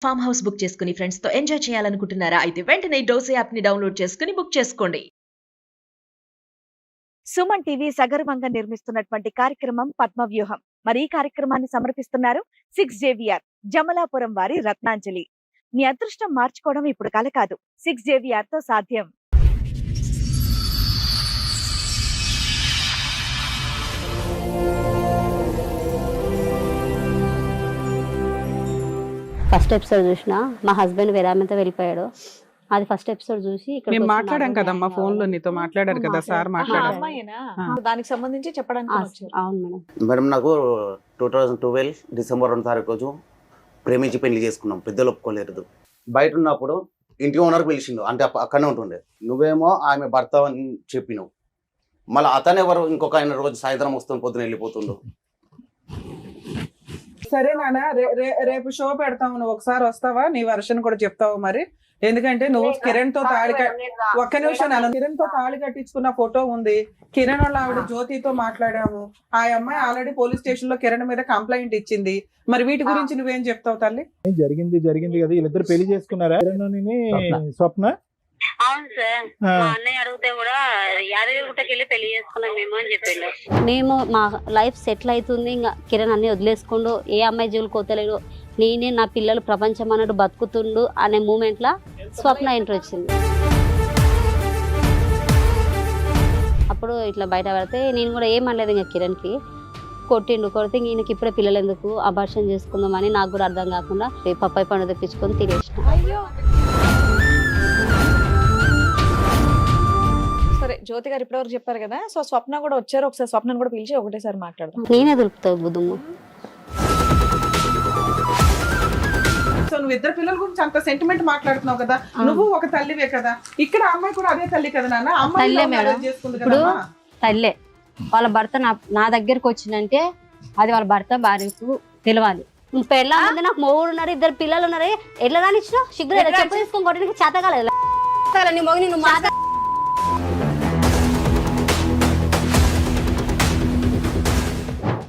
Farm house book చేసుకుని friends తో enjoy చేయాలనుకుంటున్నారా? అయితే వెంటనే డోసే యాప్ ని డౌన్లోడ్ చేసుకుని బుక్ చేసుకోండి. సుమన్ టీవీ సగర్వంగా నిర్మిస్తున్నటువంటి కార్యక్రమం పద్మవ్యూహం. మరి ఈ కార్యక్రమాన్ని సమర్పిస్తున్నారు 6JVR జమలాపురం వారి రత్నాంజలి. మీ అదృష్టం మార్చుకోవడం ఇప్పుడు కల కాదు, 6JVR తో సాధ్యం. ఫస్ట్ ఎపిసోడ్ చూసిన మా హస్బెండ్ వేరే ఆమెతో వెళ్ళిపోయాడు. అది ఫస్ట్ ఎపిసోడ్ చూసి మేము మాట్లాడాం కదమ్మా, ఫోన్ లో నీతో మాట్లాడారు కదా సార్, మాట్లాడారు. అమ్మాయినా దానికి సంబంధించి చెప్పడానికి వచ్చారు. అవును మేడం. మేడం నాకు 2012 డిసెంబర్ 2 తారీఖు రోజు ప్రేమించి పెళ్లి చేసుకున్నాం. పెద్దలు ఒప్పుకోలేదు. బయట ఉన్నప్పుడు ఇంటి ఓనర్ పిలిచిండు, అంటే అక్కడనే ఉంటుండే. నువ్వేమో ఆమె భర్త అని చెప్పినావు. మళ్ళీ అతను ఎవరు ఇంకొక ఆయన రోజు సాయంత్రం వస్తుంది, పొద్దున వెళ్ళిపోతుండు. సరే నాన్న, రేపు షో పెడతాము, నువ్వు ఒకసారి వస్తావా? నీ వర్షన్ కూడా చెప్తావు మరి. ఎందుకంటే నువ్వు కిరణ్ తో ఒక్క నిమిషం నాన్న, కిరణ్ తో తాళి కట్టించుకున్న ఫోటో ఉంది. కిరణ్ వాళ్ళ ఆవిడ జ్యోతితో మాట్లాడాము. ఆ అమ్మాయి ఆల్రెడీ పోలీస్ స్టేషన్ లో కిరణ్ మీద కంప్లైంట్ ఇచ్చింది. మరి వీటి గురించి నువ్వేం చెప్తావు తల్లి? జరిగింది కదా, వీళ్ళిద్దరు పెళ్లి చేసుకున్నారా? స్వప్న. అవును సార్, మా అన్నయ్య అడిగితే కూడా యాదగిరిగుట్టకి వెళ్ళి పెళ్లి చేసుకున్నాం మేము అని చెప్పిండు. మేము మా లైఫ్ సెటిల్ అవుతుంది, ఇంకా కిరణ్ అన్ని వదిలేసుకుండు, ఏ అమ్మాయి జీవులు కోతలేడు, నేనే నా పిల్లలు ప్రపంచం అన్నట్టు బతుకుతుండు అనే మూమెంట్ లా స్వప్న ఎంట్రీ వచ్చింది. అప్పుడు ఇట్లా బయట పడితే నేను కూడా ఏమనలేదు, ఇంకా కిరణ్కి కొడితే ఈయనకి ఇప్పుడే పిల్లలు ఎందుకు అబార్షన్ చేసుకుందామని నాకు కూడా అర్థం కాకుండా పప్పాయి పండు తెప్పించుకొని తినేసిన. సరే, జ్యోతి గారు ఇప్పటివరకు చెప్పారు కదా, సో స్వప్న కూడా వచ్చారు. ఒకసారి స్వప్నను కూడా పిలిచి ఒకటేసారి మాట్లాడదాం. నేనే దొరుకుతావు బుద్ధమ్మ. సో నువ్వు ఇద్దరు పిల్లల గురించి అంత సెంటిమెంట్ మాట్లాడుతున్నావు కదా, నువ్వు ఒక తల్లివే కదా. ఇక్కడ అమ్మాయి కూడా అదే తల్లి కదా నాన్న. అమ్మాయి చేసుకుంది కదా. తల్లే వాళ్ళ భర్త నా దగ్గరకు వచ్చిందంటే అది వాళ్ళ భర్త భార్యకు తెలియాలి. పెళ్ళ ముందు నాకు మొగుడు ఉన్నారు, ఇద్దరు పిల్లలు ఉన్నారు, ఎట్లా రానిచ్చిన సిగ్గు చెప్పు తీసుకొని కొట్టడానికి చేత కాలేదు.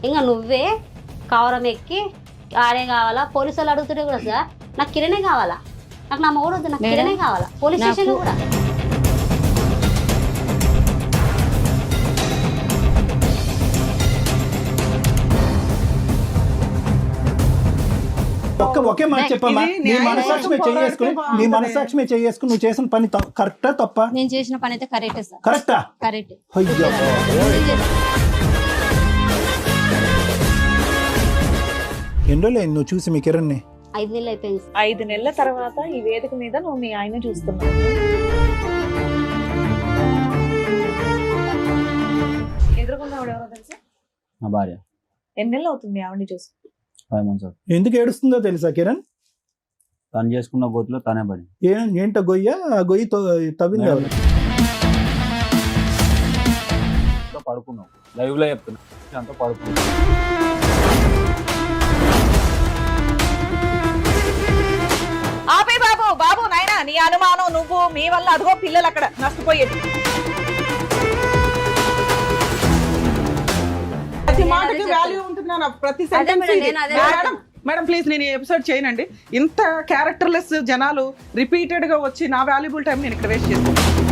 ఇంకా నువ్వే కవరం ఎక్కి ఆడే కావాలా, పోలీసు వాళ్ళు అడుగుతుంటే కూడా సార్ నాకు కిరణే కావాలా, నాకు నా మొగుడు వద్దు, నాకు కిరణే కావాలా. పోలీస్ స్టేషన్ కూడా ఒకే మాట చెప్పమ్మా. నీ మనసాక్షి మీద చేసుకుని నువ్వు చేసిన పని కరెక్టా తప్ప? నేను చేసిన పని అయితే కరెక్టే సార్. కరెక్టా? కరెక్ట్. ఎన్ని రోజులు నువ్వు చూసి మీ కిరణ్ ని? 5 నెలలు అయిపోయింది. 5 నెలల తర్వాత ఈ వేదిక మీద నువ్వు మీ ఆయన చూస్తున్నావు. ఎదురుకున్న ఆవిడ ఎవరో తెలుసా? నా భార్య. ఎన్ని నెలలు అవుతుంది ఆవిడని చూసి? 5 months. ఎందుకు ఏడుస్తుందో తెలుసా కిరణ్? తను చేసుకున్న గోతిలో తనే పడి. ఏంట గొయ్య? ఆ గొయ్యి తవ్వింది ఎవరు? పడుకున్నావు, లైవ్ లో చెప్తున్నా, అంతా పడుకున్నావు. ఆపే బాబు నాయనా, నీ అనుమానం నువ్వు, మీ వల్ల అదిగో పిల్లలు అక్కడ నష్టపోయేది. ప్రతి మాటకి వాల్యూ ఉంటున్నాను, ప్రతి సెంటెన్స్. మేడం ప్లీజ్, నేను ఈ ఎపిసోడ్ చేయనండి. ఇంత క్యారెక్టర్లెస్ జనాలు రిపీటెడ్ గా వచ్చి నా వాల్యుబుల్ టైం నేను ఇక్కడ వేస్ట్ చేస్తాను.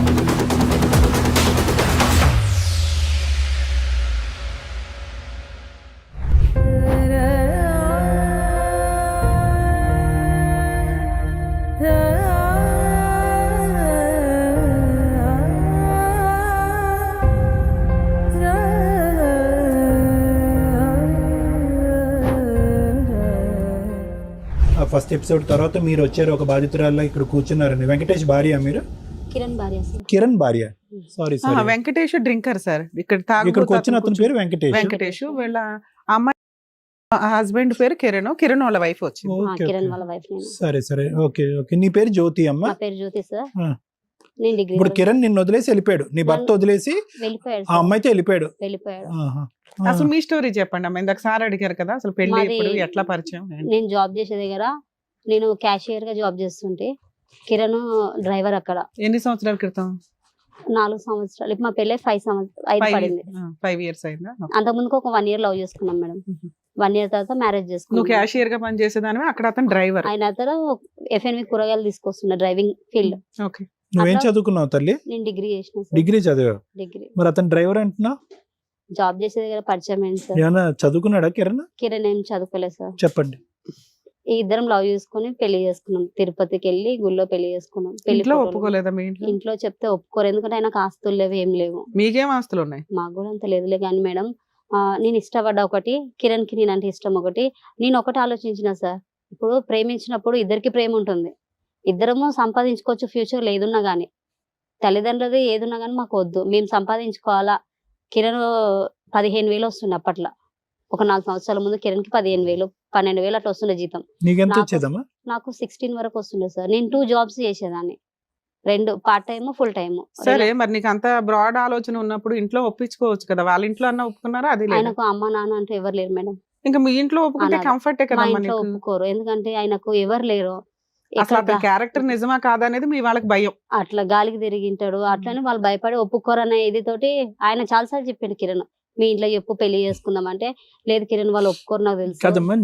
ఫస్ట్ ఎపిసోడ్ తర్వాత మీరు వచ్చారు, ఒక బాధితురాల్లో ఇక్కడ కూర్చున్నారండి. వెంకటేష్ భార్య మీరు? కిరణ్ భార్య. Sorry Venkatesh drinker sir. ఇక్కడికి వచ్చిన అతని పేరు వెంకటేష్. వీళ్ళ అమ్మాయి హస్బెండ్ పేరు కిరణ్. కిరణ్ వాళ్ళ వైఫ్ వచ్చింది. సరే ఓకే. నీ పేరు జ్యోతి అమ్మ? ఇప్పుడు కిరణ్ నిన్ను వదిలేసి వెళ్ళిపోయాడు, నీ భర్త వదిలేసి ఆ అమ్మాయితో వెళ్ళిపోయాడు. అసలు మీ స్టోరీ చెప్పండి అమ్మ. ఇందాక సార్ అడిగారు కదా, అసలు పెళ్లి ఎప్పుడు, ఎట్లా పరిచయం? నేను జాబ్ చేసే దగ్గర నేను క్యాషియర్ గా జాబ్ చేస్తుంటే కిరణ్ డ్రైవర్ అక్కడ. ఎన్ని సంవత్సరాల క్రితం? 4 సంవత్సరాలు. ఇప్పుడు మా పెళ్ళి 5 సంవత్సరాలు 5 పడింది. 5 ఇయర్స్ అయిందా? అంతకుముందుకు ఒక 1 ఇయర్ లవ్ చేసుకున్నాం మేడం. 1 ఇయర్ తర్వాత మ్యారేజ్ నువ్వు చేసుకున్నాం. క్యాషియర్ గా పని చేసేదానివి, అక్కడ అతను డ్రైవర్. ఆయన అతను FNV కూరగాయలు తీసుకొస్తున్నా డ్రైవింగ్ ఫీల్డ్. ఓకే. నువ్వేం అట్లా- చదువుకున్నావు తల్లి? నేను డిగ్రీ చేసిన సార్. డిగ్రీ చదివావు. డిగ్రీ మరి అతను డ్రైవర్ అంటున్నావు, జాబ్ చేసే దగ్గర పరిచయం అయింది సార్. ఏమన్నా చదువుకున్నాడా కిరణ్? కిరణ్ ఏం చదువుకోలేదు సార్. చెప్పండి. ఈ ఇద్దరం లవ్ చేసుకుని పెళ్లి చేసుకున్నాం. తిరుపతికి వెళ్ళి గుళ్ళో పెళ్లి చేసుకున్నాం. పెళ్లి ఇంట్లో ఫోటోలు ఒప్పుకోలేదా మీ ఇంట్లో? ఇంట్లో చెప్తే ఒప్పుకోరు, ఎందుకంటే ఆయనకు ఆస్తులు లేవు, ఏం లేవు. మీకేం ఆస్తులు ఉన్నాయి? మాకు కూడా అంత లేదులే కానీ మేడం, నేను ఇష్టపడ్డ ఒకటి, కిరణ్ కి నేనంటే ఇష్టం ఒకటి. నేను ఒకటి ఆలోచించిన సార్, ఇప్పుడు ప్రేమించినప్పుడు ఇద్దరికి ప్రేమ ఉంటుంది, ఇద్దరము సంపాదించుకోవచ్చు ఫ్యూచర్ ఏదున్నా గానీ. తల్లిదండ్రులది ఏదున్నా గానీ మాకు వద్దు, మేము సంపాదించుకోవాలా. కిరణ్ 15,000 వస్తుండే అప్పట్లో. ఒక 4 సంవత్సరాల ముందు కిరణ్ కి 15,000 12,000 అట్లా వస్తుండే జీతం. నీకెంత నాకు- వచ్చేదమ్మా? నాకు 16 వరకు వస్తుండే సార్. నేను 2 జాబ్స్ చేసేదాన్ని, 2 పార్ట్ టైమ్ ఫుల్ టైమ్. సరే, మరి నీకు అంత బ్రాడ్ ఆలోచన ఉన్నప్పుడు ఇంట్లో ఒప్పించుకోవచ్చు కదా. వాళ్ళ ఇంట్లో అన్న ఒప్పుకున్నారా? అది లేదు. ఆయనకు అమ్మ నాన్న అంటే ఎవరు లేరు మేడం. ఇంకా మీ ఇంట్లో ఒప్పుకుంటే అనాథ. కంఫర్టే మా కదా ఇంట్లో నీకు. ఒప్పుకోరు, ఎందుకంటే ఆయనకు ఎవరు లేరు. అసలు ఎక్కడ అతని క్యారెక్టర్ నిజమా కాదా అనేది మీ వాళ్ళకి భయం. అట్లా గాలికి తిరిగింటాడు, అట్లనే వాళ్ళు భయపడి ఒప్పుకోరు అనే ఇది తోటి ఆయన చాలాసార్లు చెప్పిండు కిరణ్, మీ ఇంట్లో చెప్పు పెళ్లి చేసుకుందాం అంటే, లేదు కిరణ్ వాళ్ళు ఒప్పుకోరు నాకు తెలుసు. కదమ్మా,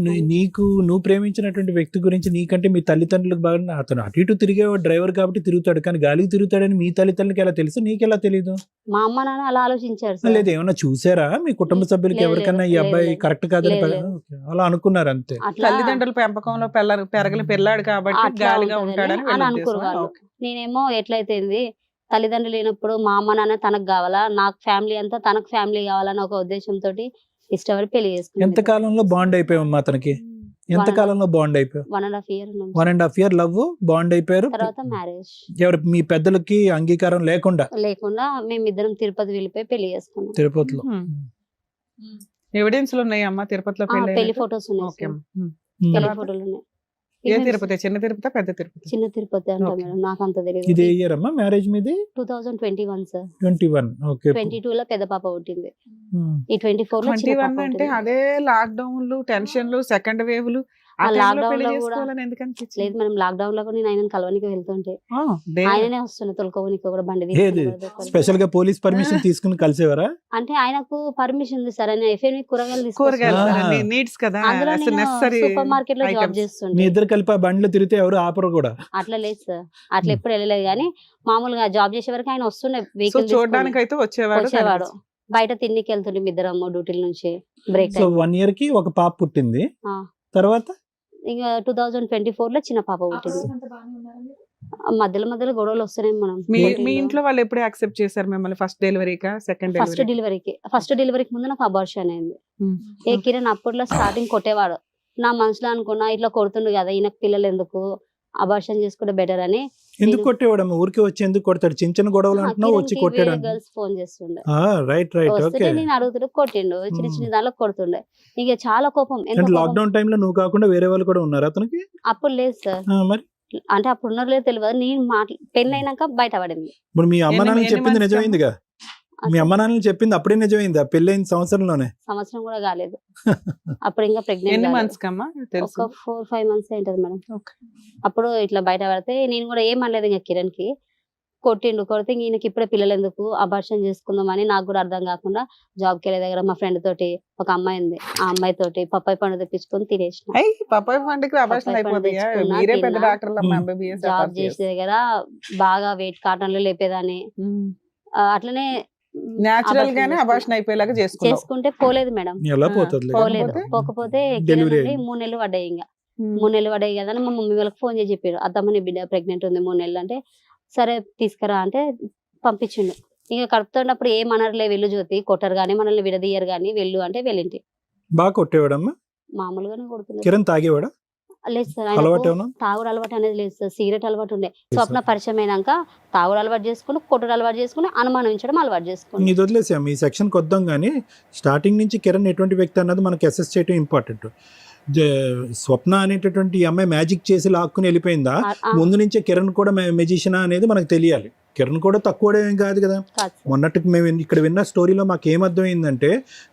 నువ్వు ప్రేమించినటువంటి వ్యక్తి గురించి నీకంటే మీ తల్లిదండ్రులకు బాగా, అతను అటు ఇటు తిరిగే డ్రైవర్ కాబట్టి తిరుగుతాడు, కానీ గాలికి తిరుగుతాడని మీ తల్లిదండ్రులకి ఎలా తెలుసు, నీకెలా తెలియదు? మా అమ్మ నాన్న అలా ఆలోచించారు సార్. లేదు, ఏమన్నా చూసారా మీ కుటుంబ సభ్యులకి లేదు, ఎవరికన్నా ఈ లేదు, అబ్బాయి లేదు. కరెక్ట్ కాదని లేదు. ఓకే, అలా అనుకున్నారు అంతే. అట్లా తల్లిదండ్రుల పెంపకంలో పెరగలి పెళ్ళాడు కాబట్టి అట్లా గాలిగా ఉంటదని ఉంటాడని అని వీళ్ళ అనుకోరు ఉద్దేశం. వాళ్ళు. ఓకే. నేనేమో ఎట్లయితేంది, తల్లిదండ్రులు లేనప్పుడు మా అమ్మ నాన్న తనకు కావాలా, నాకు ఫ్యామిలీ అంతా తనకు ఫ్యామిలీ కావాలని ఒక ఉద్దేశంతో ఇష్టపడి పెళ్లి ఎంత చేసుకున్నాను. కాలంలో బాండ్ అయిపోయావమ్మా అతనికి? ఎంత కాలంలో బాండ్ అయిపోయావు? 1.5 year ఉన్నాం. 1.5 year లవ్, బాండ్ అయిపోయారు. తర్వాత మ్యారేజ్ ఎవరు మీ పెద్దలకి అంగీకారం లేకుండా లేకుండా మేమిద్దరం తిరుపతి వెళ్ళిపోయి పెళ్లి చేసుకున్నాం. తిరుపతిలో? ఎవిడెన్స్లు ఉన్నాయి అమ్మా తిరుపతిలో పెళ్లి పెళ్లి? ఫొటోస్ ఉన్నాయి ఓకే. సార్. ఉమ్. పెళ్లి తర్వాత? ఫోటోలు ఉన్నాయి. ఏ Events- తిరుపతి? చిన్న తిరుపతి, పెద్ద తిరుపతి? చిన్న తిరుపతి అంట ఓకే. మేడం, నాకు అంత ఇది తెలియదు. ఇయర్ అమ్మా మ్యారేజ్ మీది? 2021 సార్. 21. ఓకే. 22 లో పెద్ద పాప పుట్టింది, ఉమ్. ఈ 24 లో చిన్న పాప 21 అంటే పుట్టింది. అదే లాక్డౌన్లు, టెన్షన్లు, సెకండ్ వేవ్లు, ఆ ఆ టైంలో లాక్డౌన్ పెళ్లి లో కూడా చేసుకోవాలని ఎందుకు అనిపించింది? లేదు మనం లాక్డౌన్ లో కూడా నేను ఆయనను కలవనికి వెళ్తుంటే ఆయననే వస్తుండే తొలకోవనికి కూడా బండి ఏది తీసుకుని వరకు. స్పెషల్ గా పోలీస్ పర్మిషన్ తీసుకుని కలిసేవారా? అంటే ఆయనకు పర్మిషన్ ఉంది సార్, ఆయన FNV కూరగాయలు కూరగాయలు ఆ. నీడ్స్ కదా, అందులో నేను నెసరీ సూపర్ మార్కెట్ లో జాబ్ items. మీ చేస్తుండే. ఇద్దరు కలిపి ఆ బండ్లు తిరిగితే ఎవరు ఆపరు కూడా? అట్లా లేదు సార్, అట్లా ఎప్పుడు వెళ్ళలేదు కానీ మామూలుగా జాబ్ చేసే వరకు ఆయన వస్తుండే సో వెహికల్ చూడడానికి అయితే వచ్చేవాడు. వచ్చేవాడు. బయట తిండికి వెళ్తుండే ఇద్దరమ్మ డ్యూటీల నుంచి బ్రేక్ సో టైం. 1 year కి ఒక పాప పుట్టింది. ఆ. తర్వాత ఇంకా 2024 లో చిన్న పాప పుట్టింది. మధ్యలో మధ్యలో గొడవలు వస్తున్నాయి మనం. మీ ఇంట్లో వాళ్ళు ఎప్పుడు యాక్సెప్ట్ చేశారు మిమ్మల్ని? ఫస్ట్ డెలివరీకా, సెకండ్ ఫస్ట్ డెలివరీ? డెలివరీకి ముందు నాకు అబార్షన్ అయింది. ఏ కిరణ్ అప్పట్లో స్టార్టింగ్ కొట్టేవాడు, నా మనసులో అనుకున్నా ఇట్లా కొడుతుండు కదా, ఈయనకు పిల్లలు ఎందుకు, అబార్షన్ చేసుకుంటే బెటర్ అని. ఎందుకు కొట్టేవాడమ్మా? ఊరికి వచ్చి ఎందుకు కొడతాడు? చిన్న చిన్న గొడవలు అంటున్నావు, వచ్చి కొట్టాడు. గర్ల్స్ ఫోన్ చేస్తుండే, రైట్ వస్తుంటే ఓకే. నేను అడుగుతుండే, కొట్టిండు, చిన్న చిన్న దాంట్లో కొడుతుండే. ఇక చాలా కోపం, ఎంత అంటే కోపం. లాక్డౌన్ టైంలో నువ్వు కాకుండా వేరే వాళ్ళు కూడా ఉన్నారు అతనికి? అప్పుడు లేదు సార్, మరి అంటే అప్పుడు ఉన్నారో లేదు తెలియదు. నేను పెళ్లి అయినాక బయట పడింది. ఇప్పుడు మీ అమ్మ నాన్న ఎన్ని చెప్పింది months నిజమైందిగా? మీ అమ్మ నాన్నలు చెప్పింది అప్పుడే నిజమైందా? పెళ్ళైన సంవత్సరంలోనే? సంవత్సరం కూడా కాలేదు, అప్పుడు ఇంకా ఎన్ని ప్రెగ్నెంట్. మంత్స్ కమ్మా తెలుసు? ఒక 4-5 months ఏంటది మేడం. ఓకే. అప్పుడు ఇట్లా బయట పడితే నేను కూడా ఏమనలేదు ఇంకా కిరణ్ కి. కొడితే ఇంక ఈయనకి ఇప్పుడే పిల్లలు ఎందుకు, అబార్షన్ చేసుకుందామని నాకు కూడా అర్థం కాకుండా జాబ్కి వెళ్ళే దగ్గర మా ఫ్రెండ్ తోటి ఒక అమ్మాయి ఉంది, ఆ అమ్మాయి తోటి పప్పాయి పండు తెప్పించుకొని తినేసిన. పప్పాయి పండుగ అబార్షన్ పప్పాయి పండు అయిపోతాయా? తెచ్చుకున్నా, మీరే పెద్ద తిన్నా. డాక్టర్లు MBBS జాబ్ చేసే దగ్గర బాగా వెయిట్ కాటన్లు లేపేదాన్ని. అట్లనే న్యాచురల్ గానే అబార్షన్ అయిపోయేలాగా చేసుకుంటే పోలేదు మేడం, ఎలా పోతుంది? పోలేదు. పోకపోతే Delivery కిరణ్ 3 నెలలు పడ్డాయి. ఇంకా 3 నెలలు పడ్డాయి కదా అని మా మమ్మీ వాళ్ళకి ఫోన్ చేసి చెప్పారు, అత్తమ్మ నీ బిడ్డ ప్రెగ్నెంట్ ఉంది 3 నెలలు అంటే, సరే తీసుకురా అంటే పంపించిండు. ఇంకా కడుపుతున్నప్పుడు ఏమనర్లే, వెళ్ళు జ్యోతి, కొట్టరు కానీ మనల్ని విడదీయరు కానీ వెళ్ళు అంటే వెళ్ళింటి. బాగా కొట్టేవాడమ్మా? మామూలుగానే కొడుతుంది. కిరణ్ తాగేవాడా? లేదు సార్, అలవాటు ఆయనకు ఏమన్నా? తాగుడు అలవాటు అనేది లేదు సార్, సిగరెట్ అలవాటు ఉండే. స్వప్న పరిచయం అయినాక తాగుడు అలవాటు చేసుకుని, కొట్టుడు అలవాటు చేసుకుని, అనుమానించడం అలవాటు చేసుకుని. ఇది వదిలేసాం, ఈ సెక్షన్కి వద్దాం. కానీ స్టార్టింగ్ నుంచి కిరణ్ ఎటువంటి వ్యక్తి అన్నది మనకి అసెస్ చేయడం ఇంపార్టెంట్. స్వప్న అనేటటువంటి ఈ అమ్మాయి మ్యాజిక్ చేసి లాక్కుని వెళ్ళిపోయిందా, ముందు నుంచే కిరణ్ కూడా మెజిషియనా అనేది మనకు తెలియాలి. కిరణ్ కూడా తక్కువ ఏం కాదు కదా. కాదు సార్. మొన్నటికి మేము ఇక్కడ విన్న స్టోరీలో మాకు ఏమర్థమైందంటే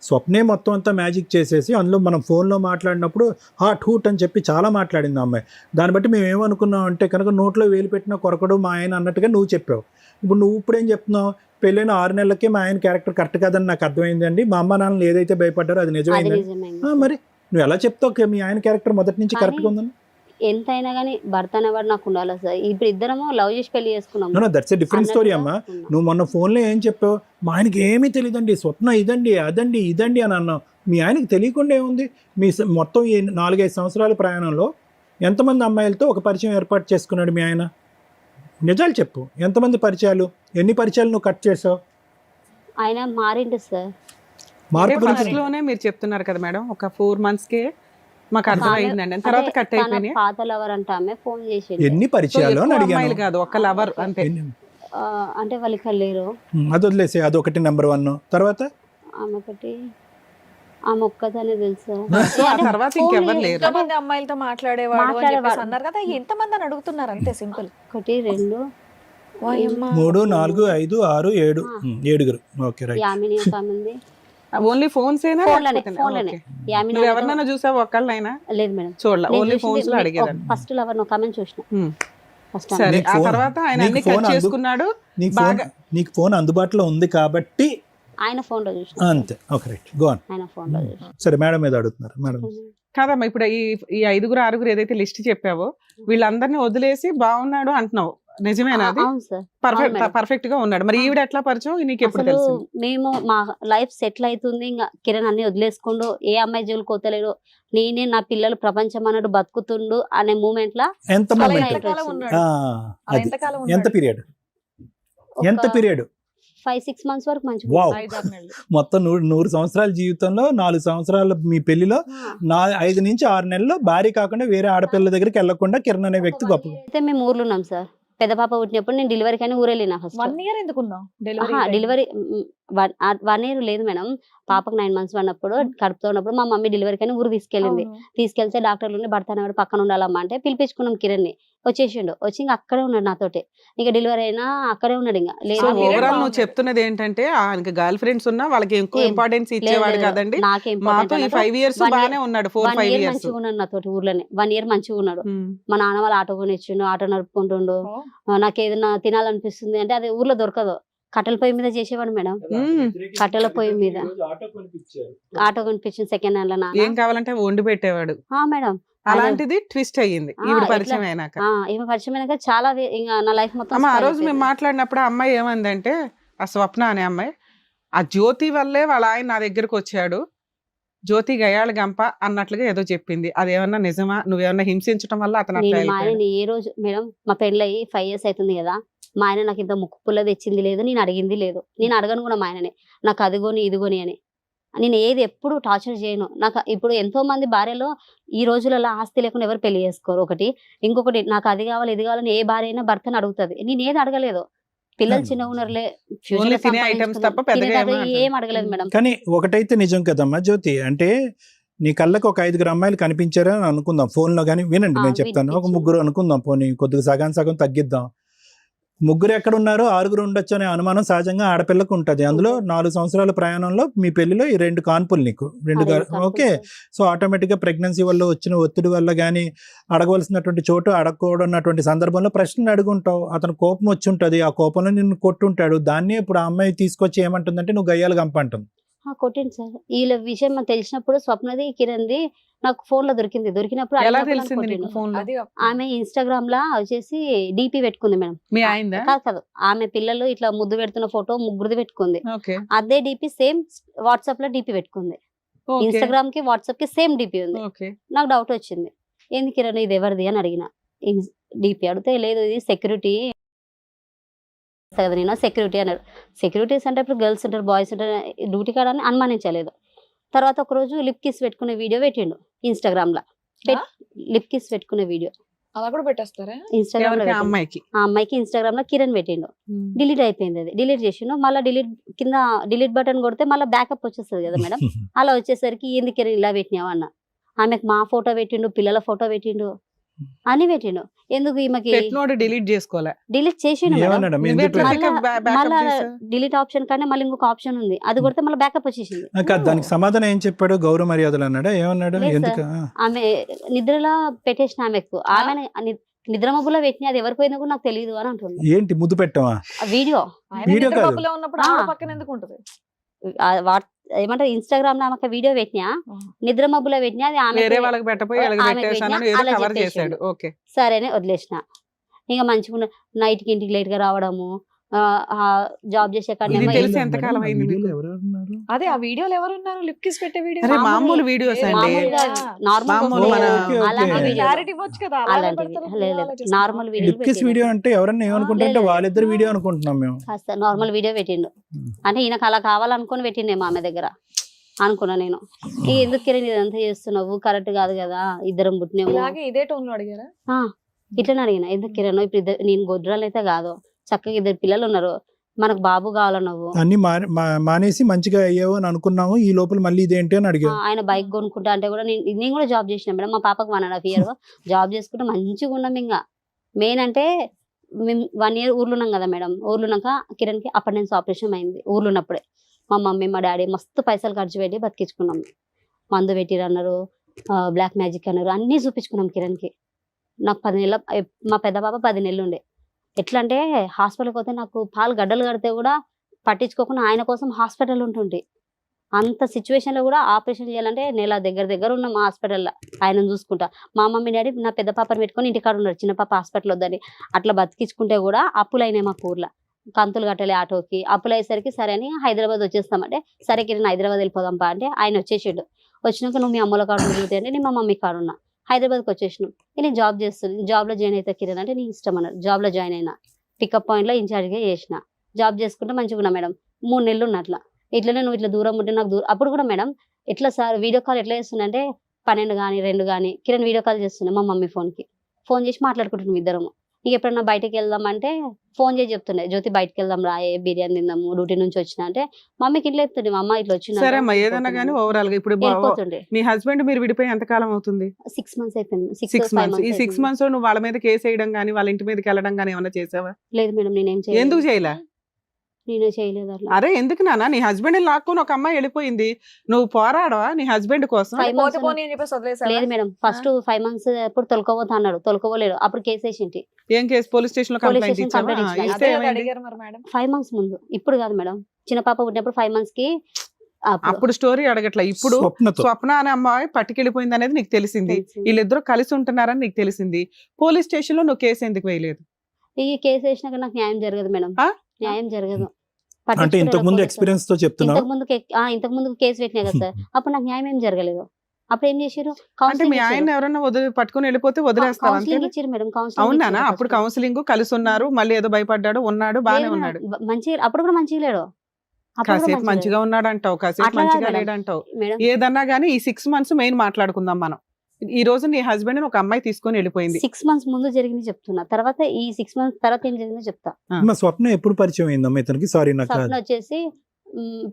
స్వప్నే మొత్తం అంతా మ్యాజిక్ చేసేసి అందులో మనం ఫోన్లో మాట్లాడినప్పుడు హాట్ హూట్ అని చెప్పి చాలా మాట్లాడింది ఆ అమ్మాయి. దాన్ని బట్టి మేము ఏమనుకున్నాం అంటే కనుక నోట్లో వేలు పెట్టిన కొరకడు మా ఆయన అన్నట్టుగా నువ్వు చెప్పావు. ఇప్పుడు నువ్వు ఇప్పుడేం చెప్తున్నావు, పెళ్ళైన 6 నెలలకే మా ఆయన క్యారెక్టర్ కరెక్ట్ కాదని నాకు అర్థమైందండి, మా అమ్మ నాన్నలు ఏదైతే భయపడ్డారో అది అది నిజమైంది. నిజమైంది. మరి నువ్వు ఎలా చెప్తావు మీ ఆయన క్యారెక్టర్ మొదటి నుంచి కానీ కరెక్ట్గా ఉందని? ఎంతైనా కానీ భర్త అనేవాడు నాకు ఉండాలి సార్. ఇప్పుడు ఇద్దరము లవ్ చేసి పెళ్లి చేసుకున్నాము దట్స్ ఎ డిఫరెంట్ స్టోరీ అమ్మా. అన్నట్టుగా ఉన్నాం. నువ్వు మొన్న ఫోన్లో ఏం చెప్పావు, మా ఆయనకి ఏమీ తెలియదండి, స్వప్న ఇదండి అదండి ఇదండి అని అన్నావు. మీ ఆయనకి తెలియకుండా ఏముంది? మొత్తం ఈ 4-5 సంవత్సరాల ప్రయాణంలో ఎంతమంది అమ్మాయిలతో ఒక పరిచయం ఏర్పాటు చేసుకున్నాడు మీ ఆయన? నిజాలు చెప్పు, ఎంతమంది పరిచయాలు, ఎన్ని పరిచయాలు నువ్వు కట్ చేసావు? ఆయన మారిండు సార్. మార్పు ఫస్ట్ గురించి లోనే మీరు చెప్తున్నారు కదా మేడం, ఒక 4 months కే మాకు అర్థమైందండి, తర్వాత అదే కట్ తన అయిపోయినాయి. పాత లవర్ అంటే ఆమె ఫోన్ చేసిండు. ఎన్ని సో పరిచయాలు ఎక్కువ అని అమ్మాయిలు అడిగాను. కాదు, ఒక లవర్ అంతే. అంటే వాళ్ళు ఇక్కడ లేరు. అది వదిలేసే, అదొకటి నెంబర్ 1. తర్వాత ఆమె ఒకటి, ఆమె ఒక్కదానే తెలుసు. సో ఆ తర్వాత ఇంకెవరు లేరు. ఎంతమంది అమ్మాయిలతో మాట్లాడేవాడు అని చెప్పేసి మాట్లాడేవాడు. అన్నారు కదా, ఎంతమంది అని అడుగుతున్నారు అంతే, సింపుల్. 1 2 వాయమ్మ. 3 4 5 6 7 7. Okay right. యామిని ఒక ఆమె ఉంది. ఓన్లీ ఫోన్స్ ఏనా? ఫోన్లోనే లేకపోతే- ఫోన్లోనే. ఓకే. యామిని నువ్వు ఆమెతో- ఎవరినైనా చూసావు ఒక్కళ్ళైనా? లేదు మేడం. చూడలే, ఓన్లీ ఫోన్స్ లో అడిగేదాన్ని. ఫస్ట్ లవర్ ఒక ఆమెను చూసిన. హ్మ్. ఫస్ట్ సరే, నీకు ఆ ఫోన్- తర్వాత ఆయన నీకు అన్ని ఫోన్ కట్ చేసుకున్నాడు. నీకు ఫోన్ అందుబాటులో ఉంది కాబట్టి ఆయన ఫోన్ లో చూసిన. అంతే. Okay right, go on. ఆయన ఫోన్ లో చూసిన. సరే, మేడం మీద అడుగుతున్నారు. మేడం కాదమ్మా, ఇప్పుడు ఈ 5-6 ఏదైతే లిస్ట్ చెప్పావో వీళ్ళందరినీ వదిలేసి బాగున్నాడు అంటున్నావు, నిజమేనా? అది అవును సార్. పర్ఫెక్ట్ అవును మేడం. పర్ఫెక్ట్ గా ఉన్నాడు. మరి ఈవిడ ఎట్లా పరిచయం, నీకు ఎప్పుడు అసలు తెలిసింది? మేము మా లైఫ్ సెటిల్ అవుతుంది, ఇంకా కిరణ్ అన్ని వదిలేసుకుండు, ఏ అమ్మాయి జోలు కోతలేడు, నేనే నా పిల్లలు ప్రపంచం అన్నట్టు బతుకుతుండు అనే మూమెంట్ లా ఎంత అలా మూమెంట్? ఎంతకాలం ఉన్నాడు? అది ఎంతకాలం ఎంత ఉన్నాడు? పీరియడ్? ఎంత పీరియడ్? 5-6 months వరకు మంచిగా వావ్. 5-6 నెలలు. మొత్తం 100 సంవత్సరాల జీవితంలో 4 సంవత్సరాలు మీ పెళ్లిలో 5 నుంచి 6 నెలల్లో భార్య కాకుండా వేరే ఆడపిల్ల దగ్గరికి వెళ్లకుండా కిరణ్ అనే వ్యక్తి గొప్ప. అయితే మేము ఊర్లో ఉన్నాం సార్. పెద్ద పాప పుట్టినప్పుడు నేను డెలివరీకి అని ఊరెళ్ళినా ఫస్ట్. 1 year ఎందుకున్నావు డెలివరీ? డెలివరీ 1 year లేదు మేడం. పాపకు 9 months ఉన్నప్పుడు కడుపుతో ఉన్నప్పుడు మా మమ్మీ డెలివరీకి అని ఊరు తీసుకెళ్ళింది. తీసుకెళ్తే డాక్టర్లు భర్త అనేవాడు పక్కన ఉండాలమ్మా అంటే పిలిపించుకున్నాం కిరణ్ ని. వచ్చేసిండు, వచ్చి ఇంకా అక్కడే ఉన్నాడు నాతోటి. ఇంకా డెలివరీ అయినా అక్కడే ఉన్నాడు. ఇంకా సో లేదు period ఓవరాల్ నువ్వు బాగుంది. చెప్తున్నది ఏంటంటే ఆయనకి గర్ల్ ఫ్రెండ్స్ ఉన్నా వాళ్ళకి ఎక్కువ ఇంపార్టెన్స్ ఇచ్చేవాడు కదండి. నాకే మాతో ఈ 5 years 1 year బాగానే ఉన్నాడు, 4-5 years. మంచిగా ఉన్నాడు నాతోటి ఊర్లోనే. 1 year మంచిగా ఉన్నాడు. మా నాన్న వాళ్ళు ఆటో కొనిచ్చిండు, ఆటో నడుపుకుంటుండు. నాకు ఏదైనా తినాలనిపిస్తుంది అంటే అది ఊర్లో దొరకదు, కట్టెల పొయ్యి మీద చేసేవాడు మేడం. కట్టెల పొయ్యి మీద ఆటో కొనిపించింది సెకండ్ హ్యాండ్ లో ఏం నాన్న. కావాలంటే వండి పెట్టేవాడు. మేడం అలాంటిది ట్విస్ట్ అయ్యింది ఈవిడ పరిచయం అయినాక. ఈమె పరిచయం అయినాక చాలా ఇంకా నా లైఫ్ మొత్తం అమ్మ, ఆ spoil రోజు మేము అయిపోయింది. మాట్లాడినప్పుడు ఆ అమ్మాయి ఏమందంటే, ఆ స్వప్న అనే అమ్మాయి, ఆ జ్యోతి వల్లే వాళ్ళ ఆయన నా దగ్గరకు వచ్చాడు, జ్యోతి గయాళ గంప అన్నట్లుగా ఏదో చెప్పింది. అదేమన్నా నిజమా? నువ్వేమన్నా హింసించడం వల్ల అతను అట్లా నేను మా వెళ్ళిపోయాడా? ఆయనని ఏ రోజు మేడం, మా పెళ్ళయి 5 years అవుతుంది కదా, మా ఆయన నాకు ఇంత ముక్కు పుల్ల తెచ్చింది లేదు, నేను అడిగింది లేదు, నేను అడగను కూడా మా ఆయనని నాకు అదిగోని ఇదిగోని అని. నేను ఏది ఎప్పుడు టార్చర్ చేయను. నాకు ఇప్పుడు ఎంతో మంది భార్యలో ఈ రోజులలో ఆస్తి లేకుండా ఎవరు పెళ్లి చేసుకోరు. ఒకటి, ఇంకొకటి నాకు అది కావాలి ఇది కావాలని ఏ భార్య అయినా భర్తను అడుగుతుంది. నేను ఏది అడగలేదు. పిల్లలు చిన్నగా ఉన్నారులే, future Only లో తినే items తప్ప సంపాదించుకుందాం. పెద్దగా తినే తప్ప ఏమీ ఏం అడగలేదు మేడం. కానీ ఒకటైతే నిజం కదమ్మా జ్యోతి, అంటే నీ కళ్ళకు ఒక 5 అమ్మాయిలు కనిపించారా అని అనుకుందాం ఫోన్లో. కానీ వినండి, నేను చెప్తాను. ఒక 3 అనుకుందాం, పోనీ కొద్దిగా సగం తగ్గిద్దాం. 3 ఎక్కడ ఉన్నారో 6 ఉండొచ్చు అనే అనుమానం సహజంగా ఆడపిల్లకు ఉంటుంది. అందులో 4 సంవత్సరాల ప్రయాణంలో మీ పెళ్లిలో ఈ 2 కాన్పులు నీకు 2 ఓకే. సో ఆటోమేటిక్గా ప్రెగ్నెన్సీ వల్ల వచ్చిన ఒత్తిడి వల్ల కానీ అడగవలసినటువంటి చోటు అడగకూడనటువంటి సందర్భంలో ప్రశ్నలు అడుగుంటావు. అతను కోపం వచ్చి ఉంటుంది, ఆ కోపంలో నిన్ను కొట్టుంటాడు. దాన్ని ఇప్పుడు ఆ అమ్మాయి తీసుకొచ్చి ఏమంటుందంటే నువ్వు గయ్యాలు గంప అంటుంది. కొట్టింది సార్. వీళ్ళ విషయం మనకు తెలిసినప్పుడు స్వప్నది కిరణ్ది నాకు ఫోన్ లో దొరికింది. దొరికినప్పుడు ఎలా అడిగినప్పుడు నన్ను తెలిసింది నీకు కొట్టిండు. ఫోన్ లో? అది ఆమె ఇన్స్టాగ్రామ్ లా వచ్చేసి డిపి పెట్టుకుంది మేడం. మీ ఆయనదా? కాదు, ఆమె పిల్లలు ఇట్లా ముద్దు పెడుతున్న ఫోటో 3 పెట్టుకుంది. ఓకే, అదే డిపి సేమ్ వాట్సాప్ లో డిపి పెట్టుకుంది. ఓకే, ఇన్స్టాగ్రామ్ కి వాట్సాప్ కి సేమ్ డిపి ఉంది. ఓకే. నాకు డౌట్ వచ్చింది, ఏంది కిరణ్ ఇది ఎవరిది అని అడిగిన. డిపి అడిగితే లేదు ఇది సెక్యూరిటీ కదా, నేను సెక్యూరిటీ అన్నాడు. సెక్యూరిటీస్ అంటే ఇప్పుడు గర్ల్స్ ఉంటారు, బాయ్స్ ఉంటారు, డ్యూటీ కాడ అని అనుమానించలేదు. తర్వాత ఒక రోజు లిప్ కిస్ పెట్టుకునే వీడియో పెట్టిండు ఇన్స్టాగ్రామ్ లో. లిప్ కిస్ పెట్టుకునే వీడియో అలా కూడా పెట్టేస్తారా? ఇన్స్టాగ్రామ్ లో ఎవరికి? ఆ పెట్టిండు. అమ్మాయికి? ఆ అమ్మాయికి ఇన్స్టాగ్రామ్ లో కిరణ్ పెట్టిండు. డిలీట్ అయిపోయింది. అది డిలీట్ చేసిండు. మళ్ళీ డిలీట్ కింద డిలీట్ బటన్ కొడితే మళ్ళీ బ్యాకప్ వచ్చేస్తుంది కదా మేడం. అలా వచ్చేసరికి ఏంది కిరణ్ ఇలా పెట్టినావు అన్న. ఆమెకు మా ఫోటో పెట్టిండు, పిల్లల ఫోటో పెట్టిండు. అని పెట్టిండు. ఎందుకు ఈమెకి పెట్టినోడు డిలీట్ చేసుకోలే. డిలీట్ చేసిండు మేడం. ఏమన్నాడు నువ్వు ఎందుకు ఎట్లా మళ్ళా backup మళ్ళా చేసావు? డిలీట్ ఆప్షన్ కానీ మళ్ళీ ఇంకొక ఆప్షన్ ఉంది, అది కొడితే మళ్ళీ బ్యాకప్ వచ్చేసింది. కాదు, దానికి సమాధానం ఏం చెప్పాడు? గౌరవ మర్యాదలు అన్నాడా? ఏమన్నాడు? లేదు ఎందుకు? ఆమె నిద్రలో పెట్టేసిన ఆమెకు, ఆమె నిద్ర మబ్బులో పెట్టిన అది ఎవరికి పోయిందో కూడా నాకు తెలియదు అని అంటుంది. ఏంటి ముద్దు పెట్టవా? ఆ వీడియో వీడియో కాదు. ఉన్నప్పుడు ఆ. ఆవిడ పక్కన ఎందుకు ఉంటది? ఏమంటారు ఇన్స్టాగ్రామ్ లో ఆమె వీడియో పెట్టినా, నిద్ర మబ్బులో పెట్టినా, అది ఆమె వేరే వాళ్ళకి పెట్టపోయి వాళ్ళకి ఆమెకు పెట్టేసాను పెట్టినా, ఏదో అలా కవర్ చెప్పేసిండు. చేశాడు. ఓకే. సరే అని వదిలేసిన. ఇంకా మంచిగా నైట్ కి ఇంటికి లేట్ గా రావడము, జాబ్ చేసే ఇది కాడనేమో తెలిసి వీడియోలో ఎంతకాలం మేడం, అయింది వీడియోలో మీకు? ఎవరెవరు ఉన్నారు? అదే ఆ వీడియోలు ఎవరు ఉన్నారు? లిప్ కిస్ పెట్టే వీడియో అరే మామూలు మామూలు వీడియోస్ అండి. మామూలుగా మామూలు నార్మల్ మన- ఓకే, ఓకే. అలాంటి వీడియో క్లారిటీ ఇవ్వచ్చు కదా, అలాగే అలాంటివి పెడతారు, లేదు, అలా లేదు చేస్తారు. నార్మల్ లిప్ కిస్ వీడియో అంటే ఎవరన్నా ఏమనుకుంటుంటే లేదు. వాళ్ళిద్దరు వీడియో అనుకుంటున్నాం మేము. కాస్త నార్మల్ వీడియో పెట్టిండు. అంటే ఈయనకు అలా కావాలనుకుని పెట్టిండేమో ఆమె దగ్గర అనుకున్నా నేను. ఎందుకు కిరణ్ ఇదంతా చేస్తున్నావు, కరెక్ట్ కాదు కదా, ఇద్దరం పుట్టినేమో ఇలాగే ఇదే టోన్ లో అడిగారా? ఇట్లనే అడిగిన. ఎందుకు కిరణ్ ఇప్పుడు నేను గొడ్రాలు అయితే కాదు, చక్కగా ఇద్దరు పిల్లలు ఉన్నారు, మనకు బాబు కావాలన్నావు, అన్ని మానేసి మంచిగా అయ్యావు అని అనుకున్నాము, ఈ లోపల మళ్ళీ ఇదేంటి అని అడిగావు. ఆయన బైక్ కొనుక్కుంటా అంటే కూడా నేను కూడా జాబ్ చేసిన మేడం. మా పాపకు 1.5 year జాబ్ చేసుకుంటే మంచిగా ఉన్నాం. ఇంకా మెయిన్ అంటే మేము 1 year ఊర్లో ఉన్నాం కదా మేడం. ఊర్లో ఉన్నాక కిరణ్ కి అపెండిక్స్ ఆపరేషన్ అయింది. ఊర్లో ఉన్నప్పుడే మా మమ్మీ మా డాడీ మస్తు పైసలు ఖర్చు పెట్టి బతికించుకున్నాం. మందు పెట్టిరు అన్నారు, బ్లాక్ మ్యాజిక్ అన్నారు, అన్ని చూపించుకున్నాం కిరణ్ కి. నాకు 10 నెలల, మా పెద్ద పాప 10 నెలలు ఉండే. ఎట్లా అంటే హాస్పిటల్కి పోతే నాకు పాలు గడ్డలు కడితే కూడా పట్టించుకోకుండా ఆయన కోసం హాస్పిటల్ ఉంటుండే. అంత సిచ్యువేషన్ లో కూడా ఆపరేషన్ చేయాలంటే నెల దగ్గర ఉన్నాం హాస్పిటల్లో ఆయన చూసుకుంటా. మా మమ్మీ డాడీ నా పెద్ద పాపని పెట్టుకొని ఇంటికాడ ఉన్నారు, చిన్న పాప హాస్పిటల్ వద్దని. అట్లా బతికించుకుంటే కూడా అప్పులు అయినాయి మా ఊర్లో. కంతులు కట్టాలి ఆటోకి, అప్పులు అయ్యేసరికి సరే అని హైదరాబాద్ వచ్చేస్తామంటే, సరే కిరణ్ హైదరాబాద్ వెళ్ళిపోదాంపా అంటే ఆయన వచ్చేసాడు. వచ్చినాక నువ్వు మీ అమ్మల కాడు తిరుగుతాయి అంటే నేను మా మమ్మీ కాడు ఉన్నా. హైదరాబాద్కి వచ్చేసినాం. నేను జాబ్ చేస్తున్నాను, జాబ్లో జాయిన్ అయితే కిరణ్ అంటే నీ ఇష్టం అన్నారు. జాబ్లో జాయిన్ అయినా, పికప్ పాయింట్లో ఇన్ఛార్జ్గా చేసిన. జాబ్ చేసుకుంటే మంచిగా ఉన్నా మేడం. 3 నెలలు ఉన్న అట్లా. ఇట్లనే నువ్వు ఇట్లా దూరం ఉంటే నాకు అప్పుడు కూడా మేడం ఎట్లా సార్ వీడియో కాల్ ఎట్లా చేస్తున్నా అంటే 12 కానీ 2 కానీ కిరణ్ వీడియో కాల్ చేస్తుండే మా మమ్మీ ఫోన్ చేసి మాట్లాడుకుంటున్నాం ఇద్దరము. నీకు ఎప్పుడన్నా బయటకు వెళ్దామంటే ఫోన్ చేసి చెప్తుండే, జ్యోతి బయటకు వెళ్దాం రాయే, బిర్యానీ తిందాము, డ్యూటీ నుంచి వచ్చిన అంటే మమ్మీకి ఇట్లా చెప్తుండే, మా అమ్మ ఇట్లా వచ్చిన సరే అమ్మా, ఏదన్నా కానీ ఓవరాల్ గా ఇప్పుడు వెళ్ళిపోతుండే. మీ హస్బెండ్ మీరు విడిపోయి ఎంత కాలం అవుతుంది? 6 months అయిపోయింది. 6 5 months. ఈ 6 అయిపోయింది. months లో నువ్వు వాళ్ళ మీద కేసు వేయడం కానీ వాళ్ళ ఇంటి మీదకి వెళ్ళడం కానీ ఏమన్నా చేసావా? లేదు మేడం, నేనేం చేయలేదు. ఎందుకు చేయలే? నేనే చేయలేదు అట్లా. అరే ఎందుకు నాన్న, నీ హస్బెండ్ లాక్కుని ఒక అమ్మాయి వెళ్ళిపోయింది, నువ్వు పోరాడవా నీ హస్బెండ్ కోసం? 5 months పోతే పోనీ అని చెప్పేసి వదిలేసారా? లేదు మేడం, ఫస్ట్ 5 months అప్పుడు తొలకపోతా అన్నాడు, తొలకపోలేదు. అప్పుడు కేసు వేసింటి ఏం కేసు? పోలీస్ స్టేషన్ లో Police కంప్లైంట్ station ఇచ్చావా? complaint ఇచ్చిన. ఇస్తే అదే కదా ఏమైంది? అడిగారు మరి మేడం. 5 months ముందు. ఇప్పుడు కాదు మేడం, చిన్న పాప పుట్టినప్పుడు 5 months కి అప్పుడు స్టోరీ అడగట్లా. ఇప్పుడు స్వప్నతో స్వప్న అనే అమ్మాయి పట్టుకెళ్ళిపోయింది అనేది నీకు తెలిసింది, తెలిసింది. వీళ్ళిద్దరూ కలిసి ఉంటున్నారని నీకు తెలిసింది. పోలీస్ స్టేషన్ లో నువ్వు కేసు ఎందుకు వేయలేదు? ఈ కేసు వేసినాక నాకు న్యాయం జరగదు మేడం. ఆ? న్యాయం జరగదు. అంటే ఇంతకు ముందు ఎక్స్పీరియన్స్ తో చెప్తున్నావు. ఇంతకు ముందు కేసు పెట్టినా కదా సార్, అప్పుడు నాకు న్యాయం ఏం జరగలేదు. అప్పుడు ఏం చేశారు, అంటే మీ ఆయన ఎవరన్నా పట్టుకుని వెళ్ళిపోతే వదిలేస్తావా? అంతే కౌన్సిలింగ్ ఇచ్చారు మేడం. అవునా? అప్పుడు కౌన్సిలింగ్ కలిసి ఉన్నారు, మళ్ళీ ఏదో భయపడ్డాడు, ఉన్నాడు, బానే ఉన్నాడు. మంచిగా అప్పుడు కూడా మంచిగా లేడు. అప్పుడు కూడా కాసేపు మంచిగా మంచిగా ఉన్నాడు అంటావు, కాసేపు అట్లా మంచిగా కాదు లేడంటావు. మేడం. ఏదన్నా గానీ ఈ 6 months మెయిన్ మాట్లాడుకుందాం మనం. ఈ రోజు నీ హస్బెండ్ ఒక అమ్మాయి తీసుకొని వెళ్ళిపోయింది. 6 months ముందు జరిగింది చెప్తున్నా, తర్వాత ఈ 6 months తర్వాత ఏం జరిగిందో చెప్తా. మా స్వప్న ఎప్పుడు పరిచయం అయిందమ్మా ఇతనికి? సారీ నాకు స్వప్న వచ్చేసి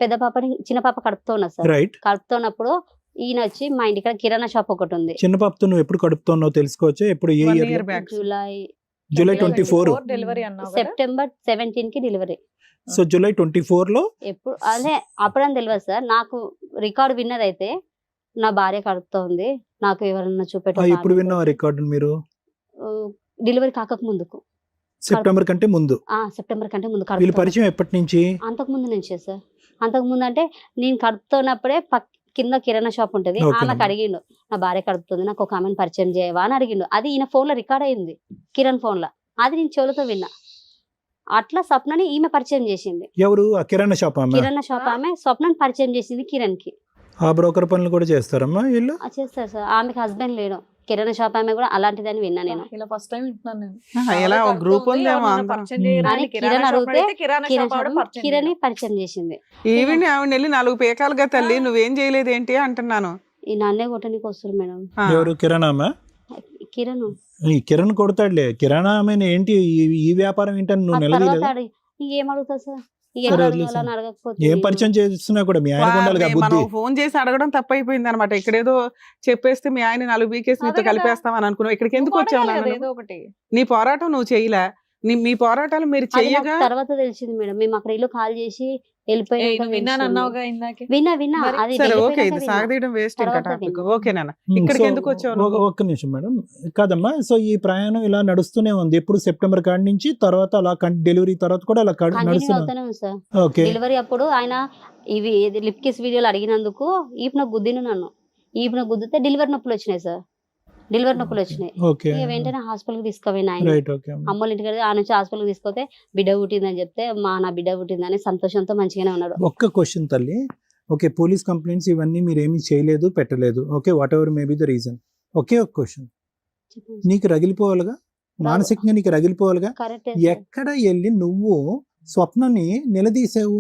పెద్ద పాపని, చిన్న పాప కడుపుతో ఉన్నా సార్. రైట్. కడుపుతున్నప్పుడు ఈయన వచ్చి మా ఇంటికి కిరాణా షాప్ ఒకటి ఉంది. చిన్న పాపతో నువ్వు ఎప్పుడు కడుపుతున్నావు తెలుసుకోవచ్చు? ఎప్పుడు ఏ 1 year? year back. July 24. Delivery అన్నావు కదా? సెప్టెంబర్ 17 కి డెలివరీ. సో జూలై 24 లో ఎప్పుడు అదే అప్పుడని తెలియదు సార్. నాకు రికార్డు విన్నదైతే నా భార్య కడుపుతో ఉంది, నాకు ఎవరన్నా ఎప్పుడు విన్నావు రికార్డు మీరు? డెలివరీ కాక ముందుకు, సెప్టెంబర్ కంటే ముందు. సెప్టెంబర్ కంటే ముందు. వీళ్ళ పరిచయం ఎప్పటి నుంచి? అంతకు ముందు నుంచే సార్. అంతకు ముందు అంటే నేను కడుపుతున్నప్పుడే కింద కిరాణా షాప్ ఉంటది, Okay. ఆమెకు అడిగిండు నా భార్య కడుపుతుంది, నాకు ఒక ఆమెను పరిచయం చేయవా అని అడిగిండు. అది ఈయన ఫోన్ లో రికార్డ్ అయింది, కిరణ్ ఫోన్ లో. అది నేను చెవులతో విన్నా. అట్లా స్వప్నని ఈమె పరిచయం చేసింది. ఎవరు? ఆ కిరాణా షాప్ ఆమె? కిరాణా షాప్ ఆమె స్వప్నని పరిచయం చేసింది కిరణ్ కి. ఆ బ్రోకర్ పనులు కూడా చేస్తారమ్మా వీళ్ళు? చేస్తారు సార్. ఆమెకి హస్బెండ్ లేడు. కిరాణా షాప్ ఆమె కూడా అలాంటిదని విన్నా నేను. ఇలా ఫస్ట్ టైం వింటున్నాను నేను. ఎలా ఒక గ్రూప్ ఉందేమో ఎవరినైనా పరిచయం చేయరా అని అని కిరాణా కిరణ్ షాప్ అడిగితే అడిగితే కిరాణా షాప్ ఆవిడ పరిచయం కిరణ్ చేయరా? పరిచయం చేసింది. ఈవిని ఆవిడ వెళ్ళి 4 పేకాలుగా తల్లి నువ్వేం చేయలేదు ఏంటి అంటున్నాను. ఈ నన్నే కొట్టనికి వస్తారు మేడం. ఎవరు? కిరాణా అమ్మా? కిరణ్ ఈ కిరణ్ కొడతాడులే. కిరాణా ఆమె ఏంటి ఈ వ్యాపారం ఏంటని నువ్వు తర్వాత నిలదీయలేదు? ఏం అడుగుతా సార్, ఇక సరే, ఎట్లా వదిలేసాను. అడగాలని అడగకపోతే ఏం నేను- పరిచయం చేస్తున్నా కూడా మీ ఆయన ఉండాలి వారిని బుద్ధి. మనం ఫోన్ చేసి అడగడం తప్పైపోయింది అనమాట. ఇక్కడేదో చెప్పేస్తే మీ ఆయన 4 బీకేసి అదే నీతో కదా. కలిపేస్తామని అనుకున్నావు. ఇక్కడికి ఎందుకు నువ్వు వచ్చావు అడగాలి నాన్న కదా నువ్వు? ఏదో ఒకటి. నీ పోరాటం నువ్వు చేయలే. మీ పోరాటాలు మీరు అది నాకు చెయ్యగా తర్వాత తెలిసింది మేడం. మేము అక్కడ ఇల్లు కాల్ చేసి వెళ్ళిపోయాక నువ్వు విన్నాను తెలిసింది. అన్నావుగా ఇందాకే. విన్నా మరి అది సరే ఓకే, వెళ్ళిపోయాక ఇది విన్నా. సాగదీయడం వేస్ట్ ఇంకా తర్వాత టాపిక్. విన్నా. ఓకే నాన్న, ఇక్కడికి సో, ఎందుకు వచ్చావు నువ్వు? ఒక్క నిమిషం మేడం. కాదమ్మా, సో ఈ ప్రయాణం ఇలా నడుస్తూనే ఉంది. ఎప్పుడు సెప్టెంబర్ కాడి నుంచి తర్వాత అలా డెలివరీ తర్వాత కూడా అలా కంటిన్యూ నడుస్తున్నా. అవుతానే ఉంది సార్. ఓకే, డెలివరీ అప్పుడు ఆయన ఇవి లిప్ కిస్ వీడియోలు అడిగినందుకు ఈపున గుద్దిను నన్ను. ఈపున గుద్దితే డెలివరీ నొప్పులు వచ్చినాయి సార్. డెలివరీ నొప్పులు వచ్చినాయి. ఓకే, ఇక వెంటనే హాస్పిటల్కి తీసుకుపోయిన ఆయన. Right, okay. అమ్మోళ్ళ ఇంటికి ఆ నుంచి హాస్పిటల్కి తీసుకొస్తే బిడ్డ పుట్టిందని చెప్తే నా బిడ్డ పుట్టిందని సంతోషంతో మంచిగానే ఉన్నాడు. ఒక్క క్వశ్చన్ తల్లి. ఓకే, పోలీస్ కంప్లైంట్స్ ఇవన్నీ మీరు ఏమీ చేయలేదు, పెట్టలేదు. Okay, whatever may be the reason. ఒకే ఒక క్వశ్చన్, చెప్పండి. నీకు రగిలిపోవాలిగా, మానసికంగా నీకు రగిలిపోవాలిగా. కరెక్టే ఎక్కడ వెళ్ళి నువ్వు స్వప్నని నిలదీసావు?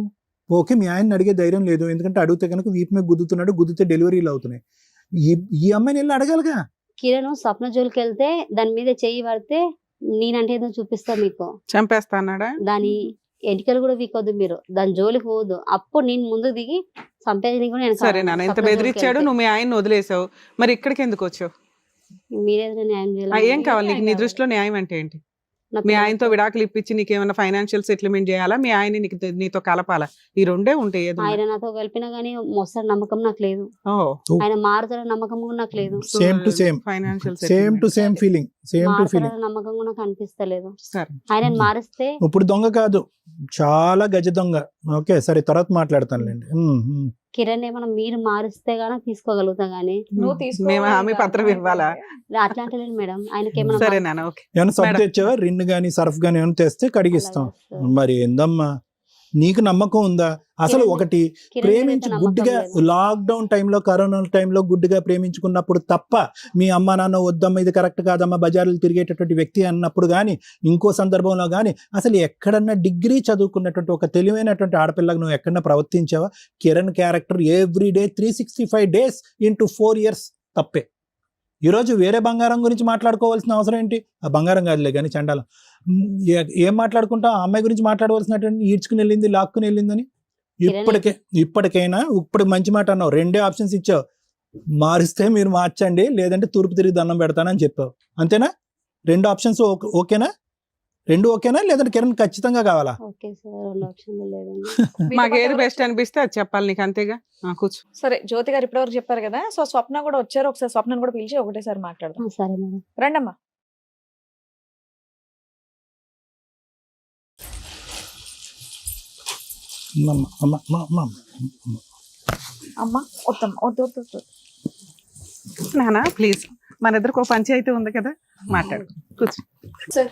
ఓకే, మీ ఆయన అడిగే ధైర్యం లేదు, ఎందుకంటే అడిగితే కనుక వీపు మీద గుద్దుతున్నాడు, గుద్దితే డెలివరీలు అవుతున్నాయి. ఈ అమ్మాయిని వెళ్ళి అడగాలిగా. కిరణ్ స్వప్న జోలికి వెళ్తే దాని మీద చెయ్యి పడితే నేనంటే ఏదో చూపిస్తా మీకు. చంపేస్తా అన్నాడా? దాని ఎంటికలు కూడా వీకొద్దు మీరు, దాని జోలికి పోవద్దు. అప్పుడు నేను ముందుకు దిగి చంపేది కూడా నేను సరే నాన్న, ఇంత స్వప్న జోలికి బెదిరించాడు, వెళ్తే. నువ్వు మీ ఆయన్ని వదిలేసావు, మరి ఇక్కడికి ఎందుకు వచ్చావు? మీరేదో న్యాయం ఏం చేయాలి. కావాలి నీకు? నీ దృష్టిలో న్యాయం అంటే ఏంటి? నా మీ ఆయనతో విడాకులు ఇప్పించి నీకేమైనా ఫైనాన్షియల్ సెటిల్మెంట్ చేయాలా? మీ ఆయన నీతో కలపాలా? ఈ రెండే ఉంటాయి ఏదో. ఆయన నాతో కలిపినా గానీ మోస్తాడు నమ్మకం నాకు లేదు. ఆయన మారుతాడు నమ్మకం కూడా నాకు లేదు. Same to same, financial same to same feeling, same to feeling. మారుతాడు నమ్మకం కూడా నాకు అనిపిస్తలేదు. సరే, ఆయన మారిస్తే ఇప్పుడు దొంగ కాదు, చాలా గజ దొంగ. ఓకే, సరే, తర్వాత మాట్లాడతానులేండి. కిరణ్ ఏమన్నా మీరు మారిస్తే గానీ తీసుకోగలుగుతా గానీ నువ్వు తీసుకో. మేము హామీ పత్రం ఇవ్వాలా? అట్లా అంటలేదు మేడం. ఆయనకి ఏమన్నా సరే నాన్న, ఓకే. ఏమైనా సర్ఫ్ మేడం. తెచ్చావా? రిన్ గానీ సర్ఫ్ గానీ ఏమైనా తెస్తే కడిగిస్తాం. మరి ఏందమ్మా, నీకు నమ్మకం ఉందా అసలు? కిరణ్ ఒకటి కిరణ్ ప్రేమించి మీద నమ్మకం గుడ్డిగా లేదు. లాక్డౌన్ టైంలో, కరోనా టైంలో గుడ్డిగా ప్రేమించుకున్నప్పుడు తప్ప మీ అమ్మ నాన్న వద్దమ్మ ఇది కరెక్ట్ కాదమ్మా బజార్లు తిరిగేటటువంటి వ్యక్తి అన్నప్పుడు కానీ, ఇంకో సందర్భంలో కానీ అసలు ఎక్కడన్నా డిగ్రీ చదువుకున్నటువంటి ఒక తెలివైనటువంటి ఆడపిల్లగా నువ్వు ఎక్కడన్నా ప్రవర్తించావా? Kiran character everyday 365 days into 4 years తప్పే. ఈరోజు వేరే బంగారం గురించి మాట్లాడుకోవాల్సిన అవసరం ఏంటి? ఆ బంగారం కాదులే కానీ చండాలం. ఏం మాట్లాడుకుంటాం? ఆ అమ్మాయి గురించి మాట్లాడవలసినటువంటి ఈడ్చుకుని వెళ్ళింది, లాక్కుని వెళ్ళిందని. ఇప్పటికైనా ఇప్పుడు మంచి మాట అన్నావు, 2 ఆప్షన్స్ ఇచ్చావు. మారిస్తే మీరు మార్చండి, లేదంటే తూర్పు తిరిగి దండం పెడతానని చెప్పావు. అంతేనా? 2 ఆప్షన్స్ ఓకేనా? 2 ఓకేనా, లేదంటే కిరణ్ ఖచ్చితంగా కావాలా? ఓకే సార్, 2 ఆప్షన్లు లేదండి. మాకు ఏది బెస్ట్ అనిపిస్తే అది చెప్పాలి నీకు, అంతేగా. కూర్చో. సరే, జ్యోతి గారు ఇప్పటివరకు చెప్పారు కదా, సో స్వప్న కూడా వచ్చారు. ఒకసారి స్వప్నను కూడా పిలిచి ఒకటేసారి మాట్లాడదాం. సరే మేడం. రండమ్మా. అమ్మా వద్దమ్మా, వద్దు వద్దు వద్దు. నానా ప్లీజ్, మన ఇద్దరికి ఒక పంచాయతీ ఉంది కదా, మాట్లాడు. కూర్చో. సార్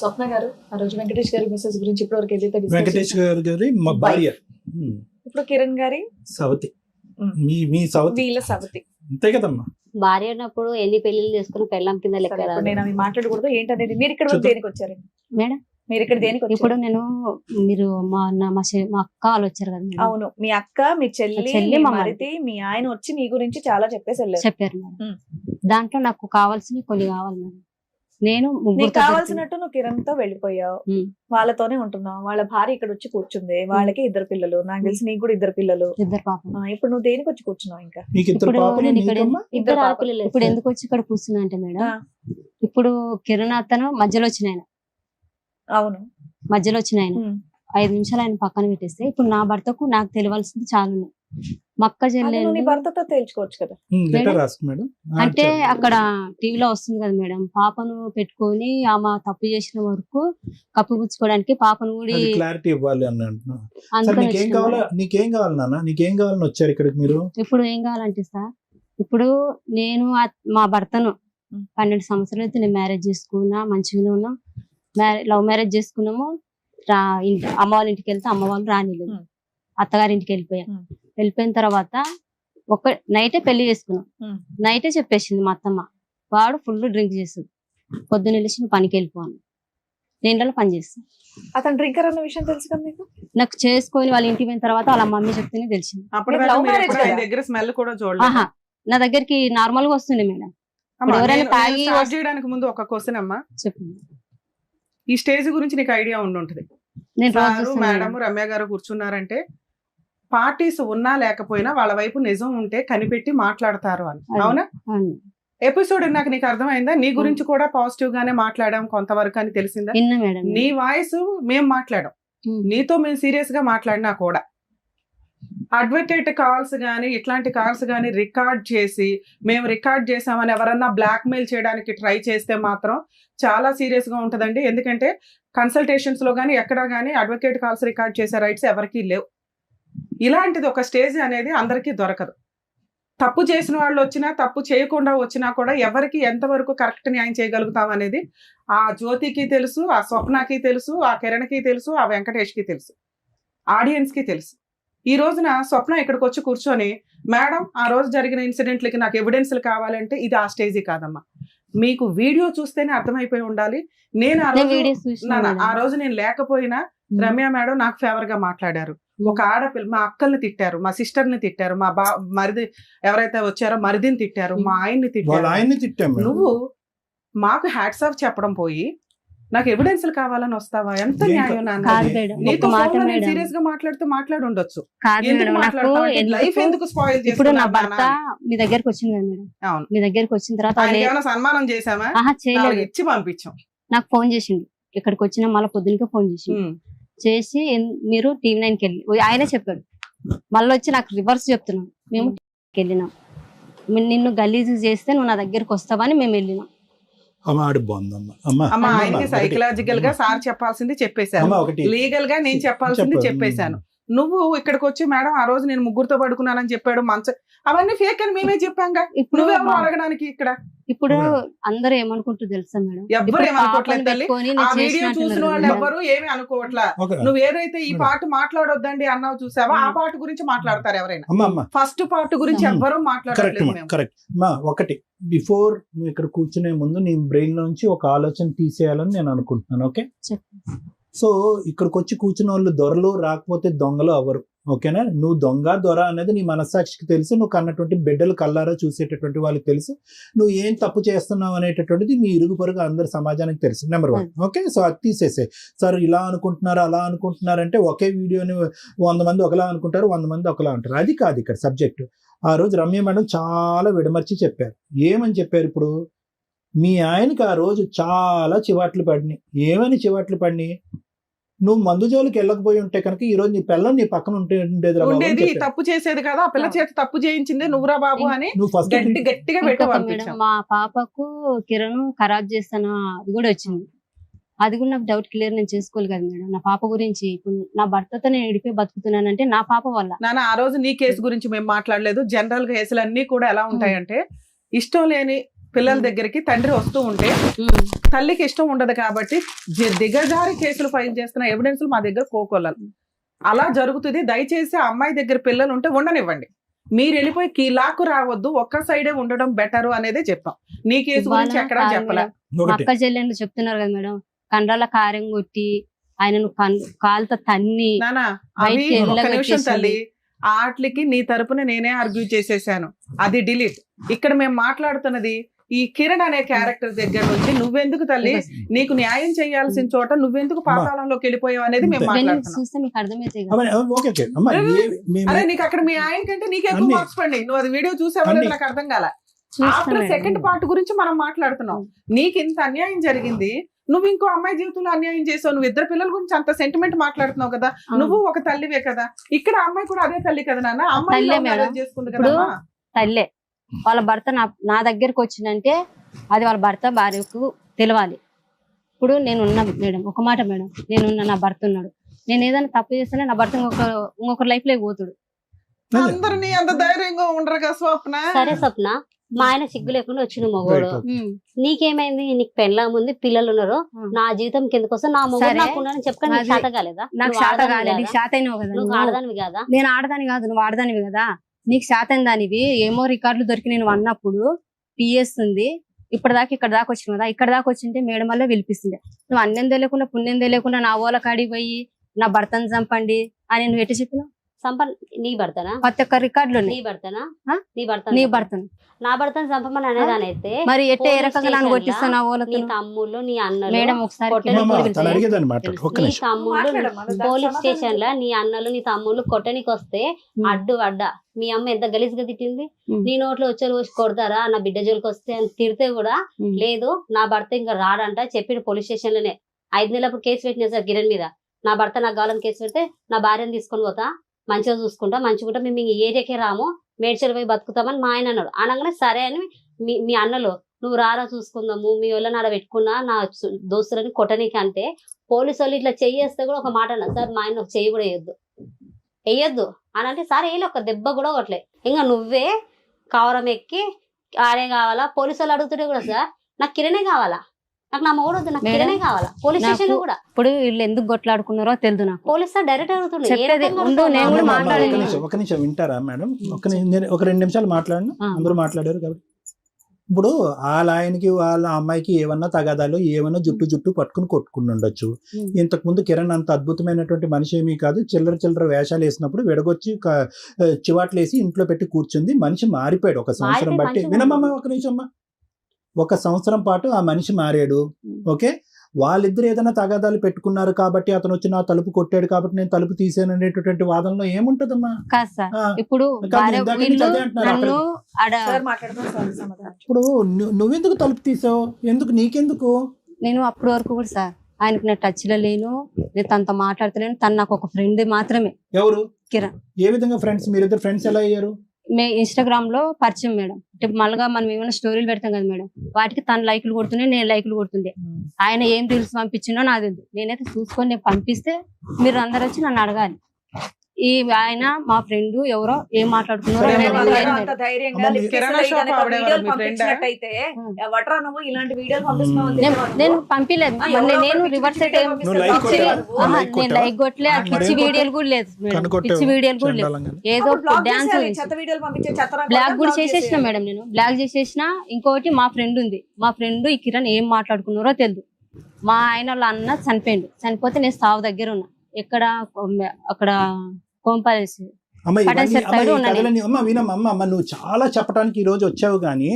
స్వప్న గారు ఆ రోజు వెంకటేష్ గారి మెసేజ్ గురించి ఇప్పటివరకు ఏదైతే discuss వెంకటేష్ గారి మా భార్య ఇప్పుడు కిరణ్ గారి సవతి, మీ సవతి, వీళ్ళ సవతి అంతే కదమ్మా. భార్య ఉన్నప్పుడు ఎన్ని పెళ్లిళ్ళు చేసుకుని పెళ్ళం కింద లెక్క సరే, ఇప్పుడు రాదు. నేను అవి మాట్లాడకూడదు ఏంటనేది. మీరు ఇక్కడ చూద్దాం. దేనికి వచ్చారు? మేడం మీరు ఇక్కడ దేనికి ఇప్పుడు వచ్చారు? నేను మీరు మా అక్క వాళ్ళు వచ్చారు కదా మేడం. అవును, మీ అక్క, మీ చెల్లి, చెల్లి, మీ మా మరిది, మీ ఆయన వచ్చి మీ గురించి చాలా చెప్పేసి వెళ్ళారు. చెప్పారు మేడం. ఉమ్. దాంట్లో నాకు కావాల్సినవి కొన్ని కావాలి మేడం. నేను నీకు ముగ్గురు కావాల్సినట్టు నువ్వు కిరణ్ తో వెళ్ళిపోయావు, ఉమ్. వాళ్ళతోనే ఉంటున్నావు. వాళ్ళ భార్య ఇక్కడ వచ్చి కూర్చుంది, వాళ్ళకి 2 పిల్లలు. నాకు తెలిసి నీకు కూడా 2 పిల్లలు. ఇద్దరు పాపం. ఇప్పుడు నువ్వు దేనికి వచ్చి కూర్చున్నావు? ఇంకా నీకు ఇద్దరు ఇప్పుడు పాపలు, నేను ఇక్కడ నీకమ్మా? ఇద్దరు ఇద్దరు పాపలు. ఆడపిల్లలు. ఇప్పుడు ఎందుకు వచ్చి ఇక్కడ కూర్చున్నా అంటే మేడం, ఆ. ఇప్పుడు కిరణ్ అతను మధ్యలో వచ్చిన ఆయన, అవును. మధ్యలో వచ్చిన ఆయన ఉమ్. 5 నిమిషాలు ఆయన పక్కన పెట్టేస్తే ఇప్పుడు నా భర్తకు నాకు తెలియాల్సింది చాలా ఉన్నాయి. మా అక్క అది నువ్వు నీ చెల్లెలు భర్తతో తేల్చుకోవచ్చు కదా. Letter madam? రాసుకో మేడం. అంటే అక్కడ టీవీలో వస్తుంది కదా మేడం, పాపను పెట్టుకొని ఆమె తప్పు చేసిన వరకు కప్పిపుచ్చుకోవడానికి పాపను కూడా క్లారిటీ ఇవ్వాలి అని అంటున్నా. సరే, అందుకని నీకేం వచ్చిన కావాలా? మేడం. నీకేం కావాలి నాన్న? నీకేం కావాలని వచ్చారు ఇక్కడికి మీరు? ఇప్పుడు ఏం కావాలంటే సార్, ఇప్పుడు నేను మా భర్తను 12 సంవత్సరాలు అయితే నేను మ్యారేజ్ చేసుకున్నా, మంచిగానే ఉన్నాం. లవ్ మ్యారేజ్ చేసుకున్నాము. అమ్మ వాళ్ళ ఇంటికి వెళ్తే అమ్మ వాళ్ళు రానిలేదు, అత్తగారి ఇంటికి వెళ్ళిపోయాం. వెళ్ళిపోయిన తర్వాత నైటే పెళ్లి చేసుకున్నాం. నైటే చెప్పేసింది మా అత్తమ్మ, వాడు ఫుల్ డ్రింక్ చేస్తుంది, పొద్దున్న వెళ్ళి నువ్వు పనికి వెళ్ళిపోను, నేను ఇంట్లో పని చేస్తాను. అతను డ్రింకర్ అన్న విషయం తెలుసు కదా నీకు? నాకు చేసుకొని వాళ్ళ ఇంటికి పోయిన తర్వాత వాళ్ళ మమ్మీ చెప్తేనే తెలిసింది. అప్పటిదాకా love మీరు marriage ఎప్పుడు ఆయన కదా? దగ్గర స్మెల్ కూడా చూడలేదు. ఆహా, నా దగ్గరికి నార్మల్ గా వస్తుంది మేడం. అమ్మా, ఎవరైనా నేను తాగి start చేయడానికి ముందు ఒక క్వశ్చన్ అమ్మా. చెప్పింది. ఈ స్టేజ్ గురించి నీకు ఐడియా ఉండి ఉంటుంది. నేను రోజు సారు చూస్తాను మేడం మేడం. రమ్య గారు కూర్చున్నారంటే పార్టీస్ ఉన్నా లేకపోయినా వాళ్ళ వైపు నిజం ఉంటే కనిపెట్టి మాట్లాడతారు అని. అది. అవునా? అవును. ఎపిసోడ్ నాకు నీకు అర్థమైందా? నీ గురించి కూడా పాజిటివ్ గానే మాట్లాడాం కొంతవరకు అని తెలిసిందా? విన్నా మేడం. నీ వాయిస్ మేము మాట్లాడాం, నీతో మేము సీరియస్ గా మాట్లాడినా కూడా అడ్వకేట్ కాల్స్ గానీ ఇట్లాంటి కాల్స్ గానీ రికార్డ్ చేసి మేము రికార్డ్ చేసామని ఎవరన్నా బ్లాక్ మెయిల్ చేయడానికి ట్రై చేస్తే మాత్రం చాలా సీరియస్ గా ఉంటదండి. ఎందుకంటే కన్సల్టేషన్స్ లో గానీ ఎక్కడా గానీ అడ్వకేట్ కాల్స్ రికార్డ్ చేసే రైట్స్ ఎవరికీ లేవు. ఇలాంటిది ఒక స్టేజ్ అనేది అందరికీ దొరకదు. తప్పు చేసిన వాళ్ళు వచ్చినా తప్పు చేయకుండా వచ్చినా కూడా ఎవరికి ఎంతవరకు కరెక్ట్ న్యాయం చేయగలుగుతాం అనేది ఆ జ్యోతికి తెలుసు, ఆ స్వప్నకి తెలుసు, ఆ కిరణ్కి తెలుసు, ఆ వెంకటేష్కి తెలుసు, ఆడియన్స్ కి తెలుసు. ఈ రోజున స్వప్న ఇక్కడికి వచ్చి కూర్చొని మేడం ఆ రోజు జరిగిన ఇన్సిడెంట్లకి నాకు ఎవిడెన్స్లు కావాలంటే ఇది ఆ స్టేజీ కాదమ్మా. మీకు వీడియో చూస్తేనే అర్థమైపోయి ఉండాలి. నేను ఆ రోజు వీడియోస్ చూసిన ఆ రోజు నేను లేకపోయినా రమ్య మేడం నాకు ఫేవర్ గా మాట్లాడారు. ఒక ఆడపిల్ల మా అక్కల్ని తిట్టారు, మా సిస్టర్ ని తిట్టారు, మా మరిది ఎవరైతే వచ్చారో మరిదిని తిట్టారు, మా ఆయన్ని తిట్టారు. నువ్వు మాకు హ్యాట్స్ ఆఫ్ చెప్పడం పోయి నాకు ఎవిడెన్స్లు కావాలని వస్తావా? ఎంత న్యాయం నాన్న? కాదు మేడం. నీతో ఒక మాట మేడం. సీరియస్ గా మాట్లాడుతూ మాట్లాడుండొచ్చు. కాదు మేడం. నాకు లైఫ్ ఎందుకు స్పాయిల్ ఇప్పుడు నా భర్త మీ దగ్గరకు వచ్చింది కదా మేడం. అవును. మీ దగ్గరకు వచ్చిన తర్వాత ఆయనకి ఏమైనా సన్మానం చేసామా? చేయలేదు. ఇచ్చి పంపించాం. నాకు ఫోన్ చేసిండు. ఇక్కడికి వచ్చిన మళ్ళీ పొద్దునకే ఫోన్ చేసిండు. చేసి మీరు TV9కి వెళ్ళి ఆయనే చెప్పాడు. మళ్ళీ వచ్చి నాకు రివర్స్ చెప్తున్నాం. మేము వెళ్ళినాం, నిన్ను గలీజు చేస్తే నువ్వు నా దగ్గరకు వస్తావని మేము వెళ్ళినాం. ఆయనకి సైకలాజికల్ గా సార్ చెప్పాల్సింది చెప్పేశాను, లీగల్ గా నేను చెప్పాల్సింది చెప్పేశాను. నువ్వు ఇక్కడికి వచ్చి మేడం ఆ రోజు నేను ముగ్గురుతో పడుకున్నానని చెప్పాడు అవన్నీ ఫేక్ అని మేమే చెప్పాంగా. ఇప్పుడు అడగడానికి ఇక్కడ ఇప్పుడు అందరూ ఏమనుకుంటూ తెలుసా మేడం? ఎవ్వరు ఏమనుకోవట్లేదు తల్లి. ఆ వీడియో చూసిన వాళ్ళు ఎవ్వరు ఏమి అనుకోవట్లా. నువ్వు ఏదైతే ఈ పాట మాట్లాడొద్దండి అన్నావు చూసావా, ఆ పాట గురించి మాట్లాడతారు ఎవరైనా. ఫస్ట్ పార్ట్ గురించి ఎవ్వరు మాట్లాడట్లేదు. ఒకటి బిఫోర్ నువ్వు ఇక్కడ కూర్చునే ముందు నీ బ్రెయిన్ లోంచి ఒక ఆలోచన తీసేయాలని నేను అనుకుంటున్నాను. ఓకే, సో ఇక్కడికి వచ్చి కూర్చున్న వాళ్ళు దొరలు రాకపోతే దొంగలు అవ్వరు. ఓకేనా? నువ్వు దొంగ దొర అనేది నీ మనస్సాక్షికి తెలుసు. నువ్వు కన్నటువంటి బిడ్డలు కల్లారా చూసేటటువంటి వాళ్ళకి తెలుసు. నువ్వు ఏం తప్పు చేస్తున్నావు అనేటటువంటిది మీ ఇరుగు పొరుగు అందరి సమాజానికి తెలుసు. నెంబర్ 1. ఓకే, సో అది తీసేసే. సార్ ఇలా అనుకుంటున్నారు అలా అనుకుంటున్నారు అంటే ఒకే వీడియోని 100 మంది ఒకలా అనుకుంటారు, 100 మంది ఒకలా అంటారు. అది కాదు ఇక్కడ సబ్జెక్టు. ఆ రోజు రమ్య మేడం చాలా విడమర్చి చెప్పారు. ఏమని చెప్పారు? ఇప్పుడు మీ ఆయనకి ఆ రోజు చాలా చివాట్లు పడినాయి. ఏమని చివాట్లు పడినాయి? నువ్వు మందు జోలికి వెళ్ళకపోయి ఉంటే కనుక ఈ రోజు నీ పిల్లలు నీ పక్కన ఉండేది. తప్పు చేసేది కదా, ఆ పిల్ల చేత తప్పు చేయించింది నువ్వురా బాబు అని నువ్వు ఫస్ట్ గట్టిగా పెట్టు. మా పాపకు కిరణ్ ఖరాబ్ చేస్తాను అది కూడా వచ్చింది. అది కూడా నాకు డౌట్ క్లియర్ నేను చేసుకోవాలి కదా మేడం. నా పాప గురించి ఇప్పుడు నా భర్తతో నేను ఎడిపోయి బతుకుతున్నానంటే నా పాప వల్ల. నాన్న ఆ రోజు నీ కేసు గురించి మేము మాట్లాడలేదు. జనరల్ గా కేసులు అన్ని కూడా ఎలా ఉంటాయంటే ఇష్టం లేని పిల్లల దగ్గరికి తండ్రి వస్తూ ఉంటే తల్లికి ఇష్టం ఉండదు కాబట్టి దిగజారి కేసులు ఫైల్ చేస్తున్న ఎవిడెన్స్ మా దగ్గర కోకొల్లలు. అలా జరుగుతుంది. దయచేసి ఆ అమ్మాయి దగ్గర పిల్లలు ఉంటే ఉండనివ్వండి. మీరు వెళ్ళిపోయి కీలాకు రావద్దు, ఒక్క సైడే ఉండడం బెటర్ అనేదే చెప్పాం. నీ కేసు గురించి ఎక్కడా చెప్పలే. అక్క చెల్లెండు చెప్తున్నారు కదా మేడం, కండ్రాల కారం కొట్టి ఆయనను కాలుతో తన్ని. నిమిషం తల్లి, ఆటలకి నీ తరపున నేనే ఆర్గ్యూ చేసేసాను, అది డిలీట్. ఇక్కడ మేము మాట్లాడుతున్నది ఈ కిరణ్ అనే క్యారెక్టర్ దగ్గర నుంచి నువ్వెందుకు తల్లి నీకు న్యాయం చేయాల్సిన చోట నువ్వెందుకు పాతాళంలోకి వెళ్ళిపోయావు అనేది మేము మాట్లాడుతున్నాం. అరే నీకు అక్కడ మీ ఆయన కంటే నీకే ఎక్కువ మార్క్స్ పడి, నువ్వు అది వీడియో చూసావా లేదు నాకు అర్థం కాల. ఆఫ్టర్ సెకండ్ పార్ట్ గురించి మనం మాట్లాడుతున్నాం. నీకు ఇంత అన్యాయం జరిగింది, నువ్వు ఇంకో అమ్మాయి జీవితంలో అన్యాయం చేసావు. నువ్వు ఇద్దరు పిల్లల గురించి అంత సెంటిమెంట్ మాట్లాడుతున్నావు కదా, నువ్వు ఒక తల్లివే కదా. ఇక్కడ అమ్మాయి కూడా అదే తల్లి కదా నాన్న, అమ్మాయి చేసుకుంది కదా. తల్లే వాళ్ళ భర్త నా దగ్గరకు వచ్చిందంటే అది వాళ్ళ భర్త భార్యకు తెలవాలి. ఇప్పుడు నేనున్నా మేడం, ఒక మాట మేడం, నేనున్నా, నా భర్త ఉన్నాడు, నేను ఏదైనా తప్పు చేస్తేనే నా భర్త ఇంకొకరి లైఫ్ లో పోతాడు. అందరినీ అంత ధైర్యంగా ఉండరు కదా స్వప్న. సరే స్వప్న, మా ఆయన సిగ్గు లేకుండా వచ్చిన మగోడు, నీకేమైంది? నీకు పెళ్ళాం ఉంది, పిల్లలు ఉన్నారు, నా జీవితం కిందకు వస్తే నా మొగుడు నాకున్నానని చెప్పుకొని నీకు శాత కాలేదా? నాకు శాత కాలేదు, శాత అయినావు కదా. నువ్వు ఆడదానివి కదా. నేను ఆడదాని కాదు, నువ్వు ఆడదానివి కదా. నీకు శాతం దానివి ఏమో రికార్డులు దొరికి నేను అన్నప్పుడు పిఎస్ ఉంది. ఇప్పటిదాకా ఇక్కడ దాకా వచ్చిన కదా, ఇక్కడ దాకా వచ్చింటే మేడం వల్ల పిలిపిస్తుండే. నువ్వు అన్నం తెలియకుండా పుణ్యం తెలియకుండా నా ఓల కాడికి పోయి నా భర్తను చంపండి అని నువ్వు ఎట్లా చెప్పినావు? నీ భర్తనా? ప్రతి ఒక్క రికార్డులు నీ భర్తనా? ఆ? నీ భర్త నీ భర్తను నా భర్తను చంపమని అనేదానైతే మరి ఎట్ట ఏ పోలీస్ రకంగా నన్ను స్టేషన్లో కొట్టిస్తున్నా నీ వాళ్ళతో తమ్ముళ్ళు నీ అన్నలు మేడం ఒకసారి కొట్టని కిరణ్ పోలీస్ గురించి తను అడిగేదాన్ని మాట్లాడు ఒక్క నీ నిమిషం. తమ్ముళ్ళు మాట్లాడమ్మా, నువ్వు దానికి పోలీస్ సమాధానం స్టేషన్ లా చెప్పు. నీ అన్నలు నీ తమ్ముళ్ళు కొట్టనికి వస్తే అడ్డు అడ్డ మీ అమ్మ ఎంత గలీజ్గా తిట్టింది. నీ నోట్లో వచ్చారు వచ్చి కొడతారా నా బిడ్డ జోలికి వస్తే అని తిడితే కూడా లేదు నా భర్త ఇంకా రాడంట చెప్పిన పోలీస్ స్టేషన్ లోనే 5 నెలలప్పుడు కేసు పెట్టిన సార్ కిరణ్ మీద. నా భర్త నాకు కావాలని కేసు పెడితే నా భార్యను తీసుకొని పోతా, మంచిగా చూసుకుంటా, మంచిగా మేము ఈ ఏరియాకే రాము, మేడ్చల్ పోయి బతుకుతామని మా ఆయన అన్నాడు. అనగానే సరే అని మీ అన్నలు నువ్వు రారా చూసుకుందాము మీ వాళ్ళని ఆడ పెట్టుకున్నా నా దోస్తులని కొట్టనీకి అంటే పోలీసు వాళ్ళు ఇట్లా చెయ్యేస్తే కూడా ఒక మాట అన్నారు సార్ మా ఆయన ఒక చెయ్యి కూడా వేయొద్దు అని అంటే సరే వేయలే ఒక దెబ్బ కూడా కొట్టలే. ఇంకా నువ్వే కవరం ఎక్కి ఆడే కావాలా పోలీసు వాళ్ళు అడుగుతుంటే కూడా సార్ నాకు కిరణే కావాలా, నాకు నా మొగుడు వద్దు, నాకు కిరణే కావాలా. పోలీస్ స్టేషన్ లో కూడా ఇప్పుడు వీళ్ళు ఎందుకు కొట్లాడుకున్నారో తెలుదు నాకు. పోలీస్ సార్ డైరెక్ట్ అడుగుతుండే చెప్పేది ఉండు, నేను కూడా మాట్లాడాను. ఒక నిమిషం వింటారా మేడం? నేను ఒక 2 నిమిషాలు మాట్లాడను, అందరూ మాట్లాడారు కాబట్టి. ఇప్పుడు వాళ్ళ ఆయనకి వాళ్ళ అమ్మాయికి ఏమన్నా తగాదాలు ఏమన్నా జుట్టు పట్టుకుని కొట్టుకుని ఉండొచ్చు. ఇంతకు ముందు కిరణ్ అంత అద్భుతమైనటువంటి మనిషి ఏమీ కాదు. చిల్లర వేషాలు వేసినప్పుడు విడగొచ్చి చివాట్లు వేసి ఇంట్లో పెట్టి కూర్చుంది. మనిషి మారిపోయాడు ఒక సంవత్సరం బట్టి. వినమ్మా ఒక నిమిషం అమ్మా. 1 సంవత్సరం పాటు ఆ మనిషి మారాడు. ఓకే, వాళ్ళిద్దరు ఏదైనా తగాదాలు పెట్టుకున్నారు కాబట్టి అతను వచ్చి నా తలుపు కొట్టాడు కాబట్టి నేను తలుపు తీసాను అనేటటువంటి వాదనలో ఏముంటదమ్మా? కాదు సార్, ఇప్పుడు ఇప్పుడు నువ్వెందుకు తలుపు తీసావు? ఎందుకు నీకెందుకు? నేను అప్పటి వరకు కూడా సార్ ఆయనకు నేను టచ్ లో లేను, నేను తనతో మాట్లాడతలేను. తను నాకు ఒక ఫ్రెండ్ మాత్రమే. ఎవరు? కిరణ్. ఏ విధంగా ఫ్రెండ్స్? మీరిద్దరు ఫ్రెండ్స్ ఎలా అయ్యారు? ఇన్స్టాగ్రామ్ లో పరిచయం మేడం. మళ్ళగా మనం ఏమైనా స్టోరీలు పెడతాం కదా మేడం, వాటికి తను లైకులు కొడుతుండే, నేను లైకులు కొడుతుండే. ఆయన ఏం రీల్స్ పంపించిండో నాకు తెలియదు. నేనైతే చూసుకొని నేను పంపిస్తే మీరు అందరు వచ్చి నన్ను అడగాలి. ఈ ఆయన మా ఫ్రెండ్ ఎవరో ఏం మాట్లాడుకున్నారో నేను పంపిలేదు. నేను రివర్స్ అయితే నేను లైక్ కొట్టలే. పిచ్చి వీడియోలు కూడా లేదు మేడం, పిచ్చి వీడియోలు కూడా లేదు. ఏదో డాన్స్ బ్లాక్ కూడా చేసేసిన మేడం. నేను బ్లాక్ చేసేసిన. ఇంకోటి మా ఫ్రెండ్ ఉంది, మా ఫ్రెండ్ ఈ కిరణ్ ఏం మాట్లాడుకున్నారో తెలియదు. మా ఆయన వాళ్ళ అన్న చనిపోతే నేను సావు దగ్గర ఉన్నా. ఎక్కడ అక్కడ కోంపాలేసి వినమ్మా, నువ్వు చాలా చెప్పడానికి ఈ రోజు వచ్చావు కానీ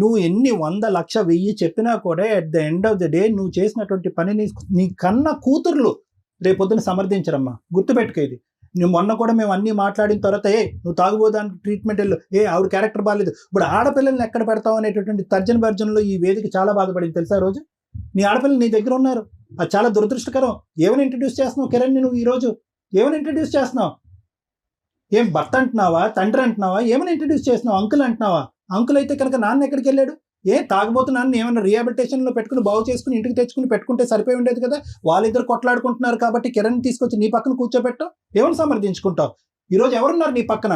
నువ్వు ఎన్ని 100, 1,00,000, 1000 చెప్పినా కూడా at the end of the day నువ్వు చేసినటువంటి పనిని నీ కన్న కూతుర్లు రేపొద్దున సమర్థించరమ్మా. గుర్తుపెట్టుకో ఇది. నువ్వు మొన్న కూడా మేము అన్ని మాట్లాడిన తర్వాత నువ్వు తాగుబోదానికి ట్రీట్మెంట్ వెళ్ళు, ఆవిడ క్యారెక్టర్ బాగాలేదు. ఇప్పుడు ఆడపిల్లల్ని ఎక్కడ పెడతావు అనేటటువంటి తర్జన భర్జనలో ఈ వేదిక చాలా బాధపడింది తెలుసా? రోజు నీ ఆడపిల్లలు నీ దగ్గర ఉన్నారు, అది చాలా దురదృష్టకరం. ఏమని ఇంట్రడ్యూస్ చేస్తున్నావు కిరణ్? నువ్వు ఈ రోజు ఏమని ఇంట్రడ్యూస్ చేస్తున్నావు? ఏం భర్త అంటున్నావా, తండ్రి అంటున్నావా, ఏమని ఇంట్రడ్యూస్ చేస్తున్నావు? అంకుల్ అంటున్నావా? అంకుల్ అయితే కనుక నాన్న ఎక్కడికి వెళ్ళాడు? తాగబోతున్నాను ఏమన్నా రిహాబిలిటేషన్ లో పెట్టుకుని బాగు చేసుకుని ఇంటికి తెచ్చుకుని పెట్టుకుంటే సరిపోయి ఉండేది కదా. వాళ్ళిద్దరు కొట్లాడుకుంటున్నారు కాబట్టి కిరణ్ తీసుకొచ్చి నీ పక్కన కూర్చోబెట్టావు. ఏమని సమర్థించుకుంటావు? ఈ రోజు ఎవరున్నారు నీ పక్కన?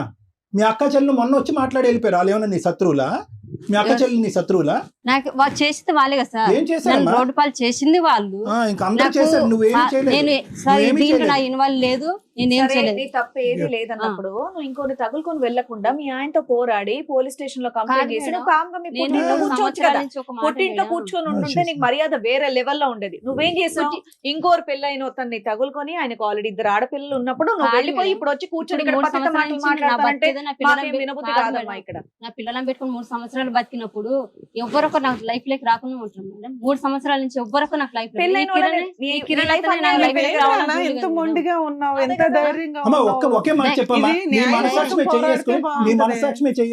మీ అక్క చెల్లెలు మొన్న వచ్చి మాట్లాడి వెళ్ళిపోయారు. వాళ్ళు ఏమన్నా నీ శత్రువులా? మీ అక్క చెల్లి నీ శత్రువులా? నాకు చేసింది వాళ్ళే కదా సార్. ఏం చేశారు? రోడ్డు పాలు చేసింది వాళ్ళు. ఇంకా అందరూ చేశారు, నువ్వేం చేయలేదు. నా ఇన్వాల్వ్ లేదు, నేనేం చేయలేదు. తప్పు ఏది లేదన్నప్పుడు నువ్వు ఇంకొని తగులుకొని వెళ్లకుండా మీ ఆయనతో పోరాడి పోలీస్ స్టేషన్ లో కంప్లైంట్ చేసి నువ్వు కామ్గా మీ పుట్టింట్లో కూర్చొని ఉంటుంటే నీకు మర్యాద వేరే లెవెల్లో ఉండేది. నువ్వేం చేసావు? ఇంకోరు పెళ్ళైన తన్ని తగులుకొని ఆయనకు ఆల్రెడీ 2 ఆడపిల్లలు ఉన్నప్పుడు నువ్వు వెళ్ళిపోయి ఇప్పుడు వచ్చి కూర్చొని ఇక్కడ పతిత మాటలు మాట్లాడతానంటే వినబుద్ధి కాదమ్మా. ఇక్కడ నా పిల్లలను పెట్టుకుని 3 సంవత్సరాలు బతికినప్పుడు ఎవరొక నాకు లైఫ్ లేక రాకుండా ఉంటారు మేడం. 3 సంవత్సరాల నుంచి ఎవ్వరొక నాకు లైఫ్ ఒకే మాట చెప్పమ్మా. నీ మనసాక్షి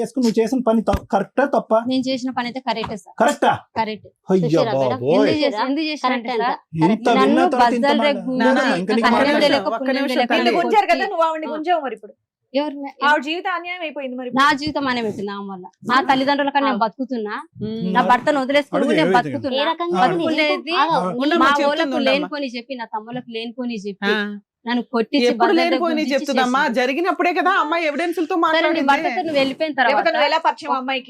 చేసుకుని నువ్వు చేసిన పని కరెక్టా తప్ప? నేను చేసిన పని అయితే కరెక్ట్ సార్. కరెక్టా? కరెక్ట్. అయ్యో బాబోయ్, ఎందుకు చేశారంటే సార్ ఇంత విన్న తర్వాత ఇంత గుంజారు కదా నువ్వు ఆవిడని గుంజావు. మరి ఇప్పుడు ఎవరు ఆవిడ జీవితం అన్యాయం అయిపోయింది. మరి నా జీవితం అనే పెట్టింది ఆమె వల్ల. నా తల్లిదండ్రుల కన్నా నేను బతుకుతున్నా, నా భర్తను వదిలేసుకుని నేను బతుకుతున్నా. బతుకునేది మా వాళ్ళకు లేనిపోని చెప్పి, నా తమ్ములకు లేనిపోని చెప్పి నన్ను కొట్టి చెప్తుందమ్మా. జరిగినప్పుడే కదా అమ్మాయి ఎవిడెన్స్లతో మాట్లాడింది. భర్తతో నువ్వు వెళ్ళిపోయిన తర్వాత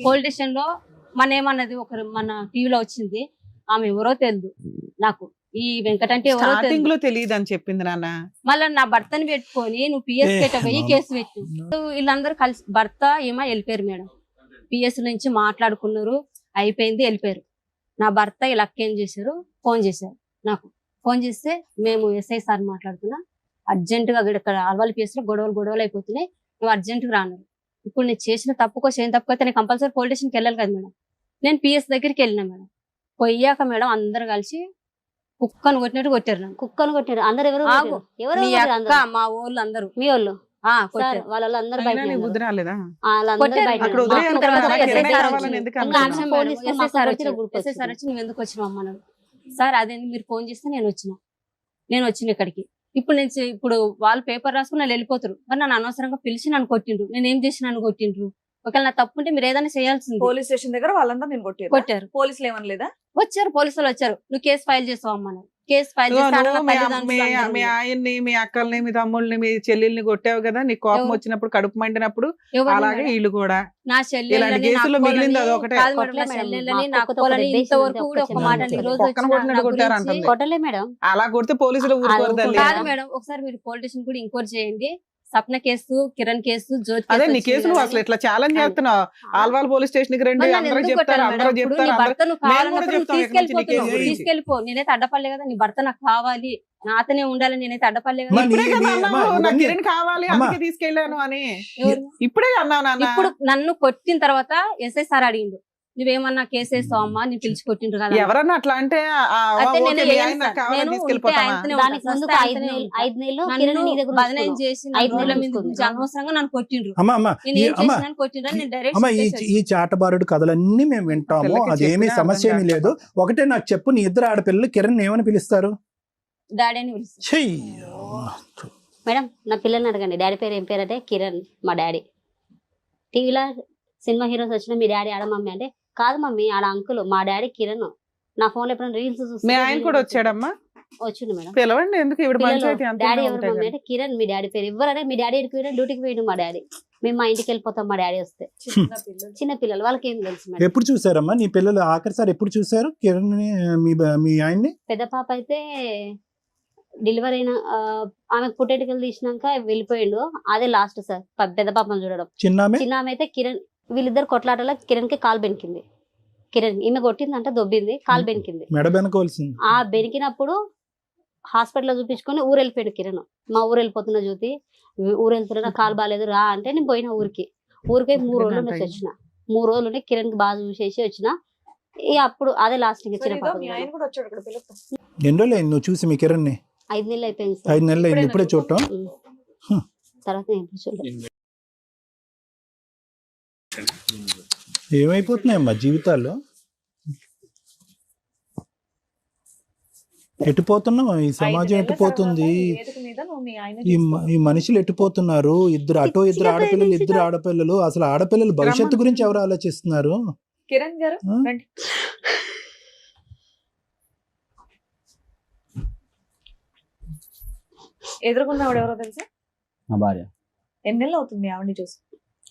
పోలీస్ స్టేషన్ లో మన టీవీలో వచ్చింది. ఆమె ఎవరో తెలియదు నాకు. ఈ వెంకటంటే ఎవరో తెలియదు అని చెప్పింది నాన్న. మళ్ళీ నా భర్తని పెట్టుకొని నువ్వు పిఎస్ పెట్టబోయి కేసు పెట్టు. వీళ్ళందరూ కలిసి భర్త ఏమో వెళ్ళిపోయారు మేడం. పిఎస్ నుంచి మాట్లాడుకున్నారు, అయిపోయింది, వెళ్ళిపోయారు. నా భర్త ఇలా ఏం చేశారు, ఫోన్ చేశారు నాకు. ఫోన్ చేస్తే మేము ఎస్ఐ సార్ మాట్లాడుతున్నా, అర్జెంటుగా ఇక్కడ ఆల్వాల్ పిఎస్ లో గొడవలు అయిపోతున్నాయి, నువ్వు అర్జెంటుగా రాను. ఇప్పుడు నేను చేసిన తప్పుకో చేయని తప్పుకైతే నేను కంపల్సరీ పోలీస్ స్టేషన్కి వెళ్ళాలి కదా మేడం. నేను పిఎస్ దగ్గరికి వెళ్ళినా మేడం. పోయాక మేడం అందరు కలిసి కుక్కను కొట్టినట్టు కొట్టారు నన్ను. కుక్కను కొట్టారు అందరు. ఎవరు ఆగు. ఎవరు మీ అక్క మా ఊళ్ళు అందరూ మీ వాళ్ళు కొట్టారు. వాళ్ళందరూ అయినా బయట నీ బుద్ధి రాలేదా? వాళ్ళందరూ బయట అక్కడ ఉన్నారు. వదిలేయని తర్వాత తర్వాత ఎస్ఐ కిరణ్ సార్ కావాలని ఎందుకు ఇంకా అన్నావు? ఆమె ఫోన్ చేస్తే మాకు కొట్టిన గుర్తు ఎస్ఐ సార్ వచ్చి నువ్వు ఎందుకు వచ్చినావు అమ్మన్నాడు. సార్ అదేంటి మీరు ఫోన్ చేస్తే నేను వచ్చిన ఇక్కడికి. ఇప్పుడు వాళ్ళు పేపర్ రాసుకుని వాళ్ళు వెళ్ళిపోతారు, మరి నన్ను అనవసరంగా పిలిచి నన్ను కొట్టిండ్రు. నేను ఏం చేసి నన్ను కొట్టిండ్రు? ఒకవేళ నా తప్పు ఉంటే మీరు ఏదైనా చేయాల్సింది. పోలీస్ స్టేషన్ దగ్గర వాళ్ళందరూ నేను కొట్టారు. పోలీసులు ఏమనలేదా? వచ్చారు, పోలీసులు వచ్చారు. నువ్వు కేసు ఫైల్ చేస్తావు అమ్మన్నారు. కేసు ఫైల్ చేస్తే ఆడ నా తల్లిదండ్రులు మీ అందరూ ఆయన్ని, మీ అక్కల్ని, మీ తమ్ముళ్ళని, మీ చెల్లెల్ని కొట్టావు కదా, నీ కోపం ఎవరు? వచ్చినప్పుడు, కడుపు మండినప్పుడు. ఎవరిని అలాగే మేడం? వీళ్ళు కూడా నా ఇలాంటి చెల్లెళ్ళని, నా కేసుల్లో మిగిలింది అక్కలని, అదొకటే. కాదు మేడం, నా కొట్టలే మేడం. చెల్లెళ్ళని, మా నా అక్కతో అక్కలని ఒక ఇంతవరకు కూడా ఒక్క ఒక మాట చిన్న ఈ రోజు కుక్కను కొట్టినట్టు కొట్టారు అంటుంది. కొట్టలే మేడం. అలా కొడితే పోలీసులు ఊరుకోరు తల్లి. కాదు మేడం, ఒకసారి మీరు పోలీస్ స్టేషన్ కూడా ఎంక్వైరీ చేయండి. సప్న కేసు, కిరణ్ కేసు, జ్యోతి అదే నీ వచ్చింది కేసు నువ్వు కదా. అసలు ఇట్లా ఛాలెంజ్ చేస్తున్నావు. ఆల్వాల్ పోలీస్ స్టేషన్ కి రండి, మరి నన్ను అందరూ ఎందుకు చెప్తారు, కొట్టారు అందరూ మేడం? ఇప్పుడు చెప్తారు, నీ అందరూ. భర్త నువ్వు మేము కూడా కావాలన్నప్పుడు చెప్తాం ఎక్కడి నుంచి నీ తీసుకెళ్ళిపోతున్నావు. కేసు గురించి. తీసుకెళ్ళిపో, నేనైతే అడ్డపడలే కదా. నీ భర్త నాకు కావాలి, నాతోనే ఉండాలి, నేనైతే అడ్డపడలే కదా. మరి ఇప్పుడే కదా నీ- అన్నావు, అమ్మా, నాకు ఇవన్నీ- కిరణ్ కావాలి అమ్మా. అందుకే తీసుకెళ్ళాను అని. ఎవరు? ఇప్పుడే అన్నావు నాన్న. ఇప్పుడు నన్ను కొట్టిన తర్వాత ఎస్ఐ సార్ అడిగిండు, నువ్వేమన్నా కేసు వేస్తావు అమ్మా, నేను పిలిచి కొట్టిండ్రు కదా. ఎవరన్నా అట్లా అంటే అయితే ఓకే, నేను మీ ఏం ఆయన నాకు సార్, కావాలని నేను ఉంటే తీసుకెళ్ళిపోతామా? ఆయనతోనే దానికి ఉంటా. ముందు వస్తే 5 ఆయనతోనే నెలలు ఉంటా. 5 నెలలు నన్ను కిరణ్ నీ దగ్గర బదనాయం ఉంచుకున్నావు. చేసి నా 5 రోడ్ల నెలలు మీద ఉంచుకుంది. కూర్చొని అనవసరంగా నన్ను కొట్టిండ్రు. అమ్మా నేను ఏం అమ్మా చేసినా కొట్టిండ్రు, నేను డైరెక్ట్ అమ్మ ఈ చాటబారుడు కథలన్నీ మేము వింటాము, పిల్లకి అదేమీ చెప్పినా సమస్య అర్థం ఏమీ లేదు. ఒకటే నాకు చెప్పు, నీ ఇద్దరు ఆడపిల్లలు కిరణ్ ఏమని పిలుస్తారు? డాడీ అని పిలుస్తాను. చెయ్యి. మేడం నా పిల్లల్ని అడగండి, డాడీ పేరు ఏం పేరు అంటే కిరణ్ మా డాడీ. టీవీలో సినిమా హీరోస్ వచ్చిన మీ డాడీ ఆడ మమ్మీ అంటే కాదు మమ్మీ ఆడ అంకుల్, మా డాడీ కిరణ్. నా ఫోన్ లో ఎప్పుడైనా రీల్స్ చూస్తే మీ ఆయన కూడా వచ్చాడమ్మా? వచ్చిండు మేడం. పిలవండి, ఎందుకు ఇప్పుడు పంచాయతీ అంతా డాడీ ఎవరు ఉంటాయి మమ్మీ కదా. అంటే కిరణ్ మీ డాడీ పేరు. ఎవరంటే మీ డాడీ ఎడికి డ్యూటీకి పోయిండు మా డాడీ. మేము మా ఇంటికి వెళ్ళిపోతాం మా డాడీ వస్తే. చిన్న పిల్లలు వాళ్ళకి ఏం తెలుసు మేడం. ఎప్పుడు చూసారమ్మా నీ పిల్లలు ఆఖరిసారి ఎప్పుడు చూసారు కిరణ్ మీ ఆయన్ని? పెద్ద పాప అయితే డెలివరీ అయిన ఆమెకు పుట్టేటికలు తీసినాక వెళ్ళిపోయిండు, అదే లాస్ట్ సార్ పెద్ద పాపను చూడడం. చిన్నామే చిన్న ఆమె అయితే కిరణ్, వీళ్ళిద్దరు కొట్లాటలో కిరణ్ కి కాలు బెనికింది. కిరణ్ ఈమె కొట్టిందంటే దొబ్బింది, కాలు బెనికింది. మెడ వెనకవలసింది. ఆ బెనికినప్పుడు హాస్పిటల్లో చూపించుకొని ఊరు వెళ్ళిపోయాడు కిరణ్. మా ఊరు వెళ్ళిపోతున్నా జ్యోతి, ఊరు వెళ్తున్నా కాలు బాగాలేదు రా అంటే నేను పోయిన ఊరికి 3 రోజులు నుంచి వచ్చిన. 3 రోజులు ఉండి కిరణ్ కి బాగా చూసేసి వచ్చిన. ఇక అప్పుడు అదే లాస్ట్ ఇంకా చిన్న పాప. ఎన్ని రోజులు అయింది నువ్వు చూసి మీ కిరణ్ని? 5 నెలలు అయిపోయింది సార్. 5 నెలలు అయింది ఇప్పుడే చూడటం. తర్వాత నేను ఎప్పుడు చూడలేదు. ఏమైపోతున్నాయమ్మా జీవితాల్లో? ఎటుపోతున్నాం, ఈ సమాజం ఎటుపోతుంది, ఈ మనుషులు ఎటుపోతున్నారు? ఇద్దరు ఆడపిల్లలు, ఇద్దరు ఆడపిల్లలు. అసలు ఆడపిల్లల భవిష్యత్తు గురించి ఎవరు ఆలోచిస్తున్నారు? కిరణ్ గారు ఆ? రండి. ఎదురుకున్న ఆవిడ ఎవరో తెలుసా? నా భార్య ఎన్ని నెలలు అవుతుంది ఆవిడని చూసి?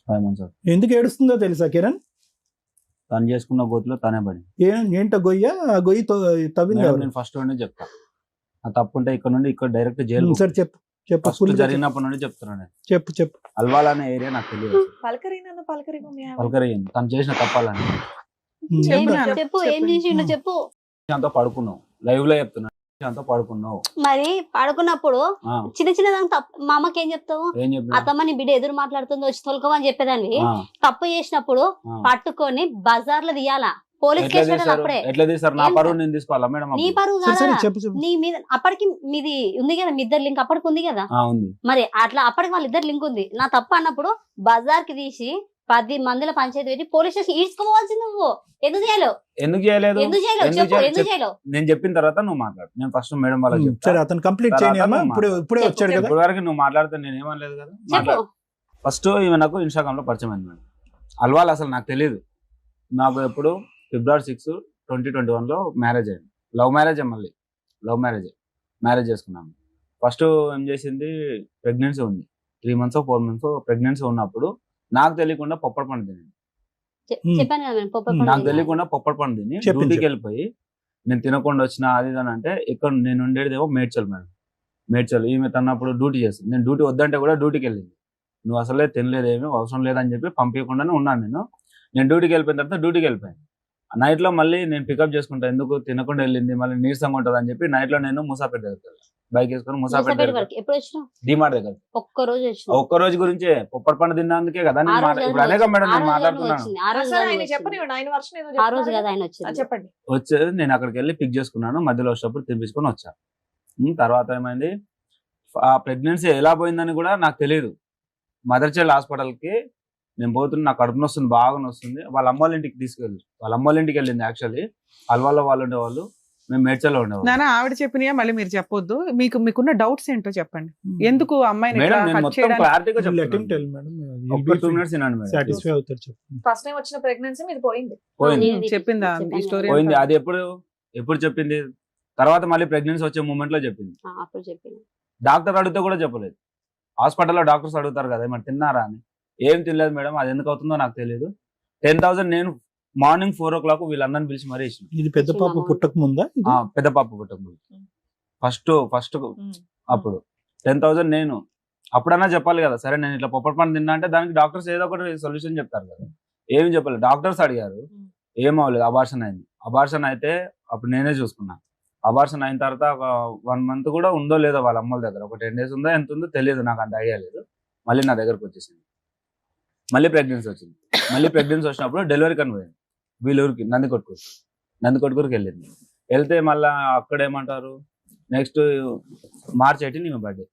5 months అవుతుంది. ఎందుకు ఏడుస్తుందో తెలుసా కిరణ్? తను చేసుకున్న గోతులో తనే పడి. ఏంటో గొయ్య, ఆ గొయ్యి తవ్వింది మేడం, ఎవరు? నేను ఫస్ట్ నుండి చెప్తా, ఆ తప్పు ఉంటే ఇక్కడ నుండి ఇక్కడ డైరెక్ట్ జైలు. సరే చెప్పు ఫస్ట్ full గా జరిగినప్పటి నుండి చెప్తున్నాను నేను. చెప్పు. అల్వాల్ అనే ఏరియా నాకు తెలియదు. పలకరి మమ్మీ ఆవిడ. పలకరేయండి తను చేసిన తప్పాలని. చెప్పు ఏం చేసిండు చెప్పు. అంతా పడుకున్నావు, లైవ్ లో చెప్తున్నా, అంతా పడుకున్నావు. మరి పడుకున్నప్పుడు ఆ, చిన్న చిన్న తప్పు మా అమ్మకి ఏం చెప్తావు? ఏం చెప్పినా? అత్తమ్మ నీ బిడ్డ ఎదురు మాట్లాడుతుందో వచ్చి తొలకమని చెప్పేదాన్ని. ఆ, తప్పు చేసినప్పుడు ఆ. పట్టుకొని బజార్ లో తీయాలా, పోలీస్ ఎట్లా కేసు పెట్టాలి. తీస్తారు? అప్పుడే ఎట్లా తీస్తారు? నా ఏం పరువు నేను తీసుకోవాలా మేడం? నీ అప్పుడు? పరువు సరే కాదా? చెప్పు. నీ మీద అప్పటికి మీది ఉంది కదా, మీ ఇద్దరు లింక్ అప్పటికి ఉంది కదా. ఆ, ఉంది. మరి అట్లా అప్పటికి వాళ్ళిద్దరు లింక్ ఉంది. నా తప్పు అన్నప్పుడు బజార్ కి తీసి 10 మందిల పంచాయతీ పెట్టి పోలీస్ స్టేషన్ ఈడ్చుకోవాల్సింది. నువ్వు ఎందుకు చేయలేవు? ఎందుకు చేయలేదు? ఎందుకు చేయలేవు ఎందుకు చెప్పు, చేయ- ఎందుకు చేయలేవు? నేను చెప్పిన తర్వాత నువ్వు మాట్లాడు. నేను ఫస్ట్ మేడం వాళ్ళకి చెప్తా. సరే అతను కంప్లీట్ తర్వాత చేయనియమ్మా. నువ్వు ఇప్పుడే చెప్పు. వచ్చాడు కదా. ఇప్పుడు వరకు నువ్వు మాట్లాడితే నేను ఏమనలేదు కదా. చెప్పు. ఫస్ట్ ఈమె నాకు ఇన్స్టాగ్రామ్ లో పరిచయం అయింది మేడం. అల్వాల్ అసలు నాకు తెలియదు. నాకు ఎప్పుడు February 6, 2021 లో మ్యారేజ్ అయింది. లవ్ మ్యారేజ్ మ్యారేజ్ చేసుకున్నాము. ఫస్ట్ ఏం చేసింది, ప్రెగ్నెన్సీ ఉంది. 3 months 4 months ప్రెగ్నెన్సీ ఉన్నప్పుడు నాకు తెలియకుండా పొప్పడి పండు తిని చెప్పాను కదా పొప్పడి నాకు పండు. తెలియకుండా పొప్పడి పండు తిని చెప్పింది. డ్యూటీకి వెళ్ళిపోయి నేను తినకుండా వచ్చిన అది ఇది అని అంటే, ఇక్కడ నేను ఉండేదేమో మేడ్చల్ మేడం. మేడ్చల్ ఈమె తన్నప్పుడు డ్యూటీ చేస్తుంది. నేను డ్యూటీ వద్దంటే కూడా డ్యూటీకి వెళ్ళింది. నువ్వు అసలే తినలేదేమీ అవసరం లేదని చెప్పి పంపించకుండానే ఉన్నాను. నేను డ్యూటీకి వెళ్ళిపోయిన తర్వాత డ్యూటీకి వెళ్ళిపోయాను. నైట్ లో మళ్ళీ నేను పికప్ చేసుకుంటా, ఎందుకు తినకుండా వెళ్ళింది మళ్ళీ నీరసంగా ఉంటుంది అని చెప్పి నైట్ లో నేను మూసాపేట దగ్గరికి వెళ్ళాను. బైక్ వేసుకొని ముసాపేట మూసాపేట వరకు ఎప్పుడు వచ్చినావు? డిమార్ట్ దగ్గర ఒక్క రోజు వచ్చినావు. ఒక్క రోజు గురించి పొప్పటి పండు తిన్నందుకే కదా నేను ఇప్పుడు అనేక మేడం నేను మాట్లాడుతున్నాను. ఆ రోజు అసలు కాదు ఆయన వచ్చింది. చెప్పనివ్వండి, ఆయన వర్షం ఏదో ఆ రోజు చెప్తారు. కదా ఆయన వచ్చింది. చెప్పండి. వచ్చేది నేను అక్కడికి వెళ్ళి పిక్ చేసుకున్నాను, మధ్యలో వచ్చేటప్పుడు తినిపించుకొని వచ్చా. తర్వాత ఏమైంది, ఆ ప్రెగ్నెన్సీ ఎలా పోయిందని కూడా నాకు తెలియదు. మదర్ చైల్డ్ హాస్పిటల్కి నేను పోతున్నా, నాకు కడుపు నొస్తుంది, బాగా నొస్తుంది. వాళ్ళ అమ్మ వాళ్ళ ఇంటికి తీసుకెళ్ళి, వాళ్ళ అమ్మ వాళ్ళ ఇంటికి వెళ్ళింది. యాక్చువల్లీ అల్వాళ్ళ వాళ్ళు ఉండేవాళ్ళు, మేము మేడ్చల్లో ఉండేవాళ్ళు. నాన్న ఆవిడ చెప్పినయా మళ్ళీ మీరు చెప్పొద్దు. మీకున్న డౌట్స్ ఏంటో చెప్పండి. ఎందుకు అమ్మాయిని మేడం ఇట్లా నేను hurt మొత్తం చేయడానికి- క్లారిటీగా Let him tell, madam. ఒక్క 2 minutes వినండి మేడం. సాటిస్ఫై అవుతారు చెప్పండి. ఫస్ట్ టైం వచ్చిన ప్రెగ్నెన్సీ మీది పోయింది. పోయింది చెప్పిందా ఈ స్టోరీ? పోయింది. అది ఎప్పుడు చెప్పింది? తర్వాత మళ్ళీ ప్రెగ్నెన్సీ వచ్చే మూమెంట్ లో చెప్పింది. అప్పుడు చెప్పిన డాక్టర్ అడిగితే కూడా చెప్పలేదు. హాస్పిటల్లో డాక్టర్స్ అడుగుతారు కదా మరి తిన్నారా అని. ఏం తినలేదు మేడం, అది ఎందుకు అవుతుందో నాకు తెలియదు. 10,000 నేను మార్నింగ్ 4 o'clock వీళ్ళందరిని పిలిచి మరీ ఇచ్చిన. ఇది పెద్ద పాప పుట్టక ముందా? పెద్ద పాప పుట్టకముందు ఫస్ట్ అప్పుడు 10,000 నేను అప్పుడన్నా చెప్పాలి కదా. సరే నేను ఇట్లా పొప్పటి పండు తిన్నా అంటే దానికి డాక్టర్స్ ఏదో ఒకటి సొల్యూషన్ చెప్తారు కదా. ఏమి చెప్పలేదు. డాక్టర్స్ అడిగారు, ఏం అవ్వలేదు, అబార్షన్ అయింది. అబార్షన్ అయితే అప్పుడు నేనే చూసుకున్నా. అబార్షన్ అయిన తర్వాత ఒక 1 month కూడా ఉందో లేదో వాళ్ళ అమ్మల దగ్గర, ఒక 10 days ఉందో ఎంత ఉందో తెలియదు, నాకు అంత ఐడియా లేదు. మళ్ళీ నా దగ్గరకు వచ్చేసింది. మళ్ళీ ప్రెగ్నెన్సీ వచ్చింది. మళ్ళీ ప్రెగ్నెన్సీ వచ్చినప్పుడు డెలివరీ కని పోయింది వీళ్ళూరికి, నందికొట్కూరుకి వెళ్ళింది. వెళ్తే మళ్ళీ అక్కడ ఏమంటారు, నెక్స్ట్ March 18 ఈమె బర్త్డే,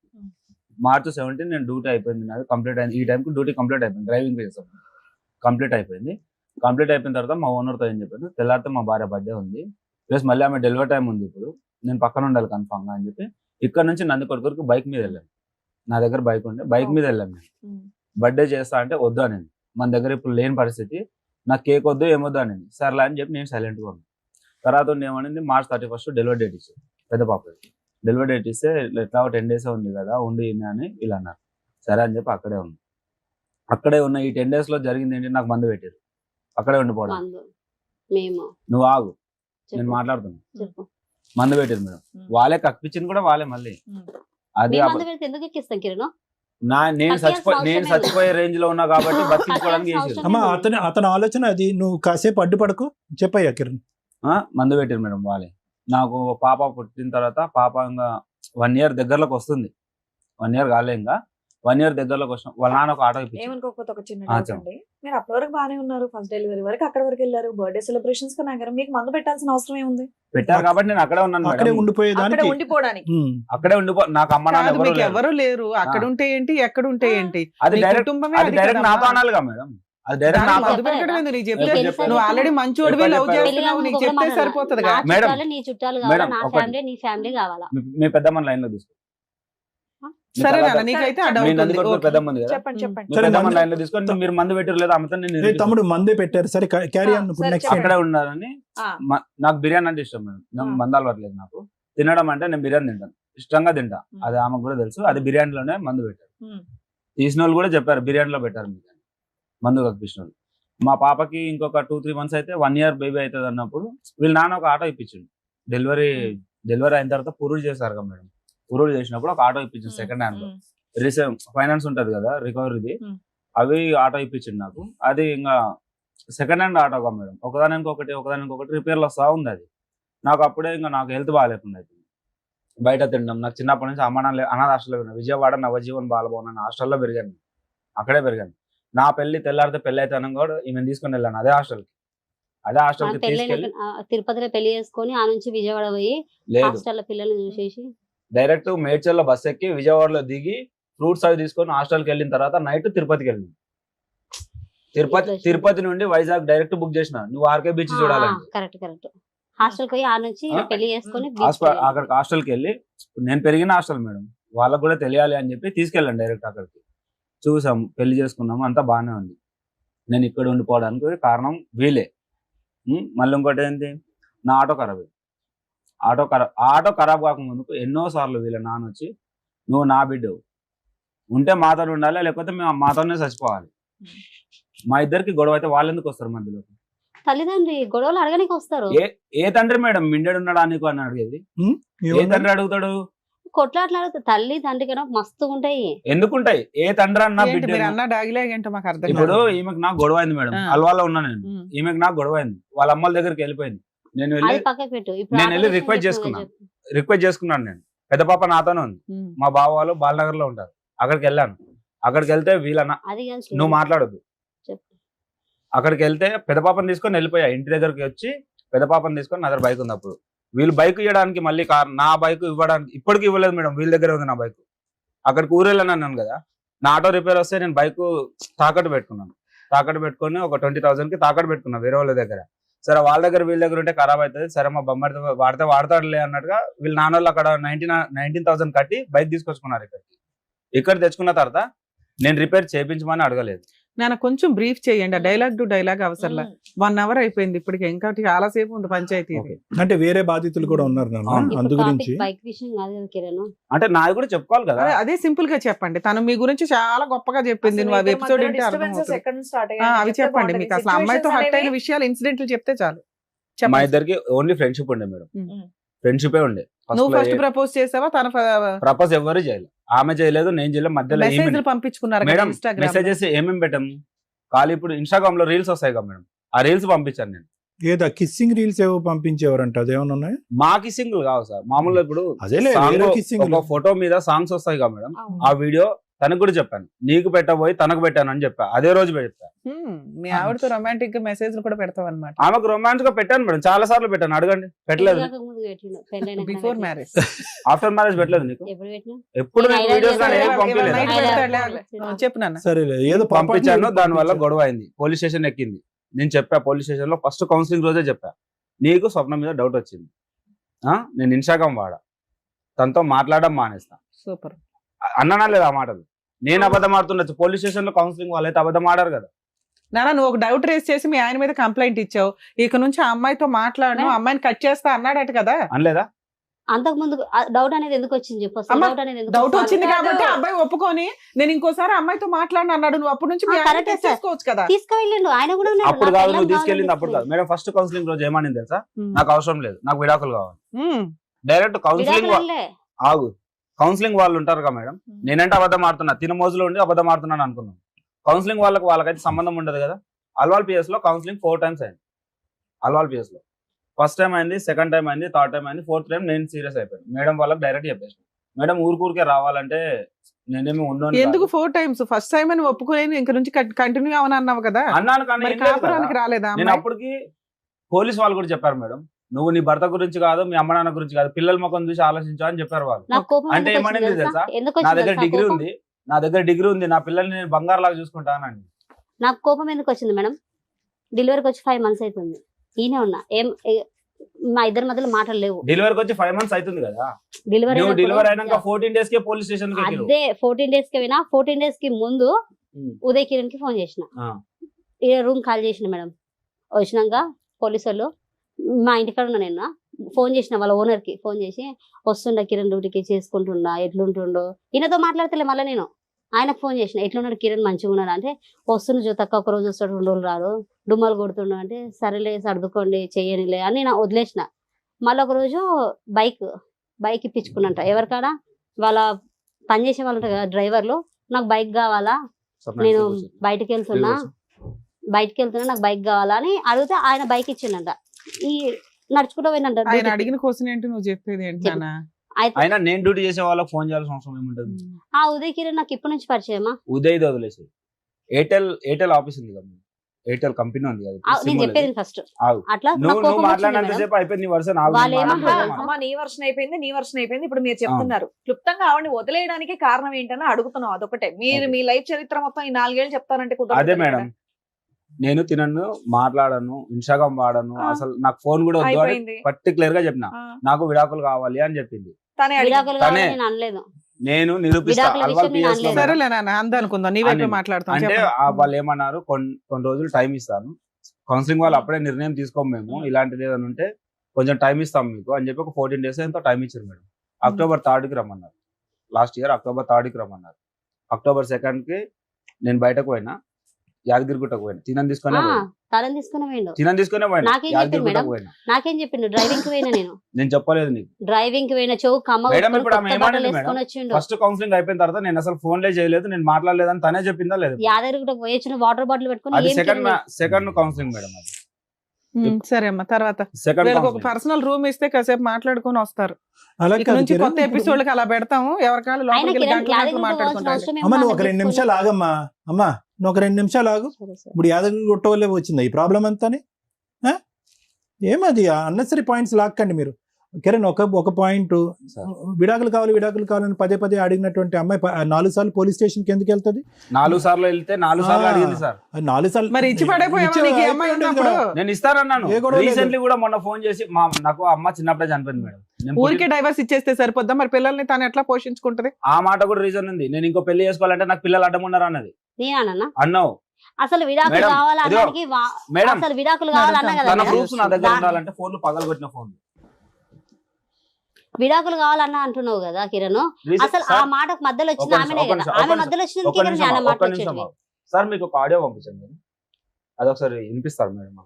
March 17 నేను డ్యూటీ అయిపోయింది, నాది కంప్లీట్ అయింది. ఈ టైంకి డ్యూటీ కంప్లీట్ అయిపోయింది, డ్రైవింగ్ చేసాం, కంప్లీట్ అయిపోయింది. కంప్లీట్ అయిపోయిన తర్వాత మా ఓనర్తో ఏం చెప్పాను, తెల్లారితే మా భార్య బర్త్డే ఉంది, ప్లస్ మళ్ళీ ఆమె డెలివరీ టైం ఉంది, ఇప్పుడు నేను పక్కన ఉండాలి కన్ఫామ్గా అని చెప్పి ఇక్కడ నుంచి నందికొట్కూరుకి బైక్ మీద వెళ్ళాను. నా దగ్గర బైక్ ఉండే, బైక్ మీద వెళ్ళాను నేను. బర్త్డే చేస్తా అంటే వద్దు అని, మన దగ్గర ఇప్పుడు లేని పరిస్థితి, నాకు కేక్ వద్దు ఏమొద్దు అని. సర్లే అని చెప్పి నేను సైలెంట్గా ఉన్నాను. తర్వాత ఏమనింది, March 31 డెలివరీ డేట్ ఇచ్చారు పెద్ద పాప. డెలివరీ డేట్ ఇస్తే ఎట్లా 10 days ఉంది కదా ఉండి అని ఇలా అన్నారు. సరే అని చెప్పి అక్కడే ఉన్న ఈ 10 days లో జరిగింది ఏంటి, నాకు మందు పెట్టారు అక్కడే ఉండిపోవడం. మేము నువ్వు ఆగు, నేను చెప్పు. మాట్లాడుతున్నా. చెప్పు. మందు పెట్టారు మేడం, వాళ్ళే కక్కిచ్చింది కూడా వాళ్ళే. మళ్ళీ అది మేము మందు పెడితే ఎందుకు ఎక్కిస్తాం కిరణ్? నేను కక్కేయాల్సిన చచ్చిపోయే రేంజ్ లో ఉన్నా కాబట్టి బతికించుకోవడానికి కక్కేయాల్సిన చేసారు. అమ్మా అతని ఆలోచన అది, నువ్వు కాసేపు అడ్డుపడకు. చెప్పయ్యా కిరణ్. మందు పెట్టారు మేడం వాళ్ళే. నాకు పాప పుట్టిన తర్వాత పాప ఇంకా 1 year దగ్గరలోకి వస్తుంది, 1 year కాలే, ఇంకా 1 year దగ్గరలోకి వచ్చిన వాళ్ళ నాన్న ఒక ఆటో ఇప్పించారు. ఏమనుకోకపోతే ఒక చిన్న ఆ, డౌట్ అండి. మీరు అప్పటి వరకు బాగానే ఉన్నారు, ఫస్ట్ డెలివరీ వరకు అక్కడ వరకు వెళ్ళారు, బర్త్డే సెలబ్రేషన్స్ కి నాగరం, మీకు మందు పెట్టాల్సిన అవసరం ఏముంది? పెట్టారు కాబట్టి నేను అక్కడే ఉన్నాను అక్కడే మేడం. ఉండిపోయేదానికి. అక్కడ ఉండిపోవడానికి. అక్కడే నాకు అమ్మ నాన్న కాదు, ఎవరు మీకు లేరు. ఎవరు లేరు. అక్కడ ఉంటే ఏంటి, ఎక్కడ ఉంటే ఏంటి? అది మీ డైరెక్ట్ కుటుంబమే అది అది డైరెక్ట్ కదమ్మా. నాతో అనాలిగా మేడం. అది డైరెక్ట్ దాన్ని నాతో మందు పెట్టడం ఎందుకు? నీకు చెప్తే నీకు తెలుసా నువ్వు నీకు? ఆల్రెడీ మంచోడివి, లవ్ చెప్పారు. చేస్తున్నావు, నీకు చెప్తే సరిపోతుంది నా కదా. మేడం. చుట్టాలు నీ చుట్టాలు కావాలా, మేడం, నా ఒకటి. ఫ్యామిలీ నీ ఫ్యామిలీ కావాలా? మీ పెద్దమ్మ లైన్ లో తీసుకో. మీ సరే తర్వాత నాన్న, నీకైతే ఆ మీ డౌట్ ఉంది. నందికొట్కూరు ఓకే. పెద్దమ్మ ఉంది కదా, చెప్పండి చెప్పండి. మీ సరే, పెద్దమ్మ మందు- లైన్ లో తీసుకొని మీరు మందు పెట్టారు లేదా అమ్మతో నేను ఏ నిరూపిస్తాను. తమ్ముడు మందే పెట్టారు, సరే క్యారీ ఆన్. సరే, నెక్స్ట్ చెప్పండి. అక్కడే ఉన్నారని ఆ, నాకు బిర్యానీ అంటే ఇష్టం మేడం. నాకు మందు అలవాట్లేదు. నాకు తినడం అంటే నేను బిర్యానీ తింటాను, ఇష్టంగా తింటా. అది ఆమెకు కూడా తెలుసు. అది బిర్యానీలోనే మందు పెట్టారు. తీసిన వాళ్ళు కూడా చెప్పారు బిర్యానీలో పెట్టారు మీకు మందు కప్పించిన వాళ్ళు. మా పాపకి ఇంకొక 2-3 months అయితే 1 year బేబీ అవుతుంది అన్నప్పుడు వీళ్ళ నాన్న ఒక ఆటో ఇప్పించిండు. డెలివరీ అయిన తర్వాత పురుడు చేశారు కదా మేడం. పురుడు చేసినప్పుడు ఒక ఆటో ఇప్పించింది సెకండ్ హ్యాండ్ లో. ఫైనాన్స్ ఉంటది కదా రికవరీది, అవి ఆటో ఇప్పించింది నాకు. అది ఇంకా సెకండ్ హ్యాండ్ ఆటోగా మేడం, ఒకదానికి రిపేర్లు వస్తా ఉంది. అది నాకు అప్పుడే ఇంకా నాకు హెల్త్ బాగాలేకుండా అయిపోయింది. బయట తినడం నాకు చిన్నప్పటి నుంచి అనాథ హాస్టల్లో పెరిగాను. విజయవాడ నవజీవన్ బాలభవన్ అనే హాస్టల్లో పెరిగాను, అక్కడే పెరిగాను. నా తెల్లారితే పెళ్లి అయితే అనగా కూడా ఈమెను తీసుకొని వెళ్ళాను అదే హాస్టల్కి తీసుకెళ్ళి. తిరుపతిలో పెళ్లి చేసుకొని ఆ నుంచి విజయవాడ పోయి లేదు, హాస్టల్ పిల్లల్ని చూసేసి డైరెక్ట్ మేడ్చల్లో బస్ ఎక్కి విజయవాడలో దిగి ఫ్రూట్స్ అవి తీసుకొని హాస్టల్కి వెళ్ళిన తర్వాత నైట్ తిరుపతికి వెళ్ళింది. తిరుపతి నుండి వైజాగ్ డైరెక్ట్ బుక్ చేసిన, నువ్వు ఆర్కే బీచ్ చూడాలంటే. కరెక్ట్ హాస్టల్ పోయి ఆ నుంచి పెళ్లి చేసుకొని అక్కడికి హాస్టల్కి వెళ్ళి, నేను పెరిగిన హాస్టల్ మేడం, వాళ్ళకు కూడా తెలియాలి అని చెప్పి తీసుకెళ్ళాను డైరెక్ట్ అక్కడికి. చూసాం, పెళ్లి చేసుకున్నాము, అంతా బాగానే ఉంది. నేను ఇక్కడ ఉండిపోవడానికి కారణం వీలే. మళ్ళీ ఇంకోటి ఏంటి, నా ఆటో ఖరాబ్ అయింది. ఆటో ఖరాబ్ కాకముందుకు ఎన్నోసార్లు వీళ్ళ నాన్న వచ్చి, నువ్వు నా బిడ్డవు, ఉంటే మాతో ఉండాలి, లేకపోతే మేము మాతోనే చచ్చిపోవాలి. మా ఇద్దరికి గొడవ అయితే వాళ్ళు ఎందుకు వస్తారు మధ్యలోకి? తల్లిదండ్రి గొడవలు అడగడానికి వస్తారు. ఏ తండ్రి మేడం మిండెడు ఉన్నాడా నీకు అని అడిగేది? ఏ తండ్రి అడుగుతాడు? కొట్లాట్లాడుతూ తల్లి తండ్రి కన్నా మస్తు ఉంటాయి. ఎందుకుంటాయి? ఏ తండ్రి అన్నా ఏంటి బిడ్డ మీరు అన్న డాగిలాగ్ ఏంటో మాకు అర్థం ఇప్పుడు కాదు. ఈమెకు నాకు గొడవ అయింది మేడం, అల్వాలో ఉన్నా నేను. ఈమెకు నాకు గొడవ అయింది, వాళ్ళ అమ్మల దగ్గరికి వెళ్ళిపోయింది. నేను వెళ్ళి అది పక్కకు పెట్టు. ఇప్పుడు నేను వెళ్ళి ఆటో రిక్వెస్ట్ విషయం చేసుకున్నా. చెప్పు. రిక్వెస్ట్ చేసుకున్నాను నేను, పెద్ద పాప నాతోనే ఉంది. మా బావ వాళ్ళు బాలనగర్ లో ఉంటారు. అక్కడికి వెళ్ళాను. అక్కడికి వెళ్తే వీళ్ళ అది కాదు సార్. నువ్వు మాట్లాడొద్దు. చెప్పు. అక్కడికి వెళ్తే పెద్ద పాపని తీసుకొని వెళ్ళిపోయా. ఇంటి దగ్గరికి వచ్చి పెద్ద పాపని తీసుకొని నా దగ్గర బైక్ ఉంది. అప్పుడు వీళ్ళు బైక్ ఇవ్వడానికి మళ్ళీ నా బైక్ ఇవ్వడానికి ఇప్పటికి ఇవ్వలేదు మేడం. వీళ్ళ దగ్గర ఉంది నా బైక్. అక్కడికి ఊరెళ్ళాను అన్నాను కదా, నా ఆటో రిపేర్ వస్తే నేను బైక్ తాకట్టు పెట్టుకున్నాను. తాకట్టు పెట్టుకొని ఒక 20,000కి తాకట్టు పెట్టుకున్నాను వేరే వాళ్ళ దగ్గర. సరే వాళ్ళ దగ్గర వీళ్ళ దగ్గర ఉంటే ఖరాబ్ అవుతుంది, సరే మా బొమ్మడితో వాడతాడులే అన్నట్టుగా వీళ్ళు నాన్న అక్కడ 19,000 కట్టి బైక్ తీసుకొచ్చుకున్నారు. ఇక్కడ తెచ్చుకున్న తర్వాత నేను రిపేర్ చేయించమని అడగలేదు. నాన్న కొంచెం బ్రీఫ్ చేయండి. డైలాగ్ టు డైలాగ్ అవసరం. 1 hour అయిపోయింది ఇప్పటికి, ఇంకా చాలా సేపు ఉంది పంచాయతీ. అంటే వేరే బాధితులు కూడా ఉన్నారు అందు గురించి. బైక్ విషయం కాదు కదా కిరణ్. అంటే నాది కూడా చెప్పుకోవాలి కదా. అదే సింపుల్ గా చెప్పండి. తను మీ గురించి చాలా గొప్పగా చెప్పింది. నువ్వు అది ఎపిసోడ్ ఏంటి అవి చెప్పండి. మీకు అసలు అమ్మాయితో హర్ట్ అయిన విషయాలు, ఇన్సిడెంట్లు చెప్తే చాలు. మా ఇద్దరికి ఓన్లీ ఫ్రెండ్షిప్ ఉండే మేడం. ఫ్రెండ్షిపే ఉండే. నువ్వు ఫస్ట్ ప్రపోజ్ చేసావా? తన ప్రపోజ్ ఎవరు చేయలేదు. ఆమె చేయలేదు, నేను చేయలేదు. మధ్యలో మెసేజ్లు పంపించుకున్నారు మేడం. మెసేజెస్ ఏమేమి పెట్టాము? ఖాళీ ఇప్పుడు ఇన్స్టాగ్రామ్ లో రీల్స్ వస్తాయి కదా మేడం, ఆ రీల్స్ పంపించాను నేను. ఏదా కిస్సింగ్ రీల్స్ ఏవో పంపించేవారంట, అదేమన్నా ఉన్నాయి? మా కిస్సింగ్ కావు సార్. మామూలుగా ఇప్పుడు ఒక ఫోటో మీద సాంగ్స్ వస్తాయి కదా మేడం, ఆ వీడియో తనకు కూడా చెప్పాను. నీకు పెట్టబోయి తనకు పెట్టాను అని చెప్పా. అదే రోజు చెప్పా. మీ ఆవిడతో రొమాంటిక్ గా మెసేజ్ కూడా పెడతావు అనమాట. ఆమెకు రొమాన్స్ గా పెట్టాను మేడం, చాలా సార్లు పెట్టాను. అడగండి. పెట్టలేదు. బిఫోర్ మ్యారేజ్, ఆఫ్టర్ మ్యారేజ్ పెట్టలేదు నీకు? ఎప్పుడు వీడియోస్ చెప్పు నాన్న. సరే ఏదో పంపించాను. దాని వల్ల గొడవ అయింది, పోలీస్ స్టేషన్ ఎక్కింది. నేను చెప్పా పోలీస్ స్టేషన్ లో ఫస్ట్ కౌన్సిలింగ్ రోజే చెప్పా, నీకు స్వప్న మీద డౌట్ వచ్చింది, నేను ఇన్స్టాగ్రామ్ వాడా, తనతో మాట్లాడడం మానేస్తా. సూపర్ అన్నానా లేదా ఆ మాటలు? నేను అబద్ధం ఆడుతుండొచ్చు, పోలీస్ స్టేషన్ లో కౌన్సిలింగ్ వాళ్ళైతే అబద్ధం ఆడారు కదా. నాన్న నువ్వు ఒక డౌట్ రేస్ చేసి మీ ఆయన మీద కంప్లైంట్ ఇచ్చావు. ఇక నుంచి ఆ అమ్మాయితో మాట్లాడను, అమ్మాయిని కట్ చేస్తా అన్నాడట కదా. అనలేదా? అంతకు ముందు డౌట్ అనేది ఎందుకు వచ్చింది చెప్పు. డౌట్ వచ్చింది కాబట్టి అబ్బాయి ఒప్పుకొని నేను ఇంకోసారి అమ్మాయితో మాట్లాడిన అన్నాడు. నువ్వు అప్పటి నుంచి చేసుకోవచ్చు కదా. తీసుకెళ్ళండు ఆయన కూడా. అప్పుడు కాదు నువ్వు తీసుకెళ్ళింది, అప్పుడు కాదు మేడం. ఫస్ట్ కౌన్సిలింగ్ రోజు ఏమని తెలుసా, నాకు అవసరం లేదు, నాకు విడాకులు కావాలి. డైరెక్ట్ కౌన్సిలింగ్ ఆగు. కౌన్సిలింగ్ వాళ్ళు ఉంటారు కదా మేడం, నేనంటే అబద్ధం ఆడుతున్నా, తిన మోజులో ఉండి అబద్ధం ఆడుతున్నాను అనుకున్నాను. కౌన్సిలింగ్ వాళ్ళకైతే సంబంధం ఉండదు కదా. అల్వాల్ పిఎస్ లో కౌన్సిలింగ్ 4 times అయింది. అల్వాల్ పిఎస్ లో ఫస్ట్ టైం అయింది, సెకండ్ టైం అయింది, థర్డ్ టైం అయింది, ఫోర్త్ టైం నేను సీరియస్ అయిపోయాను. మేడం వాళ్ళకి డైరెక్ట్ చెప్పేసి, మేడం ఊరికే రావాలంటే నేనేమి ఉండను. ఎందుకు 4 times? ఫస్ట్ టైం అని ఒప్పుకోలేను, ఇంక నుంచి కంటిన్యూ అవని అన్నావు కదా. అన్నాను కానీ కాపురానికి రాలేదా? నేను అప్పటికి పోలీస్ వాళ్ళు కూడా చెప్పారు, మేడం నువ్వు నీ భర్త గురించి కాదు, మీ అమ్మ నాన్న గురించి కాదు, పిల్లల ముఖం చూసి ఆలోచించా అని చెప్పారు వాళ్ళు. అంటే ఏమనేది తెలుసా, నా దగ్గర డిగ్రీ ఉంది, నా పిల్లల్ని నేను బంగారు లాగా చూసుకుంటానండి. నాకు కోపం ఎందుకు వచ్చింది మేడం? డెలివరీకి వచ్చి 5 months అవుతుంది, ఈయనే ఉన్నా, మా ఇద్దరి మధ్యలో మాటలు లేవు. డెలివరీకి వచ్చి 5 months అవుతుంది కదా. డెలివరీ అయినాక 14 days కే పోలీస్ స్టేషన్ కి అదే 14 days కి పోయినా. 14 days కి ముందు ఉదయ్ కిరణ్ కి ఫోన్ చేసిన, రూమ్ కాల్ చేసిన మేడం. వచ్చినాక పోలీసు వాళ్ళు మా ఇంటికాడ ఉన్నా, నేను ఫోన్ చేసిన వాళ్ళ ఓనర్ కి ఫోన్ చేసి, వస్తుండ కిరణ్ డ్యూటీకి చేసుకుంటుండా, ఎట్లుంటుండో. ఈయనతో మాట్లాడతలే. మళ్ళీ నేను ఆయనకు ఫోన్ చేసిన, ఎట్లున్నాడు కిరణ్, మంచిగా ఉన్నాడు అంటే, వస్తున్న జోతక్క ఒక రోజు వస్తాడు, 2 రోజులు రాడు, డుమ్మలు కొడుతుండు అంటే, సరేలే సర్దుకోండి చెయ్యనిలే అని నేను వదిలేసిన. మళ్ళీ ఒక రోజు బైక్ ఇప్పించుకున్నట ఎవరికాడ, వాళ్ళ పనిచేసే వాళ్ళు ఉంటారు కదా డ్రైవర్లు, నాకు బైక్ కావాలా, నేను బయటకు వెళ్తున్నా నాకు బైక్ కావాలా అని అడిగితే ఆయన బైక్ ఇచ్చిండంట. ఈ నడుచుకుంటూ పోయినంట. ఆయన అడిగిన క్వశ్చన్ ఏంటి, నువ్వు చెప్పేది ఏంటి? అయినా నేను డ్యూటీ చేసే వాళ్ళకి ఫోన్ చేయాల్సిన అవసరం ఏముంటది? ఆ ఉదయ్ కిరణ్ నాకు ఇప్పటి నుంచి పరిచయమా? ఉదయ్ వదిలేసి ఎయిర్టెల్ ఆఫీస్ ఉంది కదా, ఎయిర్టెల్ కంపెనీ ఉంది కదా. నేను చెప్పేది ఫస్ట్ అట్లా నువ్వు మాట్లాడినంతసేపు అయిపోయింది, నీ వర్షన్ నీ వర్షన్ అయిపోయింది. ఇప్పుడు మీరు చెప్తున్నారు క్లుప్తంగా ఆవిడని వదిలేయడానికి కారణం ఏంటని అడుగుతున్నావు. అదొకటే. మీరు మీ లైఫ్ చరిత్ర మొత్తం ఈ 4 ఏళ్ళు చెప్తారంటే అదే మేడం. నేను తినను, మాట్లాడను, ఇన్స్టాగ్రామ్ వాడను, అసలు నాకు ఫోన్ కూడా వద్దు అని పర్టికులర్ గా చెప్పిన. నాకు విడాకులు కావాలి అని చెప్పింది. నేను నిరూపిస్తాను. అంటే వాళ్ళు ఏమన్నారు, కొన్ని రోజులు టైం ఇస్తాను, కౌన్సిలింగ్ వాళ్ళు అప్పుడే నిర్ణయం తీసుకోము మేము, ఇలాంటిది ఏదైనా ఉంటే కొంచెం టైం ఇస్తాం మీకు అని చెప్పి ఒక 14 days ఎంతో టైం ఇచ్చారు మేడం. October 3rd రమ్మన్నారు. లాస్ట్ ఇయర్ October 3rd రమ్మన్నారు. October 2nd నేను బయటకు పోయినా, యాదగిరిగుట్టకు పోయినా, తినం తీసుకునే పోయినా. నాకేం చెప్పిండు? డ్రైవింగ్ కి పోయినా నేను చెప్పలేదు నీకు. డ్రైవింగ్ కి పోయినా చౌక్ ఫస్ట్ కౌన్సిలింగ్ అయిపోయిన తర్వాత నేను అసలు ఫోన్లే చేయలేదు, నేను మాట్లాడలేదు అని తనే చెప్పిందా లేదు? యాదగిరిగుట్టకు పోయి వాటర్ బాటిల్ పెట్టుకుని సెకండ్ కౌన్సిలింగ్ మేడం. అది సరే అమ్మా, తర్వాత సెకండ్ వీళ్ళకి ఒక పర్సనల్ రూమ్ ఇస్తే కాసేపు మాట్లాడుకొని వస్తారు. అలా ఇక్కడ కాదు నుంచి కిరణ్, కొత్త ఎపిసోడ్ అలా పెడతాము, ఎవరికాళ్ళు ఆయన లోపలికి వెళ్ళి కిరణ్ గంటలు గంటలు యాదగిరి పోవాల్సిన మాట్లాడుకుంటారు. అవసరం అమ్మ ఏమో నువ్వు ఒక 2 తీసుకొని- నిమిషాలు ఆగమ్మా. అమ్మా నువ్వు ఒక 2 నిమిషాలు ఆగు. సరే సార్. ఇప్పుడు యాదగిరి గుట్ట వల్లే వచ్చింది ఈ ప్రాబ్లం అంతాని. ఏమది అన్నెసరీ పాయింట్స్ లాక్కండి మీరు. కిరణ్ ఒక పాయింట్, విడాకులు కావాలని పదే పదే అడిగినటువంటి అమ్మాయి 4 సార్లు పోలీస్ స్టేషన్ కి ఎందుకు వెళ్తుంది? 4 సార్లు వెళ్తే 4 సార్లు అడిగింది సార్. 4 సార్లు మరి ఇచ్చి పడైపోయావా నీకు ఈ అమ్మాయి ఉన్నప్పుడు? నేను ఇస్తానన్నాను. ఏ గొడవ లేదు. రీసెంట్లీ కూడా మొన్న ఫోన్ చేసి నాకు అమ్మ చిన్నప్పుడే చనిపోయింది మేడం, నేను ఊరికే డైవర్స్ ఇచ్చేస్తే సరిపోద్దా? మరి పిల్లల్ని తను ఎట్లా పోషించుకుంటది? ఆ మాట కూడా రీజన్ ఉంది. నేను ఇంకో పెళ్లి చేసుకోవాలంటే నాకు పిల్లలు అడ్డం ఉన్నారు అన్నది. నేనన్నా అన్నావు అసలు విడాకులు మేడం, కావాలన్నానికి మేడం, అసలు విడాకులు కావాలన్నా కదా తన మేడం? ప్రూఫ్స్ నా దగ్గర ఉండాలంటే ఫోన్లు పగలగొట్టిన ఫోన్. విడాకులు కావాలన్నా అంటున్నావు కదా కిరణ్. అసలు ఆ మాటకు మధ్యలో వచ్చింది ఆమెనే కదా. ఆమె మధ్యలో వచ్చింది కిరణ్ జ్ఞానం మాట వచ్చేది. సార్ మీకు ఒక ఆడియో పంపించండి, అదొకసారి వినిపిస్తారు మేడం.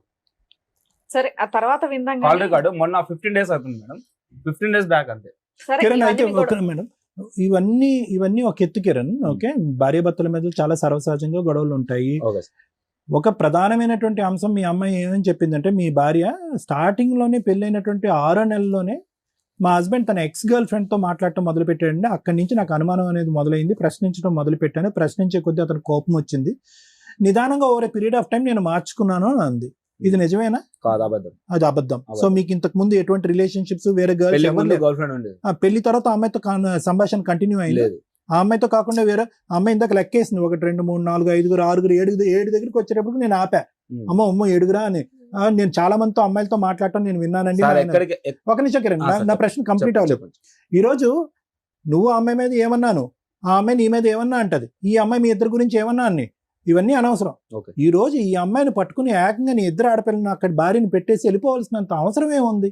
సరే ఆ తర్వాత విందాం కాల్ కానీ. రికార్డు మొన్న 15 days అవుతుంది మేడం, 15 days బ్యాక్ అంతే. సరే, కిరణ్ అయితే ఇవన్నీ కూడా- మేడం ఇవన్నీ ఒక ఎత్తు కిరణ్. ఓకే, భార్యాభర్తల మీద చాలా సర్వసహజంగా గొడవలు ఉంటాయి. Okay sir. ఒక ప్రధానమైనటువంటి అంశం మీ అమ్మాయి ఏమని చెప్పిందంటే, మీ భార్య స్టార్టింగ్ లోనే పెళ్ళైనటువంటి 6 నెలల్లోనే మా హస్బెండ్ తన ఎక్స్ గర్ల్ ఫ్రెండ్ తో మాట్లాడటం మొదలు పెట్టాడండి. అక్కడి నుంచి నాకు అనుమానం అనేది మొదలైంది, ప్రశ్నించడం మొదలు పెట్టాను. ప్రశ్నించే కొద్దీ అతను కోపం వచ్చింది. నిదానంగా ఓవర్ పీరియడ్ ఆఫ్ టైం నేను మార్చుకున్నాను అని అంది. ఇది నిజమేనా? కాదు, అబద్ధం. అది అబద్ధం. సో మీకు ఇంతకు ముందు ఎటువంటి రిలేషన్షిప్స్ వేరే పెళ్లి ముందు గర్ల్స్ గర్ల్ ఫ్రెండ్ ఉండేది పెళ్లి తర్వాత ఆ అమ్మాయితో సంభాషణ కంటిన్యూ అయింది? లేదు. ఆ అమ్మాయితో కాకుండా వేరే ఆ అమ్మాయి ఇందాక లెక్కేసింది 1 2 3 4 5 6 7 దగ్గరికి వచ్చేటప్పుడు నేను ఆపా. అమ్మ 7 అని. నేను చాలా మందితో అమ్మాయిలతో మాట్లాడటం నేను విన్నానండి. సార్, ఆయన- ఎక్కడికి ఒక నిమిషం కిరణ్, నా ప్రశ్న కంప్లీట్ అవ్వలేదు. చెప్పండి. ఈ రోజు నువ్వు ఆ అమ్మాయి మీద ఏమన్నాను, ఆ అమ్మాయి నీ మీద ఏమన్నా అంటది, ఈ అమ్మాయి మీ ఇద్దరు గురించి ఏమన్నా అన్ని, ఇవన్నీ అనవసరం. ఓకే. ఈ రోజు ఈ అమ్మాయిని పట్టుకుని ఏకంగా నీ ఇద్దరు ఆడపిల్లని అక్కడ భార్యని పెట్టేసి వెళ్ళిపోవాల్సినంత అవసరం ఏముంది?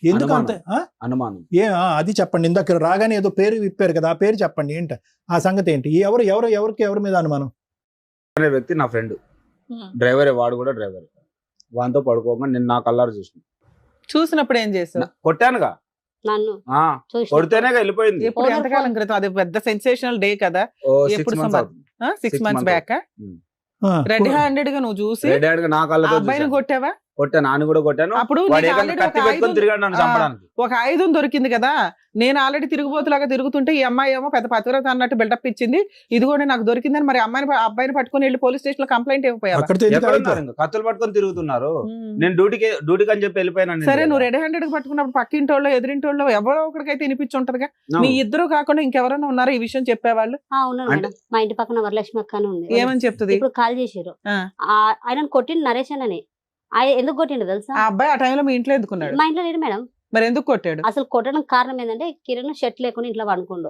ఎందుకు అంత అనుమానం. అది చెప్పండి. ఇందాక రాగానే ఏదో పేరు విప్పారు కదా, ఆ పేరు చెప్పండి. ఏంట ఆ సంగతి ఏంటి? ఎవరి మీద అనుమానం? అనే వ్యక్తి నా ఫ్రెండ్, డ్రైవరే, వాడు కూడా డ్రైవర్. వాడితో పడుకోగా నేను నా కల్లారు చూసినప్పుడు ఏం చేసావు? కొట్టానుగా. నన్ను చూసి కొడితేనే వెళ్ళిపోయింది. ఎప్పుడు ఎంతకాలం క్రితం? అది పెద్ద సెన్సేషనల్ డే కదా. ఎప్పుడు 6 months బ్యాక్. రెడ్ హ్యాండెడ్ గా నువ్వు చూసి నా ఆ కళ్ళతో అబ్బాయిని కొట్టావా? కొట్టా, నాన్న కూడా కొట్టాను. అప్పుడు వాడు నీకు ఏకంగా already కత్తి ఒక పెట్టుకొని ఆయుధం- తిరిగాడు నన్ను చంపడానికి. ఒక ఆయుధం దొరికింది కదా. నేను ఆల్రెడీ తిరుగుబోతులాగా తిరుగుతుంటే ఈ అమ్మాయి ఏమో పెద్ద పతివ్రత అన్నట్టు బిల్డప్ ఇచ్చింది. ఇది కూడా నాకు దొరికిందని మరి అబ్బాయిని పట్టుకుని వెళ్ళి పోలీస్ స్టేషన్ లో కంప్లైంట్ ఇవ్వకపోయావా? అక్కడితో ఎందుకు ఎక్కడ ఆగిపోయావు? ఉన్నారు ఇంకా? కత్తులు పట్టుకొని తిరుగుతున్నారు. నేను డ్యూటీకి అని చెప్పి వెళ్ళిపోయాను. సరే, నువ్వు రెడ్ హ్యాండెడ్ పట్టుకున్నప్పుడు పక్కింటోళ్ళు ఎదురింటోళ్ళు ఎవరో ఒకరికైతే వినిపించుంటదిగా. మీ ఇద్దరు కాకుండా ఇంకెవరైనా ఉన్నారో ఈ విషయం చెప్పేవాళ్ళు? ఉన్నారు మేడం. మా ఇంటి పక్కన వరలక్ష్మి అక్క అని ఉంది. ఏమని చెప్తుంది? ఇప్పుడు కాల్ చేసారు. ఆయన కొట్టిండు నరేష్ అని. ఆయన ఎందుకు కొట్టిండు తెలుసా? ఆ అబ్బాయి ఆ టైంలో మీ ఇంట్లో ఎందుకున్నాడు? మా ఇంట్లో లేడు మేడం. మరి ఎందుకు కొట్టాడు? అసలు కొట్టడం కారణం ఏంటంటే కిరణ్ షర్ట్ లేకుండా ఇంట్లో పడుకోండు.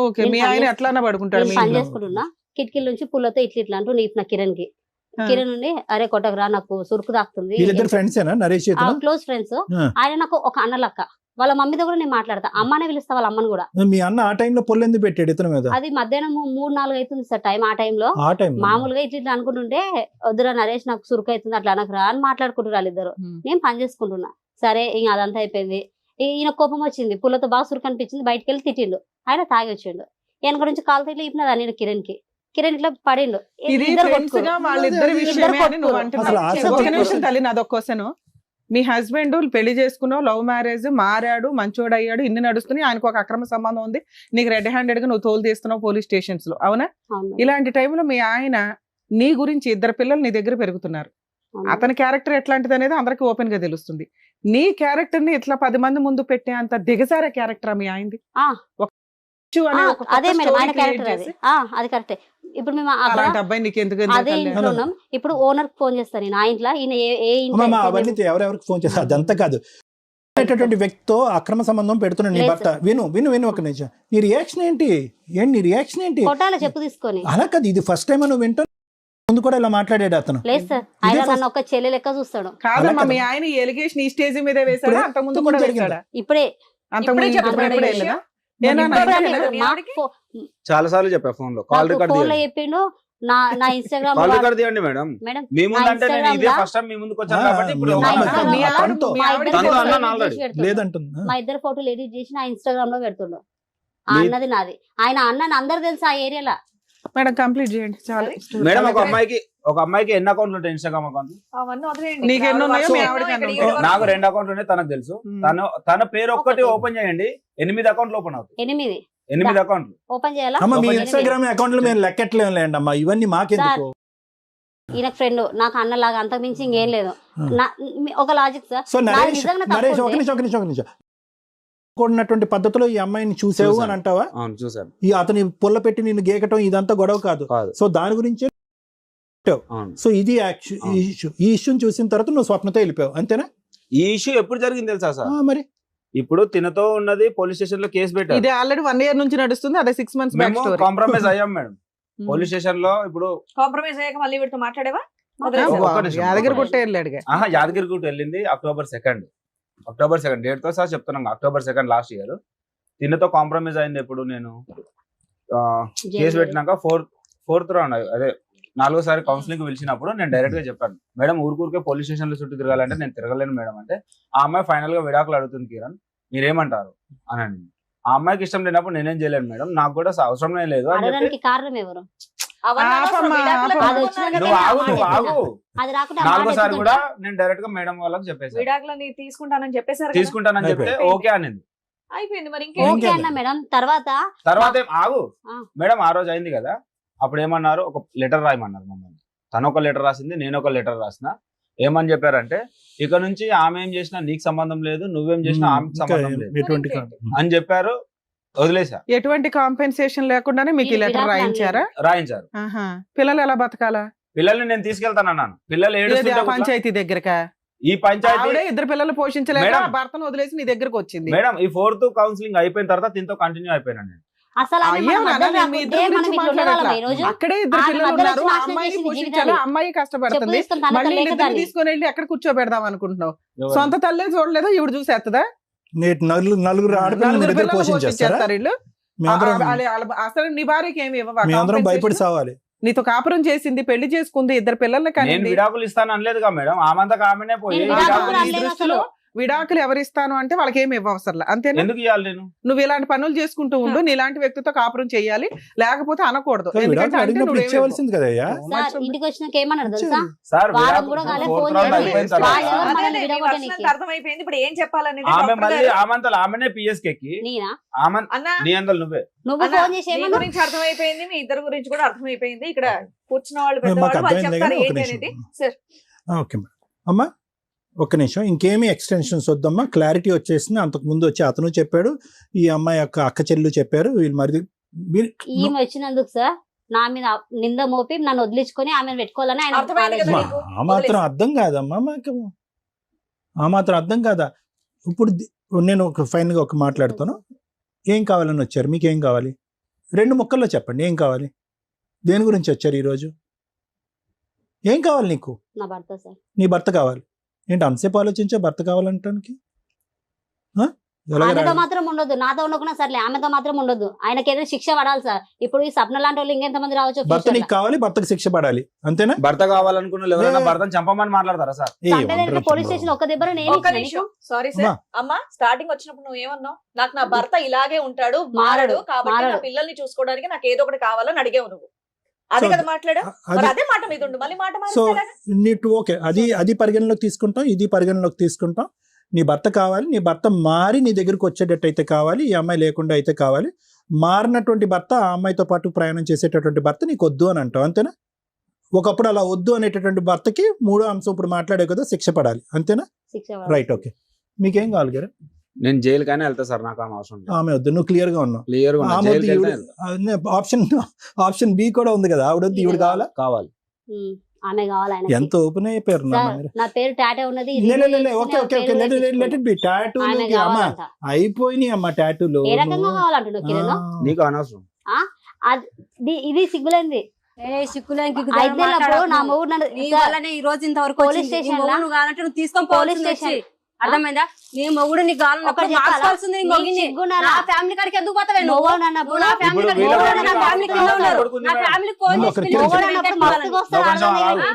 ఓకే, మీ ఆయన ఎట్లా పడుకుంటాడు? నేను పని చేసుకుంటున్నా, కిటికీల నుంచి పుల్లతో ఇట్లా అంటూ నీపు నా కిరణ్ కి. కిరణ్ నుండి అరే కొట్టకరా, నాకు సురుకు తాకుతుంది. వీళ్ళిద్దరు ఫ్రెండ్స్ ఏనా నరేష్? Close friends. ఆయన నాకు ఒక అన్న లక్క. వాళ్ళ మమ్మీతో కూడా నేను మాట్లాడతా, అమ్మనే పిలుస్తా వాళ్ళ అమ్మని కూడా. మీ అన్న ఆ టైంలో పొల్లెందుకు పెట్టాడు ఇతని మీద? అది మధ్యాహ్నం 3-4 అవుతుంది సార్ టైం. ఆ టైంలో ఆ టైం మామూలుగా ఇట్లా అనుకుంటుంటే, వద్దురా నరేష్ నాకు సురుకు అవుతుంది అట్లా అనకరా అని మాట్లాడుకుంటారు వాళ్ళిద్దరు. నేను పని చేసుకుంటున్నా. సరే ఇంకా అదంతా అయిపోయింది. ఈయన కోపం వచ్చింది, పుల్లతో బాగా సురుకు అనిపించింది. బయటకు వెళ్ళి తిట్టిండు. ఆయన తాగి వచ్చిండు. వెనక నుంచి కాలుతో ఇట్లా ఇప్పినదా నేను కిరణ్ కి. కిరణ్ ఇట్లా పడిండు. ఇది ఫ్రెండ్స్ గా వాళ్ళిద్దరి విషయమే అని నువ్వు అంటున్నావు. ఒక నిమిషం తల్లి, నాదొక క్వశ్చన్. మీ హస్బెండ్ పెళ్లి చేసుకున్నావు, లవ్ మ్యారేజ్, మారాడు, మంచోడు అయ్యాడు, ఇన్ని నడుస్తున్నాయి, ఆయనకు ఒక అక్రమ సంబంధం ఉంది, నీకు రెడ్ హ్యాండెడ్ గా నువ్వు తోలు తీస్తున్నావు పోలీస్ స్టేషన్స్ లో, అవునా? ఇలాంటి టైంలో మీ ఆయన నీ గురించి 2 పిల్లలు నీ దగ్గర పెరుగుతున్నారు. అతని క్యారెక్టర్ ఎట్లాంటిది అనేది అందరికి ఓపెన్ గా తెలుస్తుంది. నీ క్యారెక్టర్ ని ఇట్లా 10 మంది ముందు పెట్టే అంత దిగజారే క్యారెక్టర్ మీ ఆయనది. అదే మేడం, ఆయన క్యారెక్టర్ అది. అది కరెక్టే. ఇప్పుడు మేము అబ్బాయి నీకు ఎందుకు అదే ఇంట్లో ఉన్నాం. ఇప్పుడు ఓనర్ ఫోన్ చేస్తాను నేను. ఆ ఇంట్లో ఈయన అవన్నీ ఎవరెవరికి ఫోన్ చేస్తా అదంతా కాదు. వ్యక్తితో అక్రమ సంబంధం పెడుతున్నాడు నీ భర్త. విను ఒక నిమిషం. నీ రియాక్షన్ ఏంటి? నీ రియాక్షన్ ఏంటి? కొట్టాల చెప్పు తీసుకొని. అలా కాదు, ఇది ఫస్ట్ టైం నువ్వు వింటూ ముందు కూడా ఇలా మాట్లాడాడు అతను. లేదు సార్, ఆయన నన్ను ఒక చెల్లె లెక్క చూస్తాడు. కాదమ్మా, మీ ఆయన ఎలిగేషన్ ఈ స్టేజ్ మీద వేసాడా? అంత ముందు కూడా వేసాడా? ఇప్పుడే చాలా సార్లు చెప్పా ఫోన్ లో. కాల్ రికార్డ్ చెప్పిండు. నా ఇన్స్టాగ్రామ్ కాల్ రికార్డ్ తీయండి మేడం. మీ ముందు అంటే నేను ఇదే ఫస్ట్ టైం మీ ముందుకు వచ్చాను కాబట్టి ఇప్పుడు మా ఇద్దరు ఫోటోలు ఎడిట్ చేసి నా ఇన్స్టాగ్రామ్ లో పెడుతుండు. అన్నది నాది. ఆయన అన్నని అందరు తెలుసు ఆ ఏరియాలో. మేడం కంప్లీట్ చేయండి చాలు. మేడం ఒక ఒక అమ్మాయికి ఎన్ని అకౌంట్లు ఉంటాయి ఇన్స్టాగ్రామ్ అకౌంట్? అవన్నీ వదిలేయండి. నీకు ఎన్ని ఉన్నాయో మీ ఇక్కడ ఆవిడకి ఇక్కడ ఎన్ని ఇక్కడ ఉన్నాయో? నాకు 2 అకౌంట్లు ఉన్నాయి, తనకు తెలుసు. తన పేరు ఒక్కటి ఓపెన్ చేయండి, 8 అకౌంట్లు ఓపెన్ అవుతాయి. 8 అకౌంట్లు ఓపెన్ చేయాలా? అమ్మ మీ ఓపెన్ ఇన్స్టాగ్రామ్ అకౌంట్లు మేము లెక్కట్లేండి అమ్మా, ఇవన్నీ మాకెందుకు? ఈయన ఫ్రెండ్ నాకు అన్నలాగా, అంతకు మించి ఇంకేం లేదు. ఒక లాజిక్ సార్. సో నరేష్ ఒక నిమిషం కూడినటువంటి పద్ధతిలో ఈ అమ్మాయిని చూసావు అని అంటావా? అవును చూసాను. ఈ అతని పుల్ల పెట్టి నిన్ను గేకటం ఇదంతా గొడవ కాదు. సో దాని గురించే. సో ఇది ఈ ఇష్యూని చూసిన తర్వాత నువ్వు స్వప్నతో వెళ్ళిపోయావు అంతేనా? ఈ ఇష్యూ ఎప్పుడు జరిగింది తెలుసా సార్? మరి ఇప్పుడు తినతో ఉన్నది పోలీస్ స్టేషన్ లో కేసు పెట్టారు. ఇది ఆల్రెడీ 1 year నుంచి నడుస్తుంది, అదే 6 months బ్యాక్ స్టోరీ. కాంప్రమైజ్ అయ్యాం మేడం పోలీస్ స్టేషన్ లో. ఇప్పుడు కాంప్రమైజ్ అయ్యాక మళ్ళీ వీటితో మాట్లాడేవా? యాదగిరి గుట్ట వెళ్ళాడు. యాదగిరి గుట్ట వెళ్ళింది October 2 డేట్ తో సార్ చెప్తున్నాను. October 2 లాస్ట్ ఇయర్ తినతో కాంప్రమైజ్ అయింది. ఎప్పుడు నేను కేసు పెట్టినాక 4th రౌండ్ అదే 4వ కౌన్సిలింగ్ పిలిచినప్పుడు నేను డైరెక్ట్ గా చెప్పాను, మేడం ఊరికే పోలీస్ స్టేషన్ లో చుట్టూ తిరగాలంటే నేను తిరగలేను మేడం అంటే, ఆ అమ్మాయి ఫైనల్ గా విడాకులు అడుగుతుంది కిరణ్ మీరేమంటారు అని అండి. ఆ అమ్మాయికి ఇష్టం లేనప్పుడు నేనేం చేయలేను మేడం, నాకు కూడా అవసరమే లేదు అని చెప్పి. కారణం ఎవరు? నువ్వు ఆగు. 4వ కూడా నేను డైరెక్ట్ గా మేడం వాళ్ళకి చెప్పేసి విడాకులని తీసుకుంటానని చెప్పేసారు. తీసుకుంటానని చెప్తే ఓకే అనింది. అయిపోయింది. మరి ఓకే అన్న మేడం. తర్వాత ఆగు మేడం, ఆ రోజు అయింది కదా, అప్పుడు ఏమన్నారు, ఒక లెటర్ రాయమన్నారు మమ్మల్ని. తను ఒక లెటర్ రాసింది, నేను ఒక లెటర్ రాసిన. ఏమని చెప్పారంటే, ఇక నుంచి ఆమె ఏం చేసినా నీకు సంబంధం లేదు, నువ్వేం చేసినా ఆమెకు సంబంధం లేదు అని చెప్పారు. వదిలేసా. ఎటువంటి కాంపెన్సేషన్ లేకుండానే మీకు ఈ లెటర్ రాయించారు. పిల్లలు ఎలా బతకాలా? పిల్లల్ని నేను తీసుకెళ్తానన్నాను. పిల్లలు ఏడుస్తుంటే పంచాయతీ దగ్గరకా? ఈ పంచాయతీ 2 పిల్లలు పోషించలేక భర్తను వదిలేసి నీ దగ్గరకు వచ్చింది. మేడం ఈ 4th కౌన్సిలింగ్ అయిపోయిన తర్వాత దీంతో కంటిన్యూ అయిపోయినాను నేను. అసలు అక్కడే 2 పిల్లలు ఉన్నారు, అమ్మాయిని పోషించాలి, అమ్మాయి కష్టపడుతుంది, మళ్ళీ ఇద్దరు తీసుకొని వెళ్ళి ఎక్కడ కూర్చోబెడదాం అనుకుంటున్నావు? సొంత తల్లే చూడలేదు, ఇవిడు చూసేస్తుందా? నలుగురు ఆడపిల్లలు పోషించేస్తారు వీళ్ళు. అసలు నీ భార్యకి ఏమి ఇవ్వవా? భయపడి సావాలి. నీతో కాపురం చేసింది, పెళ్లి చేసుకుంది, 2 పిల్లల్ని కానీ విడాకులు ఇస్తాను అనలేదుగా మేడం, ఆమంతా ఆమెనే పోయి. దృష్టిలో విడాకులు ఎవరిస్తాను అంటే వాళ్ళకి ఏమి ఇవ్వవసరం అంతేనా? ఎందుకు ఇవ్వాలి? నేను నువ్వు ఇలాంటి పనులు చేసుకుంటూ ఉండు, నీలాంటి వ్యక్తితో కాపురం చేయాలి, లేకపోతే అనకూడదు. ఇంటికి వచ్చినాక ఏమన్నారు తెలుసా? అర్థమైపోయింది. ఇప్పుడు ఏం చెప్పాలనేది ఆమెనే పిఎస్కి నువ్వు ఫోన్ చేసి మీ గురించి అర్థమైపోయింది, మీ ఇద్దరు గురించి కూడా అర్థమైపోయింది. ఇక్కడ కూర్చున్న వాళ్ళు పెద్దవాళ్ళు చెప్తారు ఏంటి అనేది. సార్ ఓకే అమ్మా ఒక్క నిమిషం, ఇంకేమీ ఎక్స్టెన్షన్స్ వద్దమ్మా, క్లారిటీ వచ్చేసింది. అంతకు ముందు వచ్చి అతను చెప్పాడు, ఈ అమ్మాయి యొక్క అక్క చెల్లు చెప్పారు, వీళ్ళు మరి ఈమె వచ్చినందుకు సార్ నా మీద నింద మోపి నన్ను వదిలించుకొని ఆమె పెట్టుకోవాలని ఆయన. ఆ మాత్రం అర్థం కాదమ్మా మాకు, ఆ మాత్రం అర్థం కాదా? ఇప్పుడు నేను ఒక ఫైనల్గా ఒక మాట్లాడుతాను. ఏం కావాలని వచ్చారు? మీకు ఏం కావాలి? 2 ముక్కల్లో చెప్పండి, ఏం కావాలి? దేని గురించి వచ్చారు ఈరోజు? ఏం కావాలి నీకు? నా భర్త సార్. నీ భర్త కావాలి ఏంటి? అంతసేపు ఆలోచించే భర్త కావాలంటానికి? ఆమెతో మాత్రం ఉండదు, నాతో ఉండకుండా సర్లే, ఆమెతో మాత్రం ఉండదు. ఆయనకి ఏదైనా శిక్ష పడాలి సార్. ఇప్పుడు ఈ సప్న లాంటి వాళ్ళు ఇంకెంత మంది రావచ్చు? భర్త నీకు కావాలి, భర్తకు శిక్ష పడాలి అంతేనా? భర్త కావాలనుకున్న ఎవరైనా భర్తను చంపమని మాట్లాడతారా సార్? పోలీస్ స్టేషన్ ఒక దెబ్బ. సారీ సార్, అమ్మా స్టార్టింగ్ వచ్చినప్పుడు నువ్వు ఏమన్నావు? నాకు నా భర్త ఇలాగే ఉంటాడు, మారడు, కాబట్టి నా పిల్లల్ని చూసుకోవడానికి నాకు ఏదో ఒకటి కావాలని అడిగావు నువ్వు. అదే కదా మాట్లాడా? అదే మాట మీద ఉండు, మళ్ళీ మాట. సో నీకు ఓకే, అది పరిగణలోకి తీసుకుంటాం, ఇది పరిగణలోకి తీసుకుంటాం. నీ భర్త కావాలి, నీ భర్త మారి నీ దగ్గరకు వచ్చేటట్టు అయితే కావాలి, ఈ అమ్మాయి లేకుండా అయితే కావాలి. మారినటువంటి భర్త, ఆ అమ్మాయితో పాటు ప్రయాణం చేసేటటువంటి భర్త నీకు వద్దు అని అంటావు అంతేనా? ఒకప్పుడు అలా వద్దు అనేటటువంటి భర్తకి 3వ అంశం ఇప్పుడు మాట్లాడే కదా, శిక్ష పడాలి అంతేనా? Right, okay. మీకేం కావాలి గారు? నేను జైలు కానీ వెళ్తా సార్, నాకు అవసరం. ఆమె వద్దు, నువ్వు క్లియర్ గా ఉన్నావు. ఆప్షన్ బి కూడా ఉంది కదా, ఆవిడ వద్దు, ఈవిడ కావాలా? కావాలి. ఆమె కావాలి. ఎంత ఓపెన్ అయిపోయారు. నా పేరు టాటూ ఉన్నది. అయిపోయినాయి అమ్మా టాటూలు. ఏ రకంగా కావాలంటున్నావు కిరణ్? నీకు అనవసరం. ఇది సిగ్గులేంది. నా మొగుడు నన్ను ఈ రోజు ఇంతవరకు పోలీస్ స్టేషన్ నువ్వు తీసుకొని పోలీస్ స్టేషన్ అర్థమైందా? నీ మొగుడు నీకు కావాల్సింది నా ఫ్యామిలీ కాడికి ఎందుకు పోతావే నువ్వు?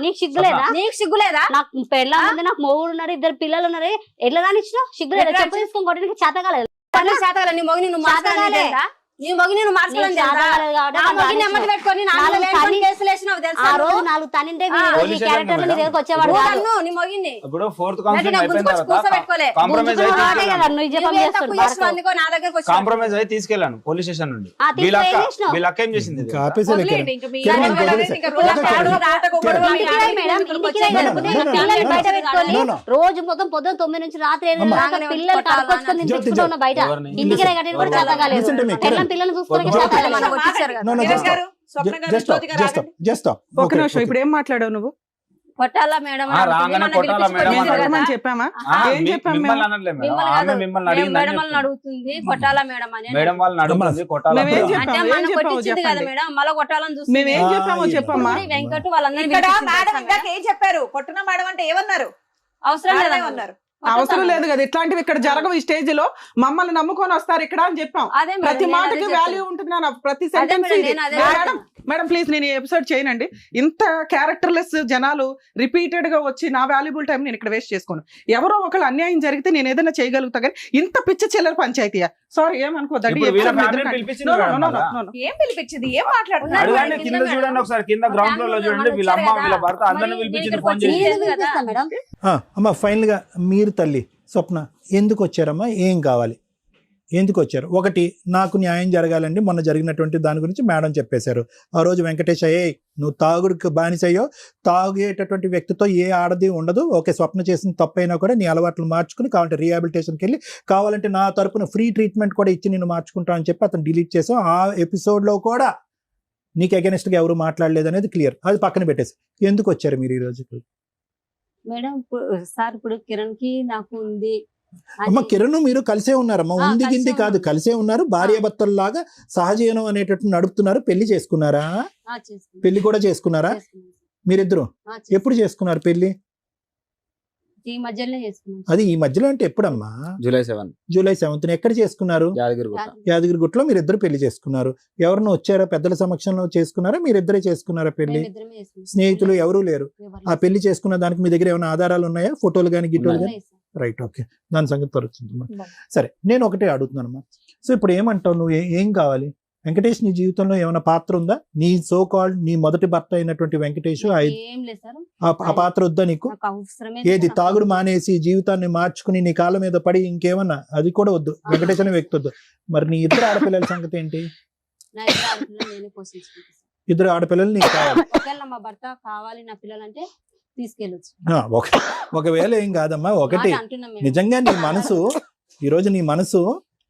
నీకు సిగ్గులేదా? నీకు సిగ్గులేదా? నాకు పెళ్ళ ఉంది, నాకు మొగుడు ఉన్నారు, 2 పిల్లలు ఉన్నారు, ఎట్లా రానిచ్చినావు? సిగ్గులేదా? చెప్పు తీసుకొని కొట్టడానికి చేతగాలేదు. నీ మొగుడు నువ్వు మాట్లాడలేదా? నీ మొగి నేను మార్చుకోవాలని తెలుసా? నా మొగి నెమ్మది పెట్టుకొని నా మీద లేనిపోని కేసులు వేసినావు తెలుసా? ఆ రోజు 4 తనింటే ఈ క్యారెక్టర్ నీ దగ్గరకు వచ్చేవాడు కాదు. నన్ను నీ మొగిని ఇప్పుడు ఫోర్త్ అంటే కౌన్సిలింగ్ నాకు అయిపోయిన గుంజుకొచ్చి కూర్చోబెట్టుకోలే. కాంప్రమైజ్ వాడే కదా నువ్వు నువ్వు జపం ఎంత చేస్తాడు కుయ్యేసినావు అందుకో నా దగ్గరకు వచ్చి కాంప్రమైజ్ అయి తీసుకెళ్ళాను పోలీస్ స్టేషన్ నుండి. ఆ, తీసుకెళ్ళి వీళ్ళక్క ఏం చేసినావు? వీళ్ళక్క ఏం చేసింది? ఇంకా ఆపేసేలే వదిలేయండి, ఇంకా మీ కిరణ్, ఆడవాళ్ళని వదిలేసే. ఇంకా పిల్లలు వదిలేసే. ఆడు, నాటకం గొడవ, మీ ఇంటికి ఆడవాళ్ళని మేడం, ఇక్కడికి ఇంటికి వచ్చి లేకపోతే No, no, no, పిల్లల్ని no, బయట no, పెట్టుకొని no, no. రోజు మొత్తం పొద్దున 9 నుంచి రాత్రి 8 అమ్మ. దాకా పిల్లలు కడుకొచ్చుకొని నేను జ్యోతి, తెచ్చుకుంటా ఉన్నా బయట. ఎవరిని? ఇంటికి కట్టేది కూడా చేత కాలేదు. Listen to me, పిల్లలు కిరణ్. పిల్లల్ని చూసుకోవడానికి జ్యోతి, చేత కాలేదు. మనకు వచ్చేసారు కదా. No, no, కిరణ్ just గారు, స్వప్న గారు, జ్యోతి గారు ఆగండి. ఒక నిమిషం, ఇప్పుడు ఏం మాట్లాడావు నువ్వు? కొట్టాలా మేడం ఆ, రాగానే కొట్టాలా మేడం మేము అన్నాడు. కొట్టమని చెప్పామా? ఏం చెప్పాం మేము? మిమ్మల్ని అనట్లేదు మేడం, ఆమె మిమ్మల్ని అడిగిందని మేడం వాళ్ళని చెప్తుంది. అడుగుతుంది కొట్టాలా మేడం అని. మేడం వాళ్ళని అడుగుతుంది కొట్టాలా మేమేం మేడం. చెప్పాము? అంటే ఏం మనం చెప్పామో కొట్టించింది కదా చెప్పండి. మేడం, మళ్ళీ కొట్టాలని మేమేం చూస్తుంది. చెప్పామో చెప్పమ్మా. ఇప్పుడు వెంకట్ వాళ్ళందరినీ ఇక్కడ పిలిపించింది మేడం తెలుసా ఇందాక మేడం? ఏం చెప్పారు? కొట్టన మేడం అంటే ఏమన్నారు? అవసరం మేడమే లేదు ఉన్నారు. అవసరం లేదు కదా, ఇట్లాంటివి ఇక్కడ జరగవు. ఈ స్టేజ్ లో మమ్మల్ని నమ్ముకొని వస్తారు ఇక్కడ అని చెప్పాం. అదే మేడం, ప్రతి నేను మాటకి అదే వాల్యూ చెప్తాను. ఉంటుంది నాన్న, ప్రతి అదే సెంటెన్స్ మేడం, ఇది. నేను అదే మేడం చెప్తాను. మేడం ప్లీజ్ నేను ఈ ఎపిసోడ్ చేయనండి. ఇంత క్యారెక్టర్లెస్ జనాలు రిపీటెడ్ గా వచ్చి నా వాల్యుబుల్ టైం నేను ఇక్కడ వేస్ట్ చేసుకోను. ఎవరో ఒకళ్ళు అన్యాయం జరిగితే నేను ఏదైనా చేయగలుగుతా కానీ ఇంత పిచ్చ చిల్లర పంచాయతీయా? సారీ ఏమనుకోదండి. ఇప్పుడు వీళ్ళ ఫ్యామిలీ పిలిపించింది మేడం మళ్ళా. ఏం పిలిపించింది? ఏం మాట్లాడుతున్నారు? అడగండి, కింద చూడండి ఒకసారి, కింద గ్రౌండ్ ఫ్లోర్ లో చూడండి. వీళ్ళ అమ్మ వీళ్ళ భర్త అందరిని పిలిపించింది ఫోన్ చేసి. నేను పిలిపిస్తా మేడం. అమ్మ ఫైనల్ గా మీరు తల్లి స్వప్న ఎందుకు వచ్చారమ్మా? ఏం కావాలి? ఎందుకు వచ్చారు? ఒకటి, నాకు న్యాయం జరగాలండి. మొన్న జరిగినటువంటి దాని గురించి మేడం చెప్పేశారు. ఆ రోజు వెంకటేష్ అయ్యే నువ్వు తాగుడికి బానిసయ్యో, తాగేటటువంటి వ్యక్తితో ఏ ఆడది ఉండదు. ఓకే, స్వప్న చేసిన తప్పైనా కూడా నీ అలవాట్లు మార్చుకుని కావాలంటే రీహాబిలిటేషన్కి వెళ్ళి కావాలంటే నా తరపున ఫ్రీ ట్రీట్మెంట్ కూడా ఇచ్చి నేను మార్చుకుంటా అని చెప్పి అతను డిలీట్ చేసాం. ఆ ఎపిసోడ్లో కూడా నీకు అగెనిస్ట్గా ఎవరు మాట్లాడలేదు అనేది క్లియర్. అది పక్కన పెట్టేసి ఎందుకు వచ్చారు మీరు ఈ రోజు? మేడం సార్ ఇప్పుడు కిరణ్ కి నాకు ఉంది అమ్మ కిరణ్ మీరు కలిసే ఉన్నారమ్మా, ఉంది కలిసే గింది కాదు, ఉన్నాం. కలిసే ఉన్నారు. భార్యాభర్తల్లాగా సహజీవనం అనేటట్టు నడుపుతున్నారు. పెళ్లి చేసుకున్నారా? పెళ్లి కూడా చేసుకున్నారా మీరిద్దరు? ఎప్పుడు చేసుకున్నారు పెళ్లి? ఈ మధ్యలోనే చేసుకున్నాం. అది ఈ మధ్యలో అంటే ఎప్పుడమ్మా? జూలై 7 జూలై 7th ఎక్కడ చేసుకున్నారు? యాదగిరిగుట్ట. యాదగిరిగుట్టలో మీరిద్దరు పెళ్లి చేసుకున్నారు. ఎవరినో వచ్చారా? పెద్దల సమక్షంలో చేసుకున్నారా? మీరిద్దరే చేసుకున్నారా పెళ్లి? మేమిద్దరమే చేసుకున్నాం. స్నేహితులు ఎవరూ లేరు? ఎవరు ఆ పెళ్లి చేసుకున్న దానికి మీ దగ్గర ఏమైనా ఆధారాలు ఉన్నాయా? ఫోటోలు కానీ గిట్టోలు కానీ? లేదు సార్. రైట్, ఓకే, దాని సంగతి తరుచుందమ్మా. సరే, నేను ఒకటే అడుగుతున్నానమ్మా. సో ఇప్పుడు ఏమంటావు నువ్వు? ఏం కావాలి? వెంకటేష్ నీ జీవితంలో ఏమైనా పాత్ర ఉందా? నీ సో కాల్డ్ నీ మొదటి భర్త అయినటువంటి వెంకటేష్ ఏం లేదు సార్, ఆ పాత్ర వద్దా నీకు? నాకు అవసరమే ఏది లేదు. తాగుడు మానేసి జీవితాన్ని మార్చుకుని నీ కాళ్ళ మీద పడి ఇంకేమన్నా అది కూడా వద్దు. వెంకటేష్ అనే వ్యక్తి వద్దు. మరి నీ ఇద్దరు ఆడపిల్లల సంగతి ఏంటి? నా ఇద్దరు ఆడపిల్లలు నేనే పోషించుకుంటాను సార్. ఇద్దరు ఆడపిల్లలు నీకు కావాలి. ఒకవేళ మా భర్త కావాలి నా పిల్లలంటే తీసుకెళ్ళొచ్చు. ఒకవేళ ఏం కాదమ్మా. ఒకటి, మాట అంటున్నాం మేము. నిజంగా నీ మనసు ఈరోజు నీ మనసు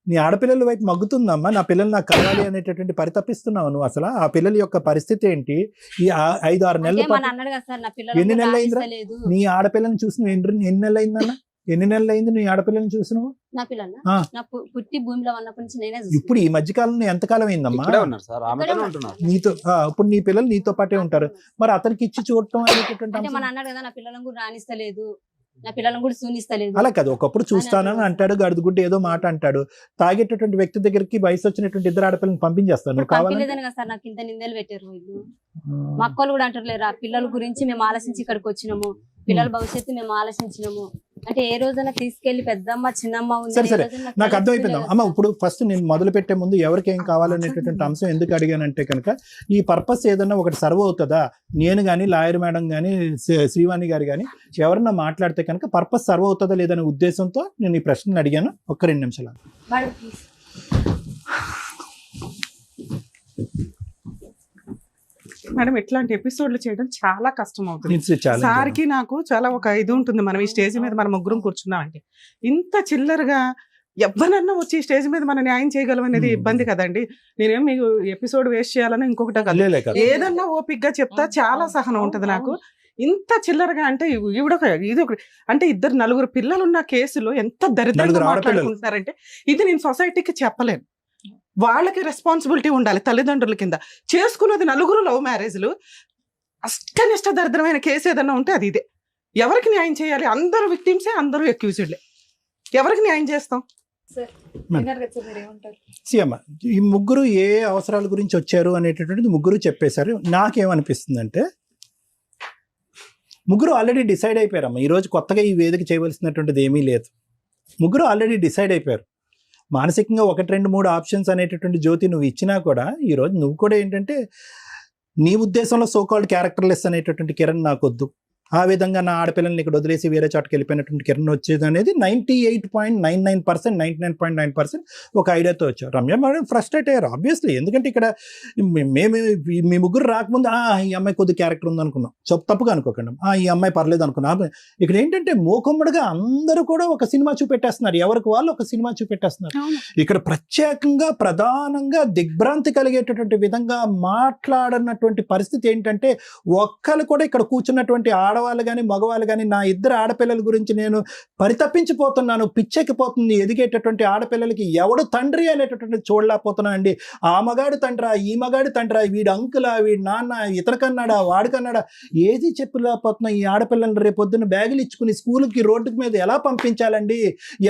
నీ ఆడపిల్లల వైపు మగ్గుతుందమ్మా. నా పిల్లలు నాకు కావాలి అనేటటువంటి పరితపిస్తున్నావు నువ్వు. అసలు ఆ పిల్లల యొక్క పరిస్థితి ఏంటి? ఈ 5-6 అంటే నెలల మన పాటు అన్నాడు కదా సార్, నా పిల్లలు ఎన్ని నెలలు అయిందిరా? రాణిస్తలేదు. నీ ఆడపిల్లని చూసిన ఎన్ని నెలలు అయిందన్న? ఎన్ని నెలలు అయింది నీ ఆడపిల్లని చూసినావు? నా పిల్లలు ఆ. నా పుట్టి భూమిలో ఉన్నప్పటి నుంచి నేనే చూసుకున్నా. ఇప్పుడు ఈ మధ్యకాలంలో ఎంతకాలం అయిందమ్మా? ఇక్కడే ఉన్నారు సార్, ఆమెతోనే ఉంటున్నారు. నీతో ఇప్పుడు నీ పిల్లలు నీతో పాటే ఉంటారు. మరి అతనికి ఇచ్చి చూడటం అనేటటువంటి అంటే మన అంశం అన్నాడు కదా, నా పిల్లలను కూడా రాణిస్తలేదు, నా పిల్లలను కూడా సూనిస్తలేదు. అలా కాదు. ఒకప్పుడు చూస్తానని అంటాడు, గడుదుగుడ్డ ఏదో మాట అంటాడు. తాగేటటువంటి వ్యక్తి దగ్గరికి వయసు వచ్చినటువంటి ఇద్దరు ఆడపిల్లని పంపించేస్తాను. నువ్వు కావాలంటే పంపిలేదని కదా సార్ నాకు ఇంత నిందలు పెట్టారు వీళ్ళు. మా అక్కలు కూడా అంటారు, ఆ పిల్లల గురించి మేము ఆలోచించి ఇక్కడికి వచ్చినాము, పిల్లల భవిష్యత్తు మేము ఆలోచించినాము. అంటే ఏ రోజైనా తీసుకెళ్లి పెద్దమ్మ చిన్నమ్మ ఉంది, సరే ఏ సరే, రోజైనా నాకు అర్థమైపోయింది తెలుసుకోలేదు అమ్మ. సార్. ఇప్పుడు ఫస్ట్ నేను మొదలు పెట్టే ముందు ఎవరికి ఏం కావాలనేటటువంటి అంశం ఎందుకు అడిగానంటే కనుక ఈ పర్పస్ ఏదన్నా ఒకటి సర్వ్ అవుతుందా? నేను కానీ లాయర్ మేడం కానీ శ్రీవాణి గారు కానీ ఎవరన్నా మాట్లాడితే కనుక పర్పస్ సర్వ్ అవుతుందా లేదనే ఉద్దేశంతో నేను ఈ ప్రశ్నను అడిగాను. ఒక్క 2 నిమిషాలు. Madam, please. మేడం ఇట్లాంటి ఎపిసోడ్లు చేయడం చాలా కష్టం అవుతుంది. It's a challenge. సార్కి నాకు చాలా ఒక ఇది ఉంటుంది. మనం ఈ స్టేజ్ మీద మనం ముగ్గురం కూర్చున్నామంటే ఇంత చిల్లరగా ఎవరన్నా వచ్చి ఈ స్టేజ్ మీద మనం న్యాయం చేయగలం అనేది ఇబ్బంది కదండి. నేనేం మీకు ఎపిసోడ్ వేస్ట్ చేయాలని ఇంకొకటి కాదు. లేలే కదా. ఏదన్నా ఓపిక్ గా చెప్తా చాలా సహనం ఉంటది నాకు. ఇంత చిల్లరగా అంటే ఇది ఒక అంటే 2-4 పిల్లలు ఉన్న కేసులో ఎంత దరిద్రంగా 4 ఆడపిల్లలు. మాట్లాడుకుంటున్నారంటే ఇది నేను సొసైటీకి చెప్పలేను. వాళ్ళకి రెస్పాన్సిబిలిటీ ఉండాలి తల్లిదండ్రుల కింద. చేసుకున్నది 4 లవ్ మ్యారేజ్లు. అష్టనిష్ట దరిద్రమైన కేసు ఏదన్నా ఉంటే అది ఇదే. ఎవరికి న్యాయం చేయాలి? అందరూ విక్టిమ్సే, అందరూ అక్యూజ్డ్లే. ఎవరికి న్యాయం చేస్తాం? అమ్మ, ఈ ముగ్గురు ఏ అవసరాల గురించి వచ్చారు అనేటటువంటిది ముగ్గురు చెప్పేశారు. నాకేమనిపిస్తుందంటే ముగ్గురు ఆల్రెడీ డిసైడ్ అయిపోయారమ్మా. ఈరోజు కొత్తగా ఈ వేదిక చేయవలసినటువంటిది ఏమీ లేదు. ముగ్గురు ఆల్రెడీ డిసైడ్ అయిపోయారు. మానసికంగా 1, 2, 3 ఆప్షన్స్ అనేటటువంటి జ్యోతి నువ్వు ఇచ్చినా కూడా ఈరోజు నువ్వు కూడా ఏంటంటే నీ ఉద్దేశంలో సోకాల్డ్ క్యారెక్టర్లెస్ అనేటటువంటి కిరణ్ నాకొద్దు, ఆ విధంగా నా ఆడపిల్లల్ని ఇక్కడ వదిలేసి వేరే చోటకి వెళ్ళిపోయినటువంటి కిరణ్ వచ్చేది అనేది 98.99%, 99.9% ఒక ఐడియాతో వచ్చారు. రమ్య మేడం ఫ్రస్ట్రేట్ అయ్యారు ఆబ్వియస్లీ. ఎందుకంటే ఇక్కడ మేము మీ ముగ్గురు రాకముందు ఈ అమ్మాయి కొద్ది క్యారెక్టర్ ఉంది అనుకున్నాం, తప్పుగా అనుకోకండి, ఈ అమ్మాయి పర్లేదు అనుకున్నాం. ఇక్కడ ఏంటంటే మూకుమ్మడిగా అందరూ కూడా ఒక సినిమా చూపెట్టేస్తున్నారు, ఎవరికి వాళ్ళు ఒక సినిమా చూపెట్టేస్తున్నారు. ఇక్కడ ప్రత్యేకంగా ప్రధానంగా దిగ్భ్రాంతి కలిగేటటువంటి విధంగా మాట్లాడనటువంటి పరిస్థితి ఏంటంటే ఒక్కరు కూడా ఇక్కడ కూర్చున్నటువంటి ఆడవాళ్ళు కానీ మగవాళ్ళు కానీ నా ఇద్దరు ఆడపిల్లల గురించి నేను పరితపించిపోతున్నాను, పిచ్చెక్కిపోతుంది. ఎదిగేటటువంటి ఆడపిల్లలకి ఎవడు తండ్రి అనేటటువంటి చూడలేకపోతున్నాను అండి. ఆ మగాడు తండ్రా, ఈ మగాడు తండ్రా, వీడు అంకులా, వీడు నాన్న, ఇతరకన్నాడా, వాడికన్నాడా, ఏది చెప్పలేకపోతున్నా. ఈ ఆడపిల్లలు రేపొద్దున బ్యాగులు ఇచ్చుకుని స్కూల్కి రోడ్డు మీద ఎలా పంపించాలండి?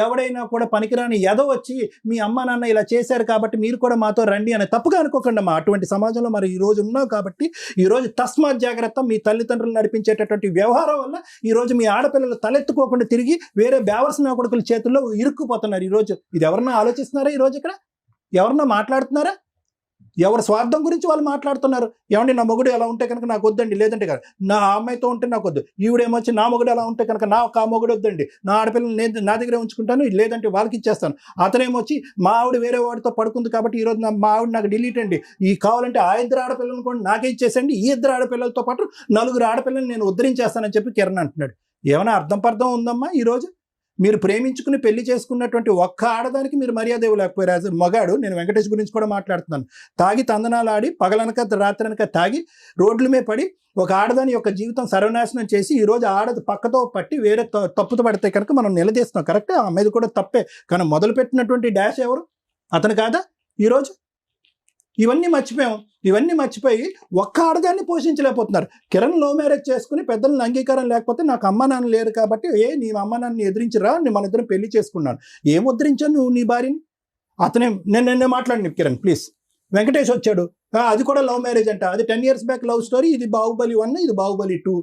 ఎవడైనా కూడా పనికిరాని ఎదో వచ్చి మీ అమ్మ నాన్న ఇలా చేశారు కాబట్టి మీరు కూడా మాతో రండి అని తప్పుగా అనుకోకండి అమ్మా. అటువంటి సమాజంలో మరి ఈ రోజు ఉన్నాం కాబట్టి ఈరోజు తస్మాత్ జాగ్రత్త. మీ తల్లిదండ్రులు నడిపించేటటువంటి వ్యవహారం వల్ల ఈరోజు మీ ఆడపిల్లలు తలెత్తుకోకుండా తిరిగి వేరే బేవర్సిన కొడుకుల చేతుల్లో ఇరుక్కుపోతున్నారు. ఈరోజు ఇది ఎవరన్నా ఆలోచిస్తున్నారా? ఈరోజు ఇక్కడ ఎవరన్నా మాట్లాడుతున్నారా? ఎవరి స్వార్థం గురించి వాళ్ళు మాట్లాడుతున్నారు. ఏమండి నా మొగుడు ఎలా ఉంటే కనుక నాకు వద్దండి, లేదంటే కదా నా అమ్మాయితో ఉంటే నాకు వద్దు, ఈవిడేమొచ్చి నా మొగుడు ఎలా ఉంటే కనుక నాకు ఆ మొగుడు వద్దండి, నా ఆడపిల్లలు నేను నా దగ్గరే ఉంచుకుంటాను, లేదంటే వాళ్ళకి ఇచ్చేస్తాను. అతనేమొచ్చి మా ఆవిడ వేరే వాడితో పడుకుంది కాబట్టి ఈరోజు మా ఆవిడ నాకు డిలీట్ అండి, ఈ కావాలంటే ఆ ఇద్దరు ఆడపిల్లలను కూడా నాకే ఇచ్చేసండి, ఈ ఇద్దరు ఆడపిల్లలతో పాటు 4 ఆడపిల్లలు నేను ఉద్ధరించేస్తానని చెప్పి కిరణ్ అంటున్నాడు. ఏమైనా అర్థం ఉందమ్మా? ఈరోజు మీరు ప్రేమించుకుని పెళ్లి చేసుకున్నటువంటి ఒక్క ఆడదానికి మీరు మర్యాద ఇవ్వలేకపోయారు. మగాడు, నేను వెంకటేష్ గురించి కూడా మాట్లాడుతున్నాను, తాగి తందనాలు ఆడి పగలనక రాత్రనక తాగి రోడ్ల మీద పడి ఒక ఆడదాని యొక్క జీవితం సర్వనాశనం చేసి ఈరోజు ఆడది పక్కతో పట్టి వేరే తప్పుతో పడితే కనుక మనం నిలదీస్తున్నాం. కరెక్టే, ఆ మీద కూడా తప్పే. కానీ మొదలుపెట్టినటువంటి డాష్ ఎవరు? అతను కాదా? ఈరోజు ఇవన్నీ మర్చిపోయాం. ఇవన్నీ మర్చిపోయి ఒక్క ఆడదాన్ని పోషించలేకపోతున్నారు. కిరణ్ లవ్ మ్యారేజ్ చేసుకుని పెద్దలను అంగీకారం లేకపోతే నాకు అమ్మ నాన్న లేరు కాబట్టి నీ అమ్మ నాన్నని ఎదిరించరా, మన ఇద్దరం పెళ్లి చేసుకున్నాను. ఏం ఉద్ధరించాను నువ్వు నీ భార్యని? అతనే నేను మాట్లాడిన కిరణ్ ప్లీజ్. వెంకటేష్ వచ్చాడు, అది కూడా లవ్ మ్యారేజ్ అంట, అది 10 years బ్యాక్ లవ్ స్టోరీ, ఇది బాహుబలి 1, ఇది బాహుబలి 2.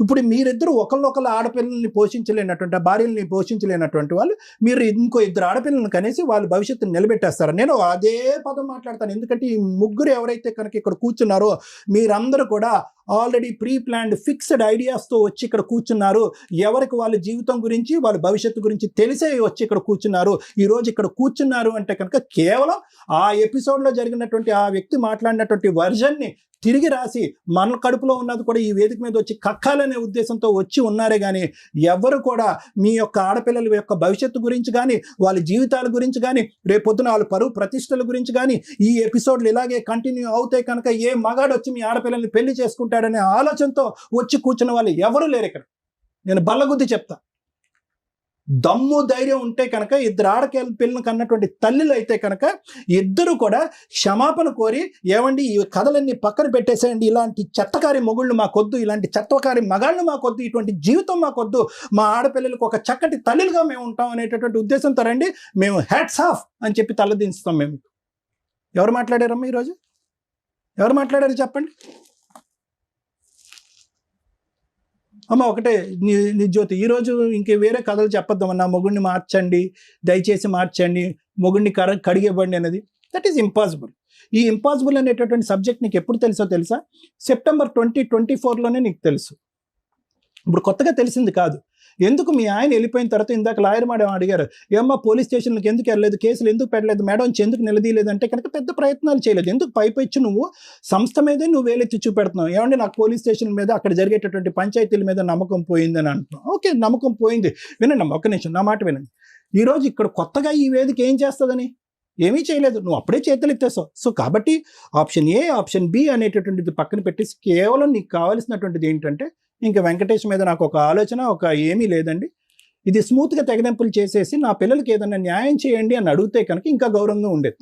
ఇప్పుడు మీరిద్దరు ఒకళ్ళొకళ్ళ ఆడపిల్లల్ని పోషించలేనటువంటి, భార్యల్ని పోషించలేనటువంటి వాళ్ళు మీరు ఇంకో 2 ఆడపిల్లలను కనేసి వాళ్ళ భవిష్యత్తుని నిలబెట్టేస్తారు. నేను అదే పదం మాట్లాడతాను. ఎందుకంటే ఈ ముగ్గురు ఎవరైతే కనుక ఇక్కడ కూర్చున్నారో మీరందరూ కూడా ఆల్రెడీ ప్రీ ప్లాన్డ్ ఫిక్స్డ్ ఐడియాస్తో వచ్చి ఇక్కడ కూర్చున్నారు. ఎవరికి వాళ్ళ జీవితం గురించి వాళ్ళ భవిష్యత్తు గురించి తెలిసే వచ్చి ఇక్కడ కూర్చున్నారు. ఈరోజు ఇక్కడ కూర్చున్నారు అంటే కనుక కేవలం ఆ ఎపిసోడ్లో జరిగినటువంటి ఆ వ్యక్తి మాట్లాడినటువంటి వర్జన్ని తిరిగి రాసి మన కడుపులో ఉన్నది కూడా ఈ వేదిక మీద వచ్చి కక్కాలనే ఉద్దేశంతో వచ్చి ఉన్నారే కానీ ఎవరు కూడా మీ యొక్క ఆడపిల్లల యొక్క భవిష్యత్తు గురించి కానీ వాళ్ళ జీవితాల గురించి కానీ రేపొద్దున వాళ్ళ పరువు ప్రతిష్టల గురించి కానీ ఈ ఎపిసోడ్లు ఇలాగే కంటిన్యూ అవుతాయి కనుక ఏ మగాడు వచ్చి మీ ఆడపిల్లల్ని పెళ్లి చేసుకుంటాడనే ఆలోచనతో వచ్చి కూర్చున్న వాళ్ళు ఎవరు లేరు ఇక్కడ. నేను బల్లగుద్ది చెప్తా. దమ్ము ధైర్యం ఉంటే కనుక 2 ఆడపిల్లలను కన్నటువంటి తల్లులు అయితే కనుక ఇద్దరు కూడా క్షమాపణ కోరి, ఏమండి ఈ కథలన్నీ పక్కన పెట్టేసేయండి, ఇలాంటి చెత్తకారి మొగుళ్ళు మాకొద్దు, ఇలాంటి చెత్తకారి మగాళ్ళు మాకొద్దు, ఇటువంటి జీవితం మాకొద్దు, మా ఆడపిల్లలకు ఒక చక్కటి తల్లులుగా మేము ఉంటాం అనేటటువంటి ఉద్దేశంతో రండి, మేము హ్యాట్స్ ఆఫ్ అని చెప్పి తలదించుతాం. మేము ఎవరు మాట్లాడారమ్మా ఈరోజు? ఎవరు మాట్లాడారు చెప్పండి అమ్మ? ఒకటే నీ జ్యోతి, ఈరోజు ఇంకే వేరే కథలు చెప్పొద్దామా, నా మొగుడిని మార్చండి, దయచేసి మార్చండి, మొగుడిని కడిగివ్వండి అనేది. That is impossible. ఈ ఇంపాసిబుల్ అనేటటువంటి సబ్జెక్ట్ నీకు ఎప్పుడు తెలుసా? September 2024లోనే నీకు తెలుసు. ఇప్పుడు కొత్తగా తెలిసింది కాదు. ఎందుకు మీ ఆయన వెళ్ళిపోయిన తర్వాత ఇందాక లాయర్ మేడం అడిగారు, ఏమ్మా పోలీస్ స్టేషన్లకు ఎందుకు వెళ్ళలేదు, కేసులు ఎందుకు పెట్టలేదు మేడం, ఎందుకు నిలదీయలేదు అంటే కనుక పెద్ద ప్రయత్నాలు చేయలేదు. ఎందుకు పైపెచ్చు నువ్వు సంస్థ మీదే నువ్వు వేలెత్తి చూపెడుతున్నావు. ఏమంటే నాకు పోలీస్ స్టేషన్ మీద అక్కడ జరిగేటటువంటి పంచాయతీల మీద నమ్మకం పోయిందని అంటున్నావు. ఓకే, నమ్మకం పోయింది. వినండి అమ్మ, ఒక్క నిమిషం నా మాట వినండి. ఈరోజు ఇక్కడ కొత్తగా ఈ వేదిక ఏం చేస్తుందని ఏమీ చేయలేదు, నువ్వు అప్పుడే చేతులు ఎత్తేసావు. సో కాబట్టి ఆప్షన్ ఏ, ఆప్షన్ బి అనేటటువంటిది పక్కన పెట్టేసి కేవలం నీకు కావాల్సినటువంటిది ఏంటంటే, ఇంకా వెంకటేష్ మీద నాకు ఒక ఆలోచన, ఒక ఏమీ లేదండి, ఇది స్మూత్గా తెగదెంపులు చేసేసి నా పిల్లలకి ఏదైనా న్యాయం చేయండి అని అడిగితే కనుక ఇంకా గౌరవంగా ఉండేది.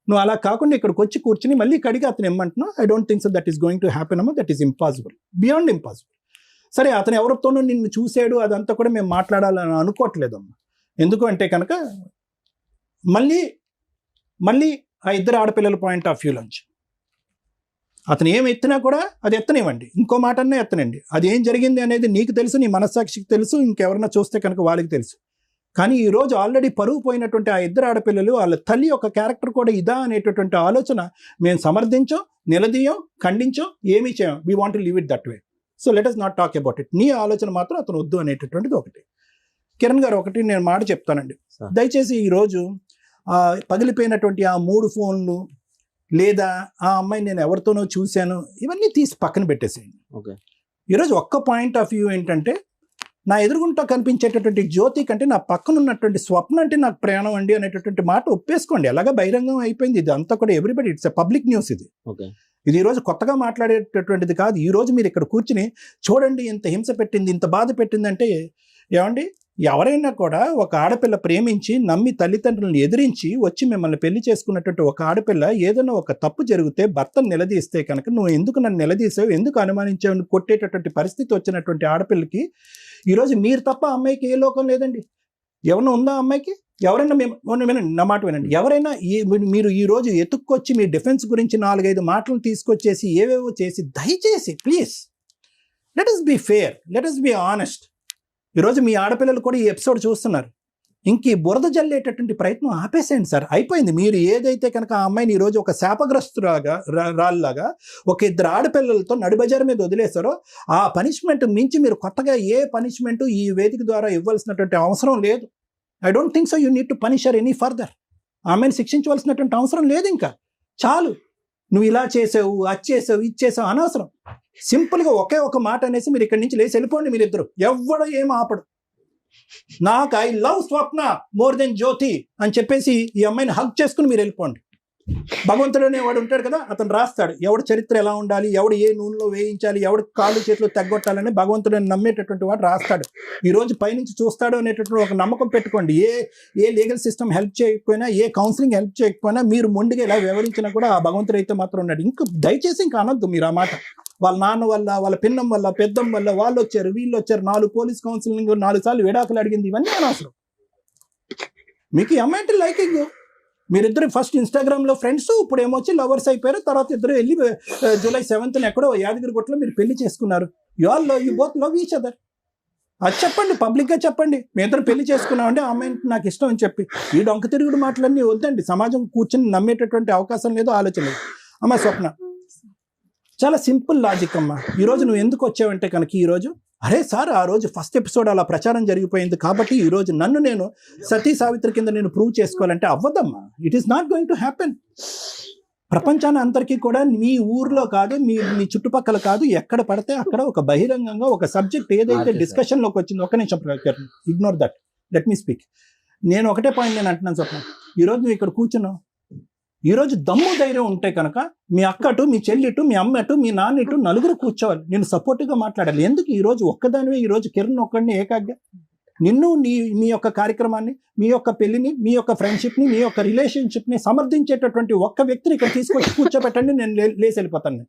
నువ్వు అలా కాకుండా ఇక్కడికి వచ్చి కూర్చుని మళ్ళీ కడిగి అతను ఏమంటున్నావు, I don't think so that is going to happen అమ్మా, that is impossible, beyond impossible. సరే, అతను ఎవరితోనూ నిన్ను చూసాడు అదంతా కూడా మేము మాట్లాడాలని అనుకోవట్లేదమ్మా. ఎందుకు అంటే కనుక మళ్ళీ ఆ 2 ఆడపిల్లల పాయింట్ ఆఫ్ వ్యూలోంచి అతను ఏం ఎత్తినా కూడా అది ఎత్తనివ్వండి, ఇంకో మాట అన్నా ఎత్తనండి. అది ఏం జరిగింది అనేది నీకు తెలుసు, నీ మనస్సాక్షికి తెలుసు, ఇంకెవరన్నా చూస్తే కనుక వాళ్ళకి తెలుసు. కానీ ఈ రోజు ఆల్రెడీ పరుగు పోయినటువంటి ఆ ఇద్దరు ఆడపిల్లలు వాళ్ళ తల్లి యొక్క క్యారెక్టర్ కూడా ఇదా అనేటటువంటి ఆలోచన మేము సమర్థించం, నిలదీయం, ఖండించం, ఏమీ చేయం. We want to leave it that way. So let us not talk about it. నీ ఆలోచన మాత్రం అతను వద్దు అనేటటువంటిది ఒకటి. కిరణ్ గారు ఒకటి నేను మాట చెప్తానండి, దయచేసి ఈరోజు పగిలిపోయినటువంటి ఆ 3 ఫోన్లు లేదా ఆ అమ్మాయి నేను ఎవరితోనో చూశాను ఇవన్నీ తీసి పక్కన పెట్టేసేయండి. ఈరోజు ఒక్క పాయింట్ ఆఫ్ వ్యూ ఏంటంటే, నా ఎదురుగుంటా కనిపించేటటువంటి జ్యోతి కంటే నా పక్కన ఉన్నటువంటి స్వప్న అంటే నాకు ప్రయాణం అండి అనేటటువంటి మాట ఒప్పేసుకోండి. అలాగా బహిరంగం అయిపోయింది. ఇది అంతా కూడా everybody, it's a public news. ఇది ఈ రోజు కొత్తగా మాట్లాడేటటువంటిది కాదు. ఈ రోజు మీరు ఇక్కడ కూర్చుని చూడండి ఇంత హింస పెట్టింది, ఇంత బాధ పెట్టిందంటే, ఏమండి ఎవరైనా కూడా ఒక ఆడపిల్ల ప్రేమించి నమ్మి తల్లిదండ్రులను ఎదిరించి వచ్చి మిమ్మల్ని పెళ్లి చేసుకున్నటువంటి ఒక ఆడపిల్ల ఏదైనా ఒక తప్పు జరిగితే భర్తను నిలదీస్తే కనుక, నువ్వు ఎందుకు నన్ను నిలదీసావు, ఎందుకు అనుమానించావు, కొట్టేటటువంటి పరిస్థితి వచ్చినటువంటి ఆడపిల్లకి ఈరోజు మీరు తప్ప అమ్మాయికి ఏ లోకం లేదండి. ఎవరైనా ఉందా అమ్మాయికి? ఎవరైనా వినండి, నా మాట వినండి. ఎవరైనా మీరు ఈ రోజు ఎత్తుక్కొచ్చి మీ డిఫెన్స్ గురించి 4-5 మాటలు తీసుకొచ్చేసి ఏవేవో చేసి, దయచేసి please let us be fair, let us be honest. ఈరోజు మీ ఆడపిల్లలు కూడా ఈ ఎపిసోడ్ చూస్తున్నారు. ఇంక ఈ బురద జల్లేటటువంటి ప్రయత్నం ఆపేసేయండి సార్, అయిపోయింది. మీరు ఏదైతే కనుక ఆ అమ్మాయిని ఈరోజు ఒక శాపగ్రస్తులాగా రాళ్ళలాగా ఒక 2 ఆడపిల్లలతో నడిబజారు మీద వదిలేస్తారో, ఆ పనిష్మెంట్ మించి మీరు కొత్తగా ఏ పనిష్మెంట్ ఈ వేదిక ద్వారా ఇవ్వాల్సినటువంటి అవసరం లేదు. I don't think so you need to punish her any further. ఆమెను శిక్షించవలసినటువంటి అవసరం లేదు. ఇంకా చాలు, నువ్వు ఇలా చేసావు, అది చేసావు, ఇది చేసావు అనవసరం. సింపుల్గా ఒకే ఒక మాట అనేసి మీరు ఇక్కడి నుంచి లేచి వెళ్ళిపోండి. మీరిద్దరు ఎవడో ఏం ఆపడు. నాకు I love Swapna more than Jyothi అని చెప్పేసి ఈ అమ్మాయిని హగ్ చేసుకుని మీరు వెళ్ళిపోండి. భగవంతుడు అనేవాడు ఉంటాడు కదా, అతను రాస్తాడు ఎవడు చరిత్ర ఎలా ఉండాలి, ఎవడు ఏ నూనెలో వేయించాలి, ఎవడు కాళ్ళు చేతులు తెగ్గొట్టాలని భగవంతుడిని నమ్మేటటువంటి వాడు రాస్తాడు. ఈ రోజు పైనుంచి చూస్తాడు అనేటటువంటి ఒక నమ్మకం పెట్టుకోండి. ఏ లీగల్ సిస్టమ్ హెల్ప్ చేయకపోయినా, ఏ కౌన్సిలింగ్ హెల్ప్ చేయకపోయినా, మీరు మొండిగా ఇలా వివరించినా కూడా ఆ భగవంతుడు అయితే మాత్రం ఉన్నాడు. ఇంకా దయచేసి ఇంకా అనొద్దు మీరు ఆ మాట. వాళ్ళ నాన్న వల్ల, వాళ్ళ పిన్నం వల్ల, పెద్దం వల్ల వాళ్ళు వచ్చారు, వీళ్ళు వచ్చారు, 4 పోలీస్ కౌన్సిలింగ్, 4 సార్లు విడాకులు అడిగింది, ఇవన్నీ అనవసరం. మీకు ఈ అమ్మాయి అంటే లైకింగ్, మీరిద్దరు ఫస్ట్ ఇన్స్టాగ్రామ్లో ఫ్రెండ్స్, ఇప్పుడు ఏమొచ్చి లవర్స్ అయిపోయారు. తర్వాత ఇద్దరు వెళ్ళి July 7th ఎక్కడో యాదగిరిగుట్టలో మీరు పెళ్లి చేసుకున్నారు. You both love each other. అది చెప్పండి, పబ్లిక్గా చెప్పండి. మీ ఇద్దరు పెళ్లి చేసుకున్నామంటే ఆ అమ్మాయి నాకు ఇష్టం అని చెప్పి. ఈ డొంక తిరుగుడు మాటలన్నీ వద్దండి. సమాజం కూర్చొని నమ్మేటటువంటి అవకాశం లేదు, ఆలోచన లేదు. అమ్మ స్వప్న, చాలా సింపుల్ లాజిక్ అమ్మా. ఈరోజు నువ్వు ఎందుకు వచ్చావంటే కనుక, ఈరోజు అరే సార్ ఆ రోజు ఫస్ట్ ఎపిసోడ్ అలా ప్రచారం జరిగిపోయింది కాబట్టి ఈరోజు నన్ను నేను సతీ సావిత్రి కింద నేను ప్రూవ్ చేసుకోవాలంటే అవ్వదమ్మా. It is not going to happen. ప్రపంచాన్ని అందరికీ కూడా మీ ఊర్లో కాదు, మీ చుట్టుపక్కల కాదు, ఎక్కడ పడితే అక్కడ ఒక బహిరంగంగా ఒక సబ్జెక్ట్ ఏదైతే డిస్కషన్లోకి వచ్చిందో, ఒక్క నిమిషం ignore that, let me speak. నేను ఒకటే పాయింట్ నేను అంటున్నాను స్వప్న, ఈరోజు నువ్వు ఇక్కడ కూర్చున్నావు. ఈరోజు దమ్ము ధైర్యం ఉంటే కనుక మీ అక్కటు, మీ చెల్లిటు, మీ అమ్మటు, మీ నాన్నటు నలుగురు కూర్చోవాలి, నేను సపోర్టివ్గా మాట్లాడాలి. ఎందుకు ఈరోజు ఒక్కదానివే, ఈరోజు కిరణ్ ఒక్కడిని ఏకాగ్గా నిన్ను మీ యొక్క కార్యక్రమాన్ని, మీ యొక్క పెళ్లిని, మీ యొక్క ఫ్రెండ్షిప్ని, మీ యొక్క రిలేషన్షిప్ని సమర్థించేటటువంటి ఒక్క వ్యక్తిని ఇక్కడ తీసుకొచ్చి కూర్చోబెట్టండి, నేను లేచి వెళ్ళిపోతాను.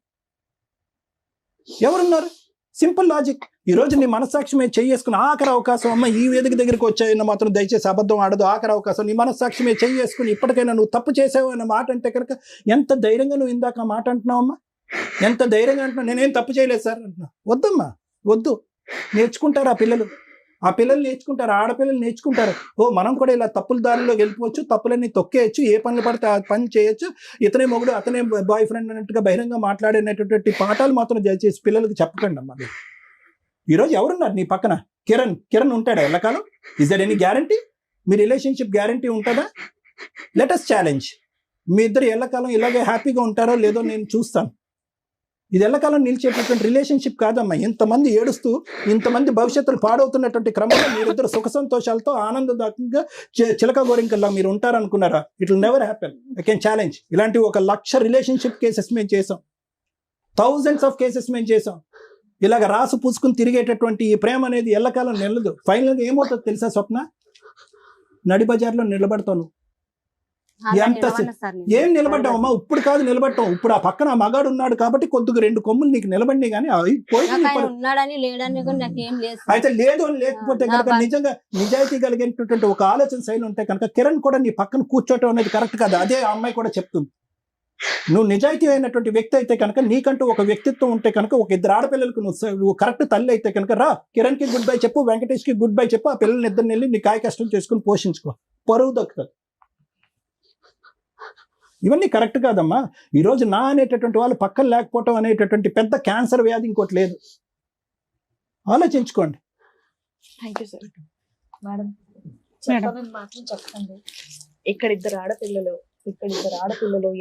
ఎవరున్నారు? Simple logic. ఈరోజు నీ మనస్సాక్షి మీద చేసుకుని ఆఖరి అవకాశం, అమ్మ ఈ వేదిక దగ్గరికి వచ్చాయన్న మాత్రం దయచేసి అబద్ధం ఆడదు, ఆఖరి అవకాశం నీ మనస్సాక్షి మీద చేసుకుని ఇప్పటికైనా నువ్వు తప్పు చేసావు అన్న మాట అంటే కనుక ఎంత ధైర్యంగా నువ్వు ఇందాక మాట అంటున్నావు అమ్మా, ఎంత ధైర్యంగా అంటున్నావు. నేనేం తప్పు చేయలేదు సార్ అంటున్నా. వద్దమ్మా, వద్దు. నేర్చుకుంటారు ఆ పిల్లలు నేర్చుకుంటారు, ఆడపిల్లలు నేర్చుకుంటారు. మనం కూడా ఇలా తప్పుల దారిలో వెళ్ళిపోవచ్చు, తప్పులన్నీ తొక్కేయచ్చు, ఏ పనులు పడితే ఆ పని చేయొచ్చు, ఇతనే మొగుడు అతనే బాయ్ ఫ్రెండ్ అన్నట్టుగా బహిరంగ మాట్లాడేటటువంటి పాఠాలు మాత్రం దయచేసి పిల్లలకి చెప్పకండి అమ్మా. ఈరోజు ఎవరున్నారు నీ పక్కన? కిరణ్ ఉంటాడా ఎల్లకాలం? Is there any guarantee? మీ రిలేషన్షిప్ గ్యారంటీ ఉంటుందా? Let us challenge. మీ ఇద్దరు ఎల్లకాలం ఇలాగే హ్యాపీగా ఉంటారో లేదో నేను చూస్తాను. ఇది ఎల్లకాలం నిలిచేటటువంటి రిలేషన్షిప్ కాదమ్మా. ఇంతమంది ఏడుస్తూ, ఇంతమంది భవిష్యత్తులు పాడవుతున్నటువంటి క్రమంలో మీరిద్దరు సుఖ సంతోషాలతో ఆనందదాయకంగా చిలక గోరింకల్లా మీరు ఉంటారనుకున్నారా? It will never happen. I can challenge. ఇలాంటి 1,00,000 రిలేషన్షిప్ కేసెస్ మేము చేసాం, థౌజండ్స్ ఆఫ్ కేసెస్ మేము చేసాం. ఇలాగ రాసు పూసుకుని తిరిగేటటువంటి ఈ ప్రేమ అనేది ఎల్లకాలం నిలదు. ఫైనల్గా ఏమవుతుందో తెలుసా స్వప్న? నడి బజార్లో నిలబడతాను. ఎంత ఏం నిలబడ్డావమ్మా? ఇప్పుడు కాదు నిలబడ్డాం, ఇప్పుడు ఆ పక్కన ఆ మగాడు ఉన్నాడు కాబట్టి కొద్దిగా 2 కొమ్ములు నీకు నిలబడి, కానీ అయితే లేదు అని లేకపోతే కనుక నిజంగా నిజాయితీ కలిగేటటువంటి ఒక ఆలోచన శైలి ఉంటే కనుక కిరణ్ కూడా నీ పక్కన కూర్చోటం అనేది కరెక్ట్ కాదు. అదే ఆ అమ్మాయి కూడా చెప్తుంది. నువ్వు నిజాయితీ అయినటువంటి వ్యక్తి అయితే కనుక, నీకంటూ ఒక వ్యక్తిత్వం ఉంటే కనుక, ఒక ఇద్దరు ఆడపిల్లలకు నువ్వు కరెక్ట్ తల్లి అయితే కనుక రా, కిరణ్కి గుడ్ బై చెప్పు, వెంకటేష్కి గుడ్ బై చెప్పు, ఆ పిల్లల్ని ఇద్దరిని వెళ్ళి నీ కాయ కష్టం చేసుకుని పోషించుకో, పరువు దక్కుతుంది. ఇవన్నీ కరెక్ట్ కాదమ్మా. ఈరోజు నా అనేటటువంటి వాళ్ళు పక్కన లేకపోవటం అనేటటువంటి పెద్ద క్యాన్సర్ వ్యాధి ఇంకోటి లేదు. ఆలోచించుకోండి. Thank you sir. మేడం చెప్పాలని మాత్రం చెప్పండి. ఇక్కడ ఇద్దరు ఆడపిల్లలు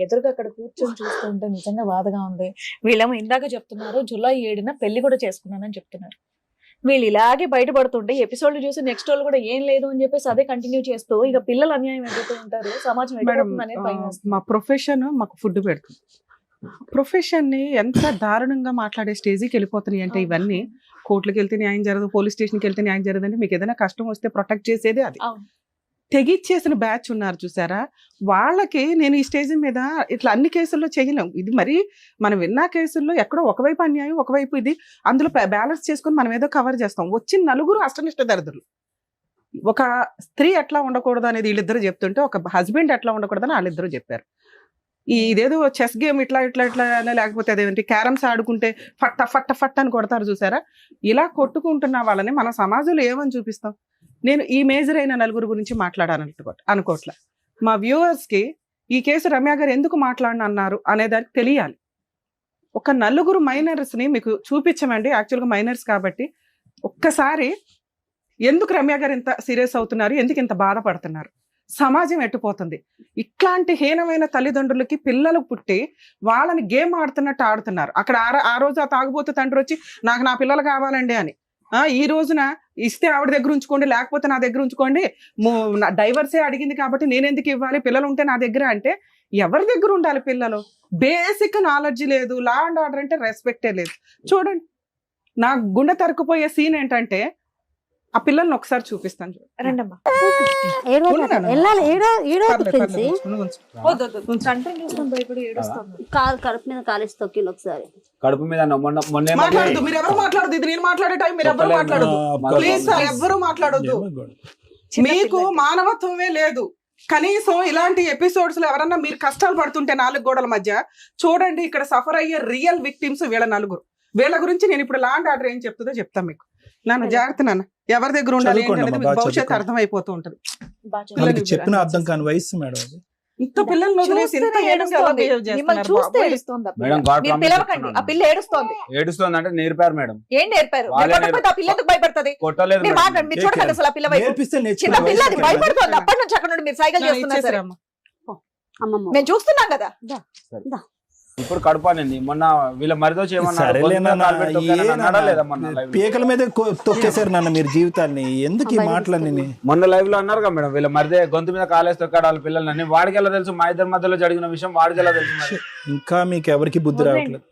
ఎదురుగా అక్కడ కూర్చొని చూస్తుంటే నిజంగా బాధగా ఉంది. వీళ్ళేమో ఇందాక చెప్తున్నారు జూలై 7న పెళ్లి కూడా చేసుకున్నానని చెప్తున్నారు. వీళ్ళు ఇలాగే బయటపడుతుంటే ఎపిసోడ్లు చూసి నెక్స్ట్ వాళ్ళు కూడా ఏం లేదు అని చెప్పేసి అదే కంటిన్యూ చేస్తూ ఇక పిల్లలు అన్యాయం అయిపోతూ ఉంటారు, సమాజం అనేది భయం వేస్తుంది. మా ప్రొఫెషన్ మాకు ఫుడ్ పెడుతుంది. ప్రొఫెషన్ ని ఎంత దారుణంగా మాట్లాడే స్టేజ్కి వెళ్ళిపోతున్నాయి అంటే, ఇవన్నీ కోర్టులకు వెళ్తే న్యాయం జరగదు, పోలీస్ స్టేషన్కి వెళ్తే న్యాయం జరగదు అంటే, మీకు ఏదైనా కష్టం వస్తే ప్రొటెక్ట్ చేసేదే అది. తెగిచ్చేసిన బ్యాచ్ ఉన్నారు చూసారా, వాళ్ళకి నేను ఈ స్టేజ్ మీద ఇట్లా అన్ని కేసుల్లో చేయలేము. ఇది మరి మనం విన్న కేసుల్లో ఎక్కడో ఒకవైపు అన్యాయం, ఒకవైపు ఇది, అందులో బ్యాలెన్స్ చేసుకొని మనం ఏదో కవర్ చేస్తాం. వచ్చిన నలుగురు అష్టనిష్ట దరిద్రులు. ఒక స్త్రీ ఎట్లా ఉండకూడదు అనేది వీళ్ళిద్దరు చెప్తుంటే, ఒక హస్బెండ్ ఎట్లా ఉండకూడదని వాళ్ళిద్దరూ చెప్పారు. ఇదేదో చెస్ గేమ్ ఇట్లా ఇట్లా ఇట్లా లేకపోతే అదేంటి క్యారమ్స్ ఆడుకుంటే ఫట్ట ఫట్ట ఫట్ట అని కొడతారు చూసారా, ఇలా కొట్టుకుంటున్న వాళ్ళని మన సమాజంలో ఏమని చూపిస్తాం. నేను ఈ మేజర్ అయిన నలుగురు గురించి అనుకోవట్లే. మా వ్యూవర్స్కి ఈ కేసు రమ్య గారు ఎందుకు మాట్లాడనన్నారు అనేదానికి తెలియాలి. ఒక నలుగురు మైనర్స్ని మీకు చూపించమండి, యాక్చువల్గా మైనర్స్ కాబట్టి. ఒక్కసారి ఎందుకు రమ్య గారు ఇంత సీరియస్ అవుతున్నారు, ఎందుకు ఇంత బాధపడుతున్నారు, సమాజం ఎట్టుపోతుంది. ఇట్లాంటి హీనమైన తల్లిదండ్రులకి పిల్లలు పుట్టి వాళ్ళని గేమ్ ఆడుతున్నట్టు ఆడుతున్నారు. అక్కడ ఆ రోజు ఆ తాగుబోతు తండ్రి వచ్చి నాకు నా పిల్లలు కావాలండి అని, ఈ రోజున ఇస్తే ఆవిడ దగ్గర ఉంచుకోండి, లేకపోతే నా దగ్గర ఉంచుకోండి, డైవర్సే అడిగింది కాబట్టి నేను ఎందుకు ఇవ్వాలి, పిల్లలు ఉంటే నా దగ్గర అంటే ఎవరి దగ్గర ఉండాలి పిల్లలు? బేసిక్ నాలెడ్జ్ లేదు, లా అండ్ ఆర్డర్ అంటే రెస్పెక్టే లేదు. చూడండి, నా గుండె తరుకుపోయే సీన్ ఏంటంటే, ఆ పిల్లల్ని ఒకసారి చూపిస్తాను. రండమ్మా. కడుపు మీద కాలేసి తొక్కింది ఒకసారి. కడుపు మీద మాట్లాడదు, మీరు ఎవరు మాట్లాడదు, ఇది నేను మాట్లాడే టైం మీరు ఎవరు మాట్లాడదు, ప్లీజ్ సార్ ఎవరు మాట్లాడొద్దు. మీకు మానవత్వమే లేదు. కనీసం ఇలాంటి ఎపిసోడ్స్ లో ఎవరన్నా మీరు కష్టాలు పడుతుంటే 4 గోడల మధ్య చూడండి, ఇక్కడ సఫర్ అయ్యే రియల్ విక్టిమ్స్ వీళ్ళ నలుగురు. వీళ్ళ గురించి నేను ఇప్పుడు లా అండ్ ఆర్డర్ ఏం చెప్తుందో చెప్తాం మీకు. నాన్న జాగ్రత్త నాన్న, ఎవరి దగ్గర ఉండాలి భవిష్యత్తు అర్థం అయిపోతూ ఉంటది. చెప్పిన అర్థం కాని వయసు మేడం. ఇంత పిల్లల్ని వదిలేసి ఇంత ఏడుస్తుంది అంటే నేర్పారు మేడం. ఏం నేర్పారు? ఆ పిల్లలకు భయపడుతుంది. కొట్టలేదు భయపడుతుంది అప్పటి నుంచి అక్కడ నుండి మీరు సైకిల్ చేస్తున్నారు. మేము చూస్తున్నాం కదా. ఇప్పుడు కడుపానండి. మొన్న వీళ్ళ మరిదో పీకల మీద తొక్కేశారు నాన్న మీరు జీవితాన్ని. ఎందుకు ఈ మాటలని మొన్న లైవ్ లో అన్నారు కదా మేడం, వీళ్ళ మరిదే గొంతు మీద కాలేసి తొక్కాడు వాళ్ళ పిల్లలని. వాడికి ఎలా తెలుసు? మా ఇద్దరి మధ్యలో జరిగిన విషయం వాడికి ఎలా తెలుసు? ఇంకా మీకు ఎవరికి బుద్ధి రావట్లేదు.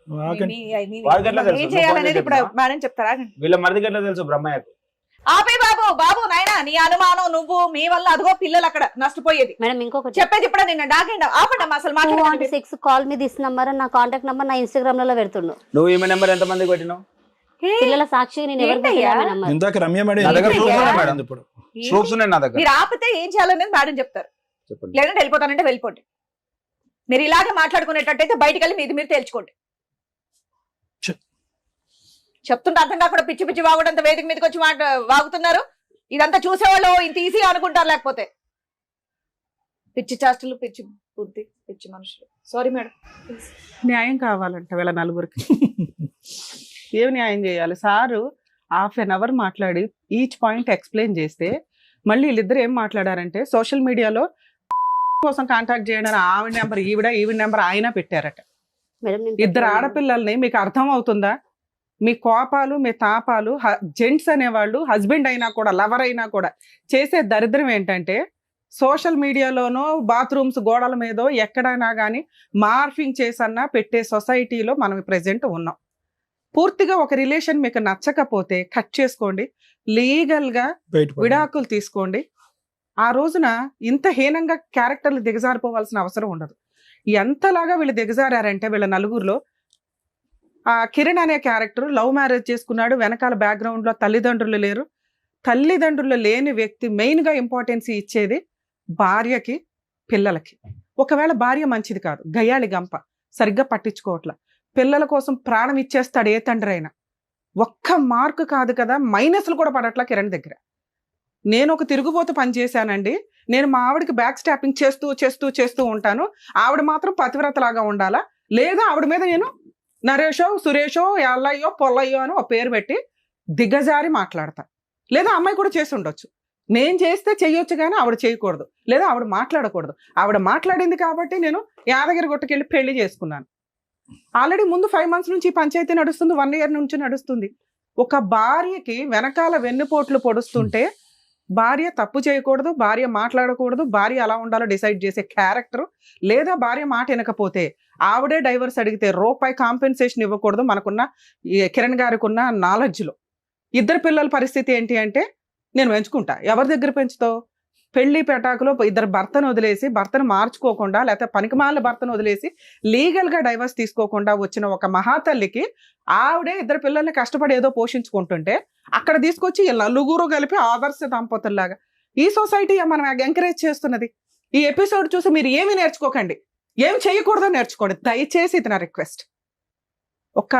వాడికి ఎట్లా తెలుసు? వీళ్ళ మరిదికి ఎట్లా తెలుసు? బ్రహ్మయ్యకు. ఆపే బాబు నాయనా, నీ అనుమానం నువ్వు, మీ వల్ల అదిగో పిల్లలు అక్కడ నష్టపోయేది. మేడం ఇంకొకటి చెప్పేది ఇప్పుడు నిన్న డాకండి ఆపండి అసలు. 216 కాల్ మీ దిస్ నంబర్, నా కాంటాక్ట్ నంబర్ నా ఇన్స్టాగ్రామ్ లలో పెడుతుండు. నువ్వు ఈమె నెంబర్ ఎంత మందికి పెట్టినావు? పిల్లల సాక్షిగా నేను ఎవరికి ఇందాక రమ్య మేడం ప్రూఫ్స్ ఉన్నాయి నా దగ్గర. మీరు ఆపితే ఏం చేయాలనేది మేడం చెప్తారు. లేదంటే వెళ్ళిపోతానంటే వెళ్ళిపోండి. మీరు ఇలాగే మాట్లాడుకునేటట్టయితే బయటకు వెళ్ళి మీది మీరు తేల్చుకోండి. చెప్తుంటే అర్థం కాకుండా పిచ్చి పిచ్చి వాగుడంత వేదిక మీదకి వచ్చి వాగుతున్నారు. ఇదంతా చూసేవాళ్ళు ఇంత ఈజీ అనుకుంటారు, లేకపోతే పిచ్చి చేష్టలు, పిచ్చి బుద్ధి, పిచ్చి మనుషులు. Sorry madam. న్యాయం కావాలంట వీళ్ళ నలుగురికి. ఏం న్యాయం చేయాలి? సారు ½ an hour మాట్లాడి ఈచ్ పాయింట్ ఎక్స్ప్లెయిన్ చేస్తే మళ్ళీ వీళ్ళిద్దరు ఏం మాట్లాడారంటే, సోషల్ మీడియాలో కోసం కాంటాక్ట్ చేయడానికి ఆవిడ నెంబర్ ఈవిడ నెంబర్ ఆయన పెట్టారట. ఇద్దరు ఆడపిల్లల్ని మీకు అర్థం అవుతుందా? మీ కోపాలు, మీ తాపాలు, జెంట్స్ అనేవాళ్ళు హస్బెండ్ అయినా కూడా, లవర్ అయినా కూడా చేసే దరిద్రం ఏంటంటే, సోషల్ మీడియాలోనో బాత్రూమ్స్ గోడల మీదో ఎక్కడైనా కానీ మార్ఫింగ్ చేసన్నా పెట్టే సొసైటీలో మనం ప్రెజెంట్ ఉన్నాం. పూర్తిగా ఒక రిలేషన్ మీకు నచ్చకపోతే కట్ చేసుకోండి, లీగల్గా విడాకులు తీసుకోండి. ఆ రోజున ఇంత హీనంగా క్యారెక్టర్లు దిగజారిపోవాల్సిన అవసరం ఉండదు. ఎంతలాగా వీళ్ళు దిగజారంటే, వీళ్ళ నలుగురిలో ఆ కిరణ్ అనే క్యారెక్టర్ లవ్ మ్యారేజ్ చేసుకున్నాడు. వెనకాల బ్యాక్గ్రౌండ్ లో తల్లిదండ్రులు లేరు. తల్లిదండ్రులు లేని వ్యక్తి మెయిన్ గా ఇంపార్టెన్స్ ఇచ్చేది భార్యకి, పిల్లలకి. ఒకవేళ భార్య మంచిది కాదు, గయ్యాళి గంప, సరిగ్గా పట్టించుకోవట్ల, పిల్లల కోసం ప్రాణం ఇచ్చేస్తాడు ఏ తండ్రి అయినా. ఒక్క మార్కు కాదు కదా, మైనస్లు కూడా పడట్లా కిరణ్ దగ్గర. నేను ఒక తిరుగుబోతు పని చేశానండి. నేను మా ఆవిడకి బ్యాక్ స్టాపింగ్ చేస్తూ చేస్తూ చేస్తూ ఉంటాను. ఆవిడ మాత్రం పతివ్రతలాగా ఉండాలా, లేదా ఆవిడ మీద నేను నరేషో సురేషో ఎల్లయ్యో పొల్లయ్యో అని ఒక పేరు పెట్టి దిగజారి మాట్లాడతా. లేదా అమ్మాయి కూడా చేసి ఉండొచ్చు. నేను చేస్తే చెయ్యొచ్చు కానీ ఆవిడ చేయకూడదు, లేదా ఆవిడ మాట్లాడకూడదు. ఆవిడ మాట్లాడింది కాబట్టి నేను యాదగిరి గుట్టకెళ్ళి పెళ్లి చేసుకున్నాను. ఆల్రెడీ ముందు 5 months నుంచి పంచాయతీ నడుస్తుంది, 1 year నుంచి నడుస్తుంది. ఒక భార్యకి వెనకాల వెన్నుపోట్లు పొడుస్తుంటే భార్య తప్పు చేయకూడదు, భార్య మాట్లాడకూడదు, భార్య అలా ఉండాలో డిసైడ్ చేసే క్యారెక్టర్, లేదా భార్య మాట వినకపోతే ఆవిడే డైవర్స్ అడిగితే రూపాయి కాంపెన్సేషన్ ఇవ్వకూడదు. మనకున్న కిరణ్ గారికి ఉన్న నాలెడ్జ్లో 2 పిల్లల పరిస్థితి ఏంటి అంటే, నేను పెంచుకుంటా. ఎవరి దగ్గర పెంచుతావు? పెళ్లి పెటాకులో 2 భర్తను వదిలేసి, భర్తను మార్చుకోకుండా, లేకపోతే పనికిమాల భర్తను వదిలేసి లీగల్గా డైవర్స్ తీసుకోకుండా వచ్చిన ఒక మహాతల్లికి ఆవిడే 2 పిల్లల్ని కష్టపడి ఏదో పోషించుకుంటుంటే అక్కడ తీసుకొచ్చి నలుగురు కలిపి ఆదర్శ దంపతుల్లాగా ఈ సొసైటీ మనం ఎంకరేజ్ చేస్తున్నది. ఈ ఎపిసోడ్ చూసి మీరు ఏమి నేర్చుకోకండి, ఏం చేయకూడదో నేర్చుకోండి దయచేసి. ఇది నా రిక్వెస్ట్. ఒక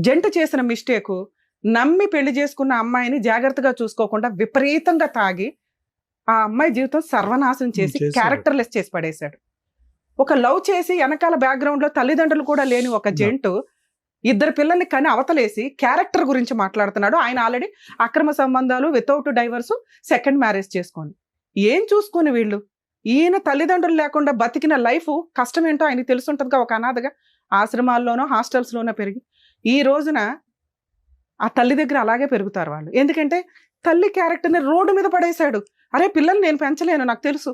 జంట చేసిన మిస్టేకు, నమ్మి పెళ్లి చేసుకున్న అమ్మాయిని జాగ్రత్తగా చూసుకోకుండా విపరీతంగా తాగి ఆ అమ్మాయి జీవితం సర్వనాశనం చేసి క్యారెక్టర్లెస్ చేసి పడేశాడు. ఒక లవ్ చేసి వెనకాల బ్యాక్గ్రౌండ్ లో తల్లిదండ్రులు కూడా లేని ఒక జంటు 2 పిల్లల్ని కని అవతలేసి క్యారెక్టర్ గురించి మాట్లాడుతున్నాడు. ఆయన ఆల్రెడీ అక్రమ సంబంధాలు, వితౌట్ డైవర్స్, సెకండ్ మ్యారేజ్ చేసుకొని ఏం చూసుకుని వీళ్ళు. ఈయన తల్లిదండ్రులు లేకుండా బతికిన లైఫ్ కష్టం ఏంటో ఆయనకి తెలుసుంటుందిగా. ఒక అనాథగా ఆశ్రమాల్లోనో హాస్టల్స్లోనో పెరిగి ఈ రోజున ఆ తల్లి దగ్గర అలాగే పెరుగుతారు వాళ్ళు. ఎందుకంటే తల్లి క్యారెక్టర్ని రోడ్డు మీద పడేశాడు. అరే పిల్లల్ని నేను పెంచలేను, నాకు తెలుసు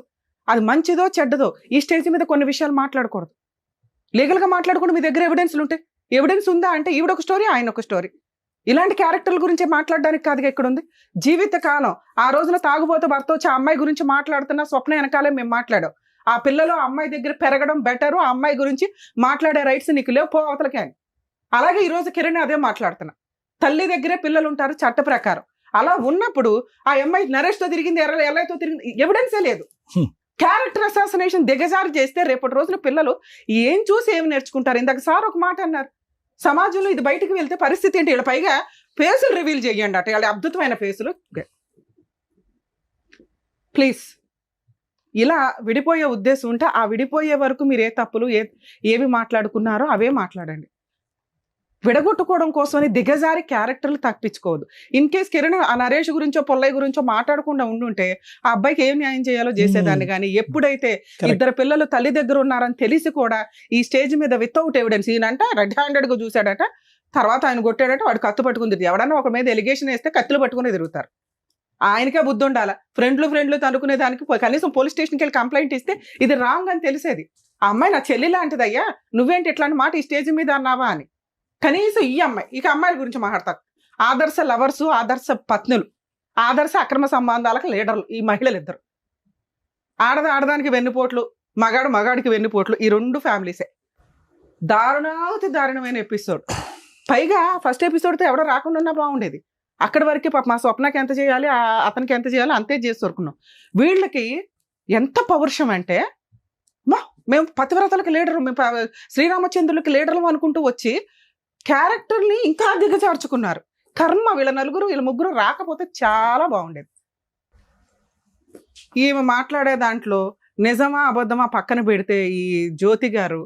అది మంచిదో చెడ్డదో. ఈ స్టేజ్ మీద కొన్ని విషయాలు మాట్లాడకూడదు, లీగల్గా మాట్లాడకూడదు. మీ దగ్గర ఎవిడెన్స్లు ఉంటే, ఎవిడెన్స్ ఉందా అంటే ఈవిడ ఒక స్టోరీ, ఆయన ఒక స్టోరీ. ఇలాంటి క్యారెక్టర్ల గురించి మాట్లాడడానికి కాదుగా ఇక్కడ ఉంది. జీవితకాలం ఆ రోజున తాగుబోతు భర్త వచ్చి ఆ అమ్మాయి గురించి మాట్లాడుతున్న స్వప్న వెనకాలే మేము మాట్లాడాం. ఆ పిల్లలు ఆ అమ్మాయి దగ్గర పెరగడం బెటరు, ఆ అమ్మాయి గురించి మాట్లాడే రైట్స్ నీకు లేవు, పో అవతలకే అని. అలాగే ఈరోజు కిరణ్ అదే మాట్లాడుతున్నా. తల్లి దగ్గరే పిల్లలు ఉంటారు చట్ట ప్రకారం. అలా ఉన్నప్పుడు ఆ అమ్మాయి నరేష్తో తిరిగింది, ఎల్లయ్యతో తిరిగింది, ఎవిడెన్సే లేదు. క్యారెక్టర్ అసాసినేషన్ దిగజారు చేస్తే రేపటి రోజున పిల్లలు ఏం చూసి ఏమి నేర్చుకుంటారు? ఇందాక సార్ ఒక మాట అన్నారు, సమాజంలో ఇది బయటకు వెళ్తే పరిస్థితి ఏంటి? వీళ్ళ పైగా ఫేసులు రివీల్ చేయండి అట, వాళ్ళ అద్భుతమైన ఫేసులు. ప్లీజ్ ఇలా విడిపోయే ఉద్దేశం ఉంటే ఆ విడిపోయే వరకు మీరు ఏ తప్పులు ఏవి మాట్లాడుకున్నారో అవే మాట్లాడండి. విడగొట్టుకోవడం కోసమని దిగజారి క్యారెక్టర్లు తప్పించుకోవద్దు. ఇన్ కేస్ కిరణ్ ఆ నరేష్ గురించో పొల్లయ్య గురించో మాట్లాడకుండా ఉండుంటే ఆ అబ్బాయికి ఏం న్యాయం చేయాలో చేసేదాన్ని. కానీ ఎప్పుడైతే 2 పిల్లలు తల్లి దగ్గర ఉన్నారని తెలిసి కూడా ఈ స్టేజ్ మీద వితౌట్ ఎవిడెన్స్, ఈయనంట రెడ్ హ్యాండెడ్ గా చూశాడట, తర్వాత ఆయన కొట్టాడట, వాడు కత్తి పట్టుకుని తిరిగి. ఎవడన్నా ఒక మీద ఎలిగేషన్ వేస్తే కత్తులు పట్టుకుని తిరుగుతారు. ఆయనకే బుద్ధి ఉండాలా. ఫ్రెండ్లు తనుకునే దానికి కనీసం పోలీస్ స్టేషన్కి వెళ్ళి కంప్లైంట్ ఇస్తే ఇది రాంగ్ అని తెలిసేది. ఆ అమ్మాయి నా చెల్లి లాంటిదయ్యా, నువ్వేంటి ఇట్లాంటి మాట ఈ స్టేజ్ మీద అన్నావా అని. కనీసం ఈ అమ్మాయి, ఇక అమ్మాయిల గురించి మాట్లాడతారు. ఆదర్శ లవర్స్, ఆదర్శ పత్నులు, ఆదర్శ అక్రమ సంబంధాలకు లీడర్లు ఈ మహిళలు 2. ఆడదానికి వెన్నుపోట్లు, మగాడికి వెన్నుపోట్లు, ఈ 2 ఫ్యామిలీసే. దారుణమైన ఎపిసోడ్. పైగా ఫస్ట్ ఎపిసోడ్తో ఎవడో రాకుండా ఉన్నా బాగుండేది. అక్కడి వరకే పాప మా స్వప్నకి ఎంత చేయాలి, అతనికి ఎంత చేయాలి అంతే చేసి దొరుకున్నాం. వీళ్ళకి ఎంత పౌరుషం అంటే, మేము పతివ్రతలకు లీడరు, మేము శ్రీరామచంద్రులకి లీడర్లు అనుకుంటూ వచ్చి క్యారెక్టర్ని ఇంకా దిగజార్చుకున్నారు. కర్మ, వీళ్ళ 3 రాకపోతే చాలా బాగుండేది. ఈమె మాట్లాడే దాంట్లో నిజమా అబద్ధమా పక్కన పెడితే ఈ జ్యోతి గారు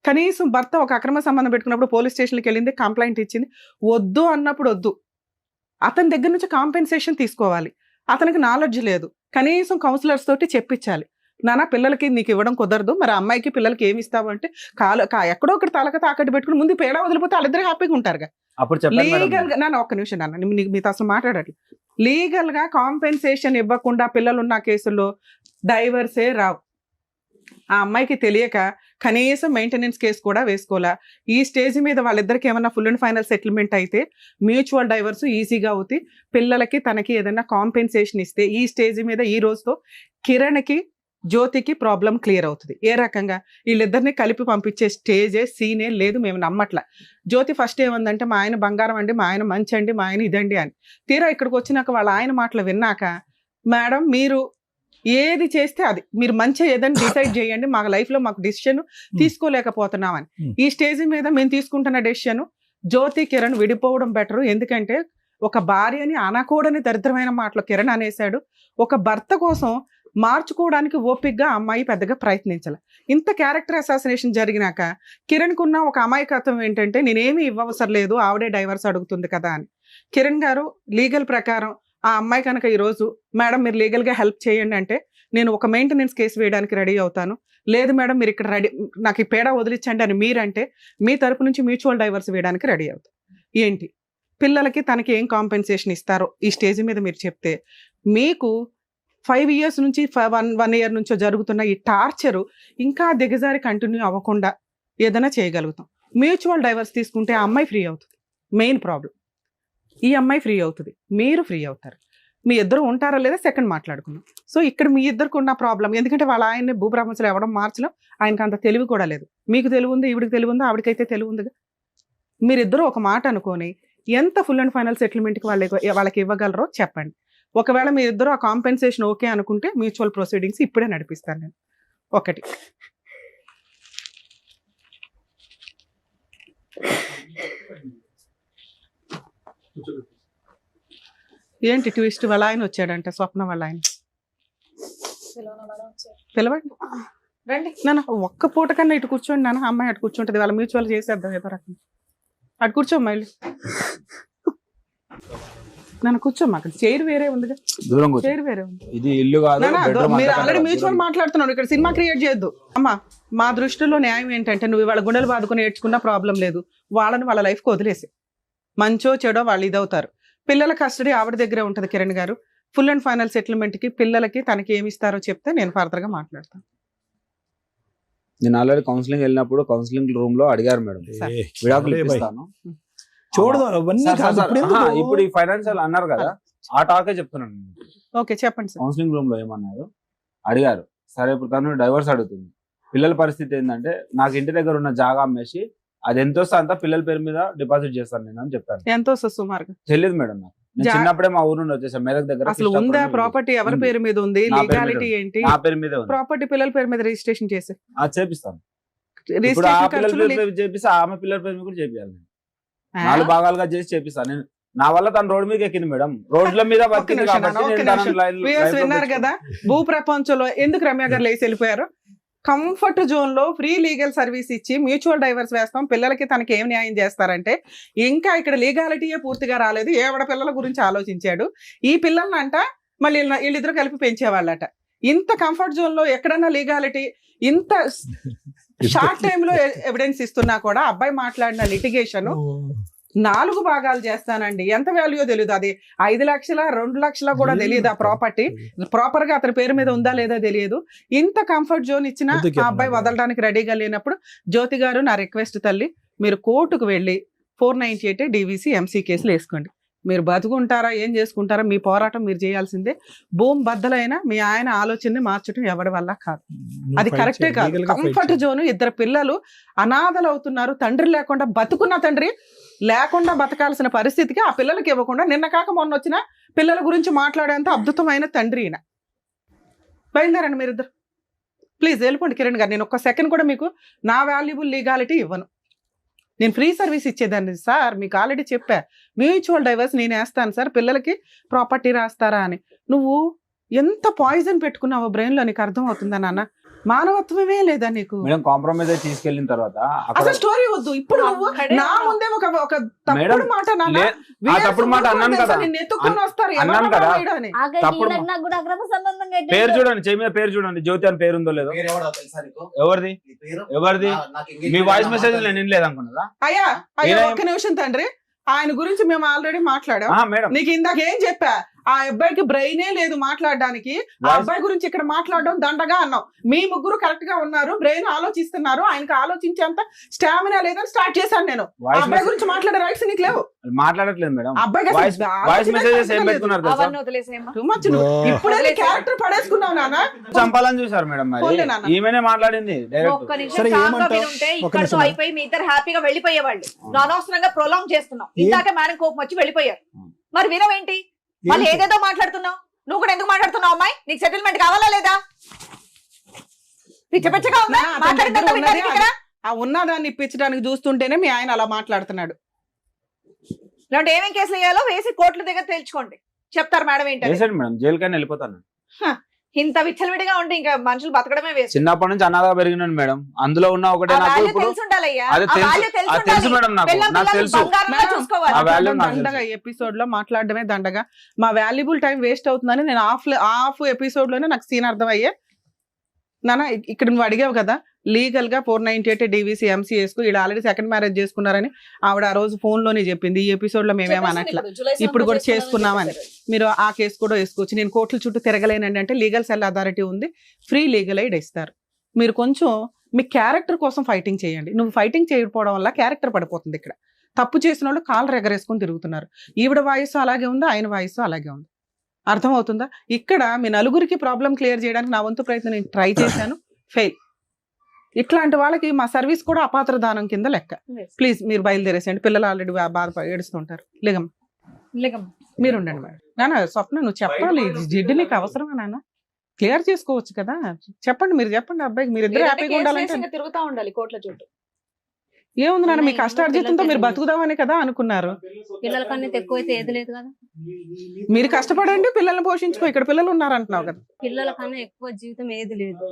కనీసం భర్త ఒక అక్రమ సంబంధం పెట్టుకున్నప్పుడు పోలీస్ స్టేషన్కి వెళ్ళింది, కంప్లైంట్ ఇచ్చింది. వద్దు అన్నప్పుడు వద్దు, అతని దగ్గర నుంచి కాంపెన్సేషన్ తీసుకోవాలి. అతనికి నాలెడ్జ్ లేదు, కనీసం కౌన్సిలర్స్ తోటి చెప్పించాలి. నాన్న పిల్లలకి నీకు ఇవ్వడం కుదరదు, మరి అమ్మాయికి పిల్లలకి ఏమి ఇస్తావు అంటే ఎక్కడో ఒకటి తలక తాకట్టు పెట్టుకుని ముందు పేడ వదిలిపోతే వాళ్ళిద్దరు హ్యాపీగా ఉంటారుగా. లీగల్ గా నాన్న ఒక్క నిమిషం నాన్న, మీతో అసలు మాట్లాడాలి. లీగల్ గా కాంపెన్సేషన్ ఇవ్వకుండా పిల్లలు ఉన్న కేసుల్లో డైవర్సే రావు. ఆ అమ్మాయికి తెలియక కనీసం మెయింటెనెన్స్ కేసు కూడా వేసుకోవాలా. ఈ స్టేజ్ మీద వాళ్ళిద్దరికి ఏమన్నా ఫుల్ అండ్ ఫైనల్ సెటిల్మెంట్ అయితే మ్యూచువల్ డైవర్స్ ఈజీగా అవుతాయి. పిల్లలకి తనకి ఏదైనా కాంపెన్సేషన్ ఇస్తే ఈ స్టేజ్ మీద ఈ రోజుతో కిరణ్కి జ్యోతికి ప్రాబ్లం క్లియర్ అవుతుంది. ఏ రకంగా? వీళ్ళిద్దరిని కలిపి పంపించే స్టేజే సీనే లేదు, మేము నమ్మట్ల. జ్యోతి ఫస్ట్ ఏమందంటే మా ఆయన బంగారం అండి, మా ఆయన మంచి అండి, మా ఆయన ఇదండి అని. తీరా ఇక్కడికి వచ్చినాక వాళ్ళ ఆయన మాటలు విన్నాక, మేడం మీరు ఏది చేస్తే అది మీరు మంచిగా ఏదైనా డిసైడ్ చేయండి, మా లైఫ్ లో మాకు డిసిషన్ తీసుకోలేకపోతున్నామని. ఈ స్టేజ్ మీద మేము తీసుకుంటున్న డెసిషన్ జ్యోతి కిరణ్ విడిపోవడం బెటర్. ఎందుకంటే ఒక భార్యని అనకూడని దరిద్రమైన మాటలు కిరణ్ అనేశాడు. ఒక భర్త కోసం మార్చుకోవడానికి ఓపికగా అమ్మాయి పెద్దగా ప్రయత్నించాలి. ఇంత క్యారెక్టర్ అసాసినేషన్ జరిగినాక కిరణ్కు ఉన్న ఒక అమాయకత్వం ఏంటంటే నేనేమి ఇవ్వవసరం లేదు, ఆవిడే డైవర్స్ అడుగుతుంది కదా అని. కిరణ్ గారు లీగల్ ప్రకారం ఆ అమ్మాయి కనుక ఈరోజు మేడం మీరు లీగల్గా హెల్ప్ చేయండి అంటే నేను ఒక మెయింటెనెన్స్ కేసు వేయడానికి రెడీ అవుతాను, లేదు మేడం మీరు ఇక్కడ రెడీ నాకు ఈ పేడ వదిలించండి అని మీరంటే మీ తరపు నుంచి మ్యూచువల్ డైవర్స్ వేయడానికి రెడీ అవుతాను. ఏంటి పిల్లలకి తనకి ఏం కాంపెన్సేషన్ ఇస్తారో ఈ స్టేజ్ మీద మీరు చెప్తే మీకు 5 years నుంచి 1 year నుంచో జరుగుతున్న ఈ టార్చరు ఇంకా దిగజారి కంటిన్యూ అవ్వకుండా ఏదైనా చేయగలుగుతాం. మ్యూచువల్ డైవర్స్ తీసుకుంటే ఆ అమ్మాయి ఫ్రీ అవుతుంది, మెయిన్ ప్రాబ్లం. ఈ అమ్మాయి ఫ్రీ అవుతుంది, మీరు ఫ్రీ అవుతారు. మీ ఇద్దరు ఉంటారా లేదా సెకండ్ మాట్లాడుకుందాం. సో ఇక్కడ మీ ఇద్దరికి ఉన్న ప్రాబ్లం ఎందుకంటే వాళ్ళ ఆయన్ని భూబ్రహ్మసులు ఇవ్వడం మార్చడం, ఆయనకు అంత తెలివి కూడా లేదు. మీకు తెలివి ఉంది, ఈవిడికి తెలివి ఉంది, ఆవిడకైతే తెలివి ఉందిగా. మీరిద్దరూ ఒక మాట అనుకొని ఎంత ఫుల్ అండ్ ఫైనల్ సెటిల్మెంట్కి వాళ్ళకి ఇవ్వగలరో చెప్పండి. ఒకవేళ మీరిద్దరూ ఆ కాంపెన్సేషన్ ఓకే అనుకుంటే మ్యూచువల్ ప్రొసీడింగ్స్ ఇప్పుడే నడిపిస్తాను నేను. ఒకటి ఏంటి ట్విస్ట్, వాళ్ళ ఆయన వచ్చాడంట, స్వప్న వాళ్ళ ఆయన. పిలవండి రండి నాన్న, ఒక్క పూట కన్నా ఇటు కూర్చోండి నాన్న. అమ్మాయి అటు కూర్చుంటది, వాళ్ళ మ్యూచువల్ చేసేద్దాం ఏదో రకం. అటు కూర్చోమ్మా వెళ్ళి. నన్ను కూర్చోమ్మా, అక్కడ చైర్ వేరే ఉందిగా, చైర్ వేరే ఉంది. ఇది ఇల్లు కాదు, మీరు ఆల్రెడీ మ్యూచువల్ మాట్లాడుతున్నాను, ఇక్కడ సినిమా క్రియేట్ చేయొద్దు. అమ్మా మా దృష్టిలో న్యాయం ఏంటంటే నువ్వు వాళ్ళ గుండెలు బాదుకుని ఏడ్చుకున్న ప్రాబ్లం లేదు, వాళ్ళని వాళ్ళ లైఫ్కి వదిలేసి మంచో చెడో వాళ్ళు ఇదవుతారు. పిల్లల కస్టడీ ఆవిడ దగ్గరే ఉంటుంది కిరణ్ గారు. ఫుల్ అండ్ ఫైనల్ సెటిల్మెంట్కి పిల్లలకి తనకి ఏమి ఇస్తారో చెప్తే నేను ఫర్దర్గా మాట్లాడతాను. నేను ఆల్రెడీ కౌన్సిలింగ్ వెళ్ళినప్పుడు కౌన్సిలింగ్ రూమ్ లో అడిగారు మేడం విడాకులు ఇప్పిస్తాను చూడదు అవన్నీ కాదు. ఇప్పుడు ఈ ఫైనాన్షియల్ అన్నారు కదా, ఆ టాకే చెప్తున్నాను. ఓకే చెప్పండి సార్. కౌన్సిలింగ్ రూమ్ లో ఏమన్నారు అడిగారు, సరే ఇప్పుడు తను డైవర్స్ అడుగుతుంది, పిల్లల పరిస్థితి ఏంటంటే నాకు ఇంటి దగ్గర ఉన్న జాగా అమ్మేసి అది ఎంత వస్తే అంతా పిల్లల పేరు మీద డిపాజిట్ చేస్తాను నేను అని చెప్పాను. ఎంత వస్తుంది సుమారుగా తెలియదు మేడం నాకు. నేను చిన్నప్పుడే మా ఊరు నుండి వచ్చేసాను మెదక్ దగ్గర. అసలు ఉందా ప్రాపర్టీ, ఎవరి పేరు మీద ఉంది, లీగాలిటీ ఏంటి? నా పేరు మీద ప్రాపర్టీ పిల్లల పేరు మీద రిజిస్ట్రేషన్ చేసి చేపిస్తాను. ఇప్పుడు ఆ పిల్లల పేరు మీద చేపిస్తే ఆమె పిల్లల పేరు మీద కూడా చేపియాలి. 4 భాగాలుగా చేసి చేపిస్తాను నేను. నా వల్ల తను రోడ్డు మీద ఎక్కింది మేడం, రోడ్ల మీద విన్నారు కదా. భూ ప్రపంచంలో ఎందుకు రమ్య గారు లేచి వెళ్ళిపోయారు? కంఫర్ట్ జోన్ లో ఫ్రీ లీగల్ సర్వీస్ ఇచ్చి మ్యూచువల్ డైవర్స్ వేస్తాం, పిల్లలకి తనకి ఏం న్యాయం చేస్తారంటే ఇంకా ఇక్కడ లీగాలిటీయే పూర్తిగా రాలేదు. ఏవడ పిల్లల గురించి ఆలోచించాడు. ఈ పిల్లల్ని అంట మళ్ళీ వీళ్ళిద్దరు కలిపి పెంచేవాళ్ళట. ఇంత కంఫర్ట్ జోన్ లో ఎక్కడన్నా లీగాలిటీ, ఇంత షార్ట్ టైమ్ లో ఎవిడెన్స్ ఇస్తున్నా కూడా అబ్బాయి మాట్లాడిన లిటిగేషన్ 4 భాగాలు చేస్తానండి. ఎంత వాల్యూ తెలియదు, అది 5 లక్షల 2 లక్షల కూడా తెలియదు. ఆ ప్రాపర్టీ ప్రాపర్ గా అతని పేరు మీద ఉందా లేదా తెలియదు. ఇంత కంఫర్ట్ జోన్ ఇచ్చిన ఆ అబ్బాయి వదలడానికి రెడీగా లేనప్పుడు జ్యోతి గారు నా రిక్వెస్ట్ తల్లి, మీరు కోర్టుకు వెళ్ళి 498 DVC MC కేసులు వేసుకోండి. మీరు బతుకుంటారా ఏం చేసుకుంటారా మీ పోరాటం మీరు చేయాల్సిందే. భూమి బద్దలైనా మీ ఆయన ఆలోచనని మార్చడం ఎవరి వల్ల కాదు, అది కరెక్టే కాదు. కంఫర్ట్ జోన్, 2 పిల్లలు అనాథలు అవుతున్నారు, తండ్రి లేకుండా బతుకున్న తండ్రి లేకుండా బతకాల్సిన పరిస్థితికి ఆ పిల్లలకి ఇవ్వకుండా నిన్న కాక మొన్న వచ్చిన పిల్లల గురించి మాట్లాడేంత అద్భుతమైన తండ్రి ఈయన. బయలుదేరండి మీరిద్దరు, ప్లీజ్ వెళ్ళిపోండి కిరణ్ గారు. నేను ఒక్క సెకండ్ కూడా మీకు నా వాల్యుబుల్ లీగాలిటీ ఇవ్వను. నేను ఫ్రీ సర్వీస్ ఇచ్చేదాన్ని సార్, మీకు ఆల్రెడీ చెప్పా. మ్యూచువల్ డైవర్స్ నేను వేస్తాను సార్, పిల్లలకి ప్రాపర్టీ రాస్తారా అని. నువ్వు ఎంత పాయిజన్ పెట్టుకున్నావో బ్రెయిన్ లో నీకు అర్థం అవుతుందా నాన్న? మానవత్వమే లేదా నీకు? కాంప్రమైజ్ తీసుకెళ్లిన తర్వాత అసలు స్టోరీ వద్దు. ఇప్పుడు నువ్వు నా ముందే ఒక తప్పుడు మాట తప్పుడు మాట అన్నాను కదా, అన్నాను కదా. పేరు చూడండి, చెయ్యి మీద పేరు చూడండి, జ్యోతి అని పేరు ఉందో లేదో. ఎవరిది ఎవరిది? మీ వాయిస్ మెసేజ్ నేను లేదనుకున్నదా? అయ్యా అయ్యా ఒక్క నిమిషం తండ్రి, ఆయన గురించి మేము ఆల్రెడీ మాట్లాడాం. నీకు ఇందాక ఏం చెప్పా, ఆ అబ్బాయికి బ్రెయినే లేదు మాట్లాడడానికి. ఆ అబ్బాయి గురించి ఇక్కడ మాట్లాడడం దండగా అన్నాం. మీ ముగ్గురు కరెక్ట్ గా ఉన్నారు, బ్రెయిన్ ఆలోచిస్తున్నారు, ఆయనకి ఆలోచించేంత స్టామినా లేదని స్టార్ట్ చేశాను నేను. ఆ అబ్బాయి గురించి మాట్లాడే రైట్స్ నీకు లేవు. మాట్లాడట్లేదు మేడం. ఇప్పుడే క్యారెక్టర్ పడేసుకున్నావు నాన్న. చంపాలని చూసారు మేడం, మరి ఈమెనే మాట్లాడింది డైరెక్ట్. అయిపోయి మీ ఇద్దరు హ్యాపీగా వెళ్ళిపోయేవాళ్ళు, అనవసరంగా ప్రొలాంగ్ చేస్తున్నాం. ఇందాక మేడం కోపం వచ్చి వెళ్ళిపోయారు, మరి వినవేంటి? వాళ్ళు ఏదేదో మాట్లాడుతున్నావు. నువ్వు కూడా ఎందుకు మాట్లాడుతున్నావు అమ్మాయి? నీకు సెటిల్మెంట్ కావాలా లేదా? పిచ్చ పిచ్చగా ఉందా? నా అతని మాట్లాడిందంతా దగ్గర ఉన్నది వినడానికి ఇక్కడ? ఆ ఉన్నదాన్ని ఇప్పించడానికి చూస్తుంటేనే మీ ఆయన అలా మాట్లాడుతున్నాడు. ఇలాంటి ఏమేం కేసులు వేయాలో వేసి కోర్టుల దగ్గర తేల్చుకోండి. చెప్తారు మేడం ఏంటంటే. వేసాడు మేడం, జైలుకైనా వెళ్ళిపోతాను. ఇంత విచ్చలవిడిగా ఉంటే ఇంకా మనుషులు బతకడమే వేస్ట్. చిన్నప్పటి నుంచి అనాథగా పెరిగినాను మేడం. అందులో ఉన్న ఒకటే నాకు ఇప్పుడు తెలిసి ఉండాలయ్యా. అదే ఆ తెలుసు, value తెలిసి అది తెలుసు ఉండాలి. మేడం, నాకు పిల్లలు నాకు తెలుసు. బంగారంగా మేడం, చూసుకోవాలి. ఆ value నాకు దండగా ఎపిసోడ్ లో మాట్లాడడమే దండగా. మా వాల్యుబుల్ టైం వేస్ట్ అవుతుందని నేను హాఫ్ ఎపిసోడ్ లోనే నాకు సీన్ అర్థం అయ్యే. నాన్న ఇక్కడ నువ్వు అడిగావు కదా లీగల్ గా 498 DVC MCS కు ఇలా ఆల్రెడీ సెకండ్ మ్యారేజ్ చేసుకున్నారని ఆవిడ ఆ రోజు ఫోన్ లోనే చెప్పింది. ఈ ఎపిసోడ్ లో మేమేం అనట్లా, ఇప్పుడు కూడా చేసుకున్నామని. మీరు ఆ కేసు కూడా వేసుకోవచ్చు. నేను కోర్టుల చుట్టూ తిరగలేనండి అంటే లీగల్ సెల్ అథారిటీ ఉంది, ఫ్రీ లీగల్ ఎయిడ్ ఇస్తారు. మీరు కొంచెం మీ క్యారెక్టర్ కోసం ఫైటింగ్ చేయండి. నువ్వు ఫైటింగ్ చేయకపోవడం వల్ల క్యారెక్టర్ పడిపోతుంది. ఇక్కడ తప్పు చేసిన వాళ్ళు కాళ్ళు ఎగరేసుకొని తిరుగుతున్నారు. ఈవిడ వాయిస్ అలాగే ఉంది, ఆయన వాయిస్ అలాగే ఉంది. అర్థమవుతుందా? ఇక్కడ మీ నలుగురికి ప్రాబ్లం క్లియర్ చేయడానికి నా వంతు ప్రయత్నం నేను ట్రై చేశాను, ఫెయిల్. ఇట్లాంటి వాళ్ళకి మా సర్వీస్ కూడా అపాత్ర దానం కింద లెక్క. ప్లీజ్ మీరు బయలుదేరేసేయండి. పిల్లలు ఆల్రెడీ బాధపడి ఏడుస్తుంటారు. లేగమ్మ మీరు ఉండండి మేడం. నాన్న స్వప్న నువ్వు చెప్పాలి, జిడ్డు నీకు అవసరమా నాన్న? క్లియర్ చేసుకోవచ్చు కదా, చెప్పండి. మీరు చెప్పండి అబ్బాయికి, మీరు ఇద్దరు హ్యాపీగా ఉండాలంటే. తిరుగుతా ఉండాలి కోర్టుల చుట్టూ. ఏముంది నాన్న, మీ కష్టార్జితంతో మీరు బతుకుదామని కదా అనుకున్నారు. పిల్లల కన్నా ఎక్కువ అయితే ఏది లేదు కదా. మీరు కష్టపడండి, పిల్లల్ని పోషించుకో. ఇక్కడ పిల్లలు ఉన్నారంటున్నావు కదా. పిల్లల కన్నా ఎక్కువ జీవితం ఏది లేదు.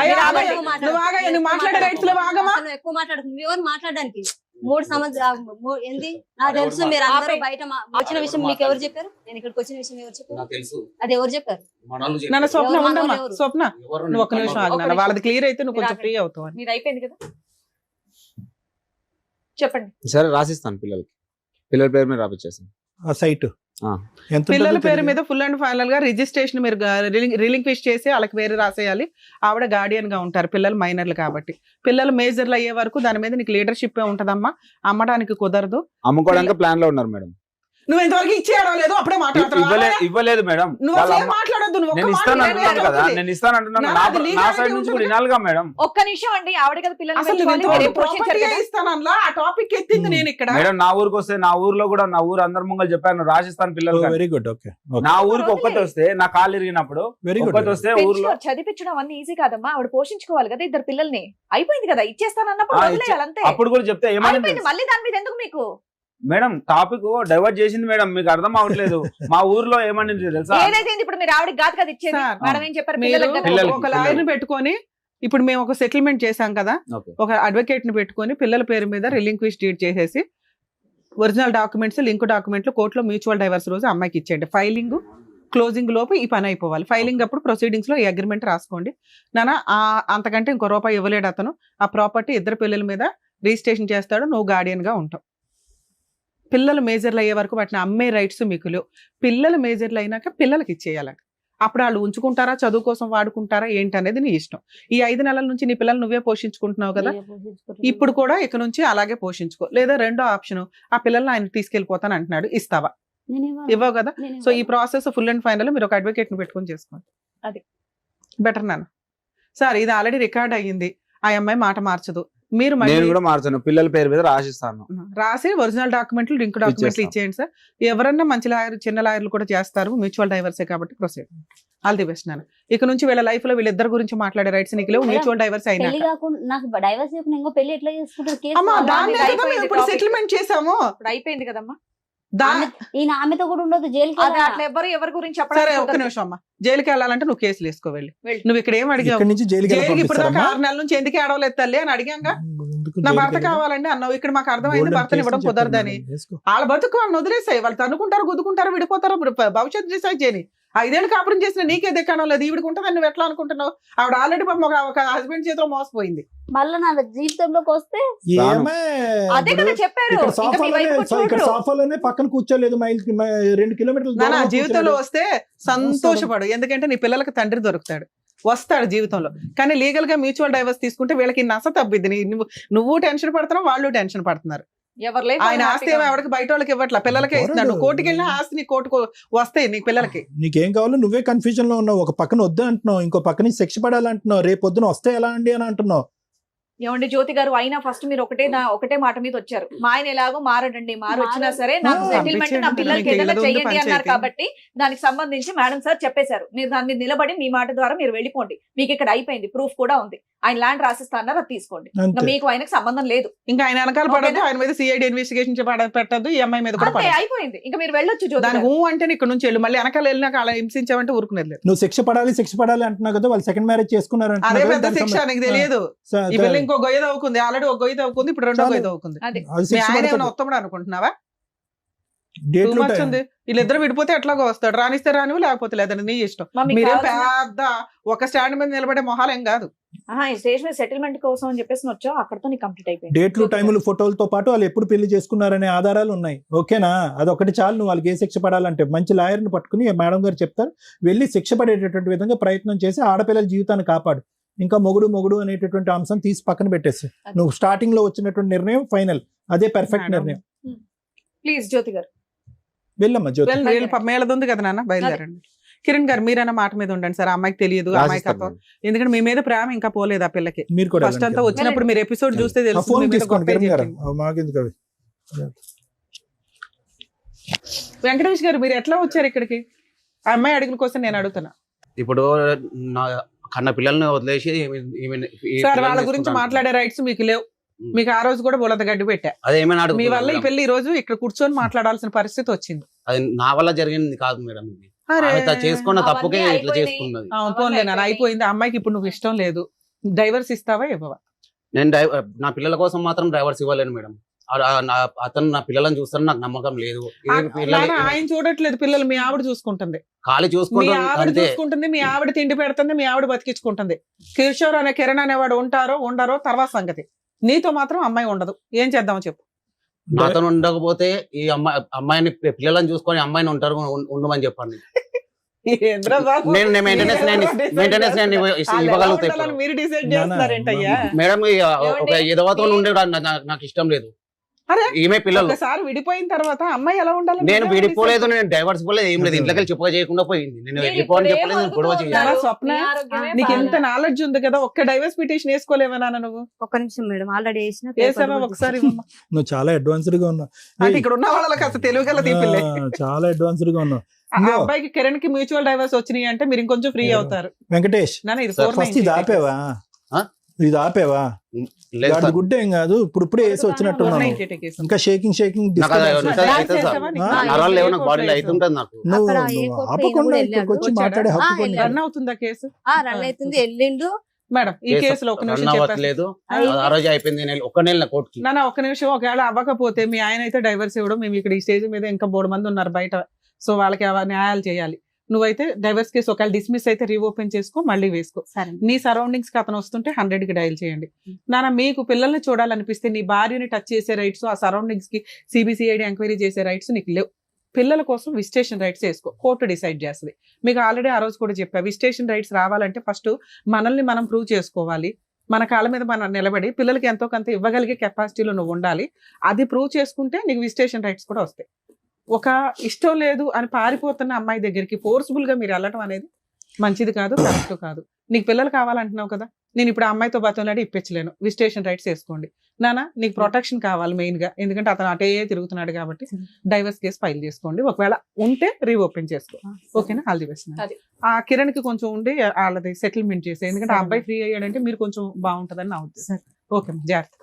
అయ్యో, ఆగయ్య, నువ్వు ఆగయ్య, నువ్వు మాట్లాడే రైట్స్ లో ఆగమా? అసలు ఎక్కువ మాట్లాడుతుంది. ఎవరు మాట్లాడడానికి 3 సంవత్సరాలు ఏంది నాకు తెలుసు. మీరు అందరూ బయట వచ్చిన విషయం మీకు ఎవరు చెప్పారు? నేను ఇక్కడికి వచ్చిన విషయం ఎవరు చెప్పారు? అది ఎవరు చెప్పారు? నన్ను స్వప్న ఎవరు ఉండమ్మా. ఎవరు? స్వప్న నువ్వు ఒక్క నిమిషం ఆగినా, వాళ్ళది క్లియర్ అయితే నువ్వు కొంచెం ఫ్రీ అవుతావు అని. మీది అయిపోయింది కదా, చెప్పండి. సరే రాసిస్తాను పిల్లలకి, పిల్లల పేరు మీద రాపిచ్చేస్తాను. ఆ సైట్ ఎంత పిల్లల ఉంటుందో పేరు తెలియదు. మీద ఫుల్ అండ్ ఫైనల్ గా రిజిస్ట్రేషన్ మీరు రిలింక్విష్ చేసి వాళ్ళకి వేరే రాసేయాలి. ఆవిడ గార్డియన్ గా ఉంటారు, పిల్లలు మైనర్లు కాబట్టి. పిల్లలు మేజర్లు అయ్యే వరకు దాని మీద నీకు లీడర్షిప్ ఉంటదమ్మా. అమ్మడానికి కుదరదు. అమ్ముకోవడానికి ప్లాన్ లో ఉన్నారు మేడం. నువ్వు ఇంతవరకు ఇచ్చేయడం లేదు, అప్పుడే ఇవ్వలేదు మేడం. నువ్వు అసలు ఏం మాట్లాడొద్దు. నువ్వు నేను ఒక్క ఇస్తాను మాట అంటున్నాను కదా, వినలేదు. నేను ఇస్తాను అంటున్నాను. నాన్న, అది నా legality సైడ్ నుంచి కూడా ఉంటుంది. వినాలిగా మేడం. ఒక్క నిమిషం అండి, ఆవిడ కదా పిల్లలు అసలు నువ్వు ఇంతవరకు property ఇస్తాను అనలా, ఆ టాపిక్ ఎత్తింది నేను ఇక్కడ. మేడం నా ఊరికి వస్తే, నా ఊర్లో కూడా నా ఊరు అందరి ముంగలు చెప్పాను రాసిస్తాను పిల్లలు. Very good. ఓకే నా ఊరికి ఒక్కటి వస్తే, నా కాళ్ళు ఇరిగినప్పుడు వెరీ గుడ్. ఒక్కటి వస్తే ఊర్లో చదివించడం అన్ని ఈజీ కాదమ్మా. ఆవిడ పోషించుకోవాలి కదా ఇద్దరు పిల్లల్ని. అయిపోయింది కదా, ఇచ్చేస్తానన్నప్పుడు ఆ, వదిలేయాలి అంతే. అప్పుడు కూడా చెప్తే ఏమైంది అయిపోయింది, మళ్ళీ దాని మీద ఎందుకు మీకు? మేడం? టాపిక్ డైవర్ట్ చేసింది మేడం, మీకు అర్థం అవ్వట్లేదు. మా ఊర్లో ఏమని తెలుసా? ఏదైతే ఇప్పుడు మీరు ఆవిడకి కాదు కదా ఇచ్చేది. సార్, మేడం ఏం చెప్పారు? మీరు పిల్లలకి కదా. పిల్లలకి. ఒక లాయర్ ని పెట్టుకొని, ఇప్పుడు మేము ఒక సెటిల్మెంట్ చేశాం కదా, ఓకే. ఒక అడ్వకేట్ ని పెట్టుకొని పిల్లల పేరు మీద రిలింక్విష్ డీడ్ చేసేసి ఒరిజినల్ డాక్యుమెంట్స్, లింక్ డాక్యుమెంట్లు కోర్టులో మ్యూచువల్ డైవర్స్ రోజు అమ్మాయికి ఇచ్చేయండి. ఫైలింగ్ క్లోజింగ్ లోపు ఈ పని అయిపోవాలి. ఫైలింగ్ అప్పుడు ప్రొసీడింగ్స్ లో ఈ అగ్రిమెంట్ రాసుకోండి. నాన్న అంతకంటే ఇంకో రూపాయి ఇవ్వలేడు అతను. ఆ ప్రాపర్టీ ఇద్దరు పిల్లల మీద రిజిస్ట్రేషన్ చేస్తాడు, నువ్వు గార్డియన్ గా ఉంటావు. పిల్లలు మేజర్లు అయ్యే వరకు వాటిని అమ్మే రైట్స్ మీకు లేవు. పిల్లలు మేజర్లు అయినాక పిల్లలకి ఇచ్చేయాలంట. అప్పుడు వాళ్ళు ఉంచుకుంటారా, చదువు కోసం వాడుకుంటారా ఏంటి అనేది నీ ఇష్టం. ఈ 5 నెలల నుంచి నీ పిల్లలు నువ్వే పోషించుకుంటున్నావు కదా, ఇప్పుడు కూడా ఇక నుంచి అలాగే పోషించుకో. లేదా రెండో ఆప్షన్, ఆ పిల్లల్ని ఆయన తీసుకెళ్లిపోతాను అంటున్నాడు, ఇస్తావా? ఇవ్వవు కదా. సో ఈ ప్రాసెస్ ఫుల్ అండ్ ఫైనల్ మీరు ఒక అడ్వకేట్ ని పెట్టుకొని చేసుకోండి. అది బెటర్ నాన్న. సార్ ఇది ఆల్రెడీ రికార్డ్ అయ్యింది, ఆ అమ్మాయి మాట మార్చదు. మీరు నేను కూడా మార్చాను, పిల్లల పేరు మీద రాసిస్తాను. రాసి ఒరిజినల్ డాక్యుమెంట్లు, లింక్ డాక్యుమెంట్లు ఇచ్చేయండి సార్. ఎవరన్నా మంచి లాయర్, చిన్న లాయర్లు కూడా చేస్తారు, మ్యూచువల్ డైవర్సే కాబట్టి ప్రొసీడ్. ఆల్ ది బెస్ట్ నాన్న. ఇక నుంచి వీళ్ళ లైఫ్ లో వీళ్ళిద్దరు గురించి మాట్లాడే రైట్స్ నీకు లేవు. మ్యూచువల్ డైవర్స్ అయినా పెళ్లి కాకుండా నాకు డైవర్స్ చేయకుండా ఇంకో పెళ్లి ఎట్లా చేసుకుంటారు? కేసు అమ్మా కావాలి. దాన్ని దాన్ని కదా మేము ఇప్పుడు అయిపోయింది సెటిల్మెంట్ చేసాము. ఇప్పుడు అయిపోయింది కదమ్మా. ఈయన ఆమెతో కూడా ఉండదు, జైలుకి అది అట్లా ఎవరి గురించి సరే చెప్పడం ఒక్క నిమిషం అమ్మా. జైలుకి వెళ్ళాలంటే నువ్వు కేసులు వేసుకో వెళ్ళి. వెళ్ళు. నువ్వు ఇక్కడ ఏం అడిగావు? ఇక్కడి నుంచి జైలుకి జైలుకి ఇప్పుడు దాకా పంపిస్తారమ్మా? 6 నెలల నుంచి ఎందుకు ఏడవలేదు తల్లి అని అడిగాంగా. ఎందుకు నా జైలుకి భర్త వెళ్ళాలి? కావాలండి అన్నావు. ఇక్కడ మాకు అర్థమైంది గోల్డెన్ భర్తని ఇవ్వడం కేసులు చెప్పారు కుదరదని. మేడం, వేసుకో. వాళ్ళ బతుకు వాళ్ళని వదిలేసాయి. వాళ్ళు తన్నుకుంటారు, గుద్దుకుంటారు, విడిపోతారు. భవిష్యత్తు డిసైడ్ చేయని 5 ఏళ్ళు కాపురం చేసిన నీకే దిక్కడం లేదు. ఈవిడికి ఉంటుందని నువ్వు ఎట్లా అనుకుంటున్నావు? ఆవిడ ఆల్రెడీ ఒక హస్బెండ్ చేతిలో మోసపోయింది. మళ్ళీ నా జీవితంలోకి వస్తే ఏమే అదే కదా చెప్పారు. ఇక్కడ ఇంకా మీ వైపు ఇక్కడ చూడరు. సాఫాలోనే పక్కన కూర్చోలేదు, 2 కిలోమీటర్లు నా దూరంలో జీవితంలో కూర్చోలేదు. వస్తే సంతోషపడు, ఎందుకంటే నీ పిల్లలకు తండ్రి దొరుకుతాడు, వస్తాడు జీవితంలో. కానీ లీగల్ గా మ్యూచువల్ డైవర్స్ తీసుకుంటే వీళ్ళకి నస తప్పిద్ది. నువ్వు టెన్షన్ పడుతున్నావు, వాళ్ళు టెన్షన్ పడుతున్నారు. ఎవరు లైఫ్ ఆయన ఆస్తి ఏమో ఎవరికి బయట వాళ్ళకి ఇవ్వట్లా, పిల్లలకే ఇస్తున్నాడు. నువ్వు కోర్టుకి వెళ్ళినా ఆస్తి నీ కోర్టుకు వస్తాయి నీ పిల్లలకి. నీకేం కావాలో నువ్వే కన్ఫ్యూజన్ లో ఉన్నావు. ఒక పక్కన వద్దు అంటున్నావు, ఇంకో పక్కన శిక్ష పడాలంటున్నావు, రేపు పొద్దున వస్తే ఎలా అండి అని అంటున్నావు. ఏమండి జ్యోతి గారు, అయినా ఫస్ట్ మీరు ఒకటే మాట మీద వచ్చారు. మా ఆయన ఎలాగో మారడండి, వచ్చినా సరే నాకు సెటిల్మెంట్ నా పిల్లలకి ఏదైనా చెయ్యండి అన్నారు కాబట్టి దానికి సంబంధించి మేడం సార్ చెప్పేశారు. మీరు దాని మీద నిలబడి మీ మాట ద్వారా మీరు వెళ్ళిపోండి, మీకు ఇక్కడ అయిపోయింది, ప్రూఫ్ కూడా ఉంది. ఆయన ల్యాండ్ రాసిస్తా అన్నారు, అది తీసుకోండి. ఇంకా మీకు ఆయనకు సంబంధం లేదు. ఇంకా ఆయన వెనకాల పడదు, ఆయన మీద సిఐడి ఇన్వెస్టిగేషన్ పెట్టద్దు, ఈ అమ్మాయి మీద కూడా అయిపోయింది. ఇంకా మీరు వెళ్ళొచ్చు. దాని అంటే ఇక్కడ నుంచి వెళ్ళు, మళ్ళీ వెనకాల వెళ్ళినాక అలా హింసించామంటే ఊరుకునేది లేదు. నువ్వు శిక్ష పడాలి అంటున్నావు కదా, వాళ్ళు సెకండ్ మ్యారేజ్ చేసుకున్నారు. అదే పెద్ద శిక్ష, నీకు తెలియదు. ఈ పిల్ల ఇంకో గొయ్య తవ్వుకుంది, ఆల్రెడీ ఒక గొయ్య తవ్వుకుంది, ఇప్పుడు రెండో గొయ్య తవ్వుకుంది. ఆయన ఏమైనా ఉత్తముడు అనుకుంటున్నావా? వీళ్ళిద్దరు విడిపోతే ఎట్లాగో వస్తాడు, రానిస్తే రానివి, లేకపోతే లేదండి నీ ఇష్టం. మీరేం పెద్ద ఒక స్టాండ్ మీద నిలబడే మొహాలేం కాదు. సెటిల్మెంట్ కోసం అని చెప్పేసి వచ్చా, అక్కడతో కంప్లీట్ అయిపోయింది. డేట్లు, టైములు, ఫోటోలతో పాటు వాళ్ళు ఎప్పుడు పెళ్లి చేసుకున్నారనే ఆధారాలు ఉన్నాయి. ఓకేనా? అదొకటి చాలు. నువ్వు వాళ్ళకి ఏ శిక్ష పడాలంటే మంచి లాయర్ని పట్టుకుని మేడం గారు చెప్తారు, వెళ్ళి శిక్ష పడేటటువంటి విధంగా ప్రయత్నం చేసి ఆడపిల్లల జీవితాన్ని కాపాడు. ఇంకా మొగుడు అనేటటువంటి అంశం తీసి పక్కన పెట్టేసి నువ్వు స్టార్టింగ్ లో వచ్చినటువంటి నిర్ణయం ఫైనల్, అదే పర్ఫెక్ట్ నిర్ణయం. ప్లీజ్ జ్యోతి గారు వెళ్ళమ్మా. జ్యోతి మేళదుంది కదా నాన్న, బయలుదేరండి. కిరణ్ గారు మీరైనా మాట మీద ఉండండి సార్. అమ్మాయికి తెలియదు, అమ్మాయికి అర్థం, ఎందుకంటే మీ మీద ప్రేమ ఇంకా పోలేదు ఆ పిల్లకి. మీరు కూడా ఫస్ట్ అంతా వచ్చినప్పుడు మీరు ఎపిసోడ్ చూస్తే తెలుసు. వెంకటేష్ గారు మీరు ఎట్లా వచ్చారు ఇక్కడికి? ఆ అమ్మాయి అడుగుల కోసం నేను అడుగుతున్నా. ఇప్పుడు కన్న పిల్లల్ని వదిలేసి సార్ వాళ్ళ గురించి మాట్లాడే రైట్స్ మీకు లేవు. మీకు ఆ రోజు కూడా బోలత గడ్డి పెట్టా. మీ వల్ల ఈ పెళ్లి ఈ రోజు ఇక్కడ కూర్చొని మాట్లాడాల్సిన పరిస్థితి వచ్చింది. అది నా వల్ల జరిగింది కాదు మేడం, చేసుకున్న తప్పుకే ఇట్లా చేసుకున్నది. అయిపోయింది. అమ్మాయికి ఇప్పుడు నువ్వు ఇష్టం లేదు, డైవర్స్ ఇస్తావా ఇవ్వవా? నేను నా పిల్లల కోసం మాత్రం డైవర్స్ ఇవ్వలేను మేడం. అతను నా పిల్లలను చూస్తాను, నాకు నమ్మకం లేదు. ఆయన చూడట్లేదు, పిల్లలు మీ ఆవిడ చూసుకుంటుంది, ఖాళీ చూసుకుంటుంది, మీ ఆవిడ తిండి పెడుతుంది, మీ ఆవిడ బతికించుకుంటుంది. కిషోర్ అనే కిరణ్ అనేవాడు ఉంటారో ఉండరో తర్వాత సంగతి. నీతో మాత్రం అమ్మాయి ఉండదు. ఏం చేద్దామో చెప్పు. నాతో ఉండకపోతే ఈ అమ్మాయిని పిల్లలను చూసుకొని అమ్మాయిని ఉంటారు ఉండమని చెప్పండి. మేడం ఒక ఎదవతో ఉండే నాకు ఇష్టం లేదు. ఈమె పిల్లలు విడిపోయిన తర్వాత అమ్మాయి ఎలా ఉండాలి? నేను విడిపోలేదు, నేను డైవర్స్ పోలేదు, ఏం లేదు. ఇంట్లోకి చెప్పగా చేయకుండా పోయింది. నేను వెళ్ళిపోని చెప్పలేదు, నేను గొడవ చేయాలి. స్వప్న, నీకు ఎంత నాలెడ్జ్ ఉంది కదా, ఒక్క డైవర్స్ పిటిషన్ వేసుకోలేవా నాన్న నువ్వు? ఒక్క నిమిషం మేడం, ఆల్రెడీ వేసావా ఒకసారి? నువ్వు చాలా అడ్వాన్స్డ్ గా ఉన్నావు. ఇక్కడ ఉన్న వాళ్ళకి అసలు తెలుగుగల తీపిల్లే. చాలా అడ్వాన్స్డ్ గా ఉన్నావు. అబ్బాయికి కిరణ్ కి మ్యూచువల్ డైవర్స్ వచ్చినాయి అంటే మీరు ఇంకొంచెం ఫ్రీ అవుతారు. వెంకటేష్, ఇది ఆపేవా? ఇది ఆపేవా? గుడ్ ఏం కాదు, ఇప్పుడే వేసి వచ్చినట్టున్నాను. ఇంకా షేకింగ్ ఆపకుండా వచ్చి మాట్లాడే హక్కు రన్ అవుతుందా కేసు? రన్ అవుతుంది, వెళ్ళిండు మేడం. ఈ కేసులో ఒక నిమిషం లేదు, ఆ రోజు అయిపోయింది. ఒక నిమిషం. ఒకవేళ అవ్వకపోతే మీ ఆయన అయితే డైవర్స్ ఇవ్వడం, మేము ఇక్కడ ఈ స్టేజ్ మీద ఇంకా 3 మంది ఉన్నారు బయట, సో వాళ్ళకి న్యాయాలు చేయాలి. నువ్వైతే డైవర్స్ కేసు ఒకవేళ డిస్మిస్ అయితే రీఓపెన్ చేసుకో, మళ్ళీ వేసుకో. నీ సరౌండింగ్స్ కి అతను వస్తుంటే 100 కి డయల్ చేయండి. నాన్న, మీకు పిల్లల్ని చూడాలనిపిస్తే నీ భార్యని టచ్ చేసే రైట్స్, ఆ సరౌండింగ్స్ కి సిబిసిఐడి ఎంక్వైరీ చేసే రైట్స్ నీకు లేవు. పిల్లల కోసం విజిటేషన్ రైట్స్ వేసుకో, కోర్టు డిసైడ్ చేస్తుంది. మీకు ఆల్రెడీ ఆ రోజు కూడా చెప్పా, విజిటేషన్ రైట్స్ రావాలంటే ఫస్ట్ మనల్ని మనం ప్రూవ్ చేసుకోవాలి. మన కాళ్ళ మీద మనం నిలబడి పిల్లలకి ఎంతో కొంత ఇవ్వగలిగే కెపాసిటీలో నువ్వు ఉండాలి. అది ప్రూవ్ చేసుకుంటే నీకు విజిటేషన్ రైట్స్ కూడా వస్తాయి. ఒక ఇష్టం లేదు అని పారిపోతున్న అమ్మాయి దగ్గరికి ఫోర్స్ఫుల్ గా మీరు వెళ్ళటం అనేది మంచిది కాదు, కరెక్ట్ కాదు. నీకు పిల్లలు కావాలంటున్నావు కదా, నేను ఇప్పుడు ఆ అమ్మాయితో బతంలాడి ఇప్పించలేను, విజిటేషన్ రైట్స్ వేసుకోండి. నాన్న, నీకు ప్రొటెక్షన్ కావాలి మెయిన్ గా, ఎందుకంటే అతను అటే తిరుగుతున్నాడు కాబట్టి డైవర్స్ కేసు ఫైల్ చేసుకోండి. ఒకవేళ ఉంటే రీఓపెన్ చేసుకో. ఓకేనా? All the best. ఆ కిరణ్ కి కొంచెం ఉండి వాళ్ళది సెటిల్మెంట్ చేసే, ఎందుకంటే ఆ అబ్బాయి ఫ్రీ అయ్యాడంటే మీరు కొంచెం బాగుంటుందని నా ఉద్దేశం. ఓకే, జాగ్రత్త.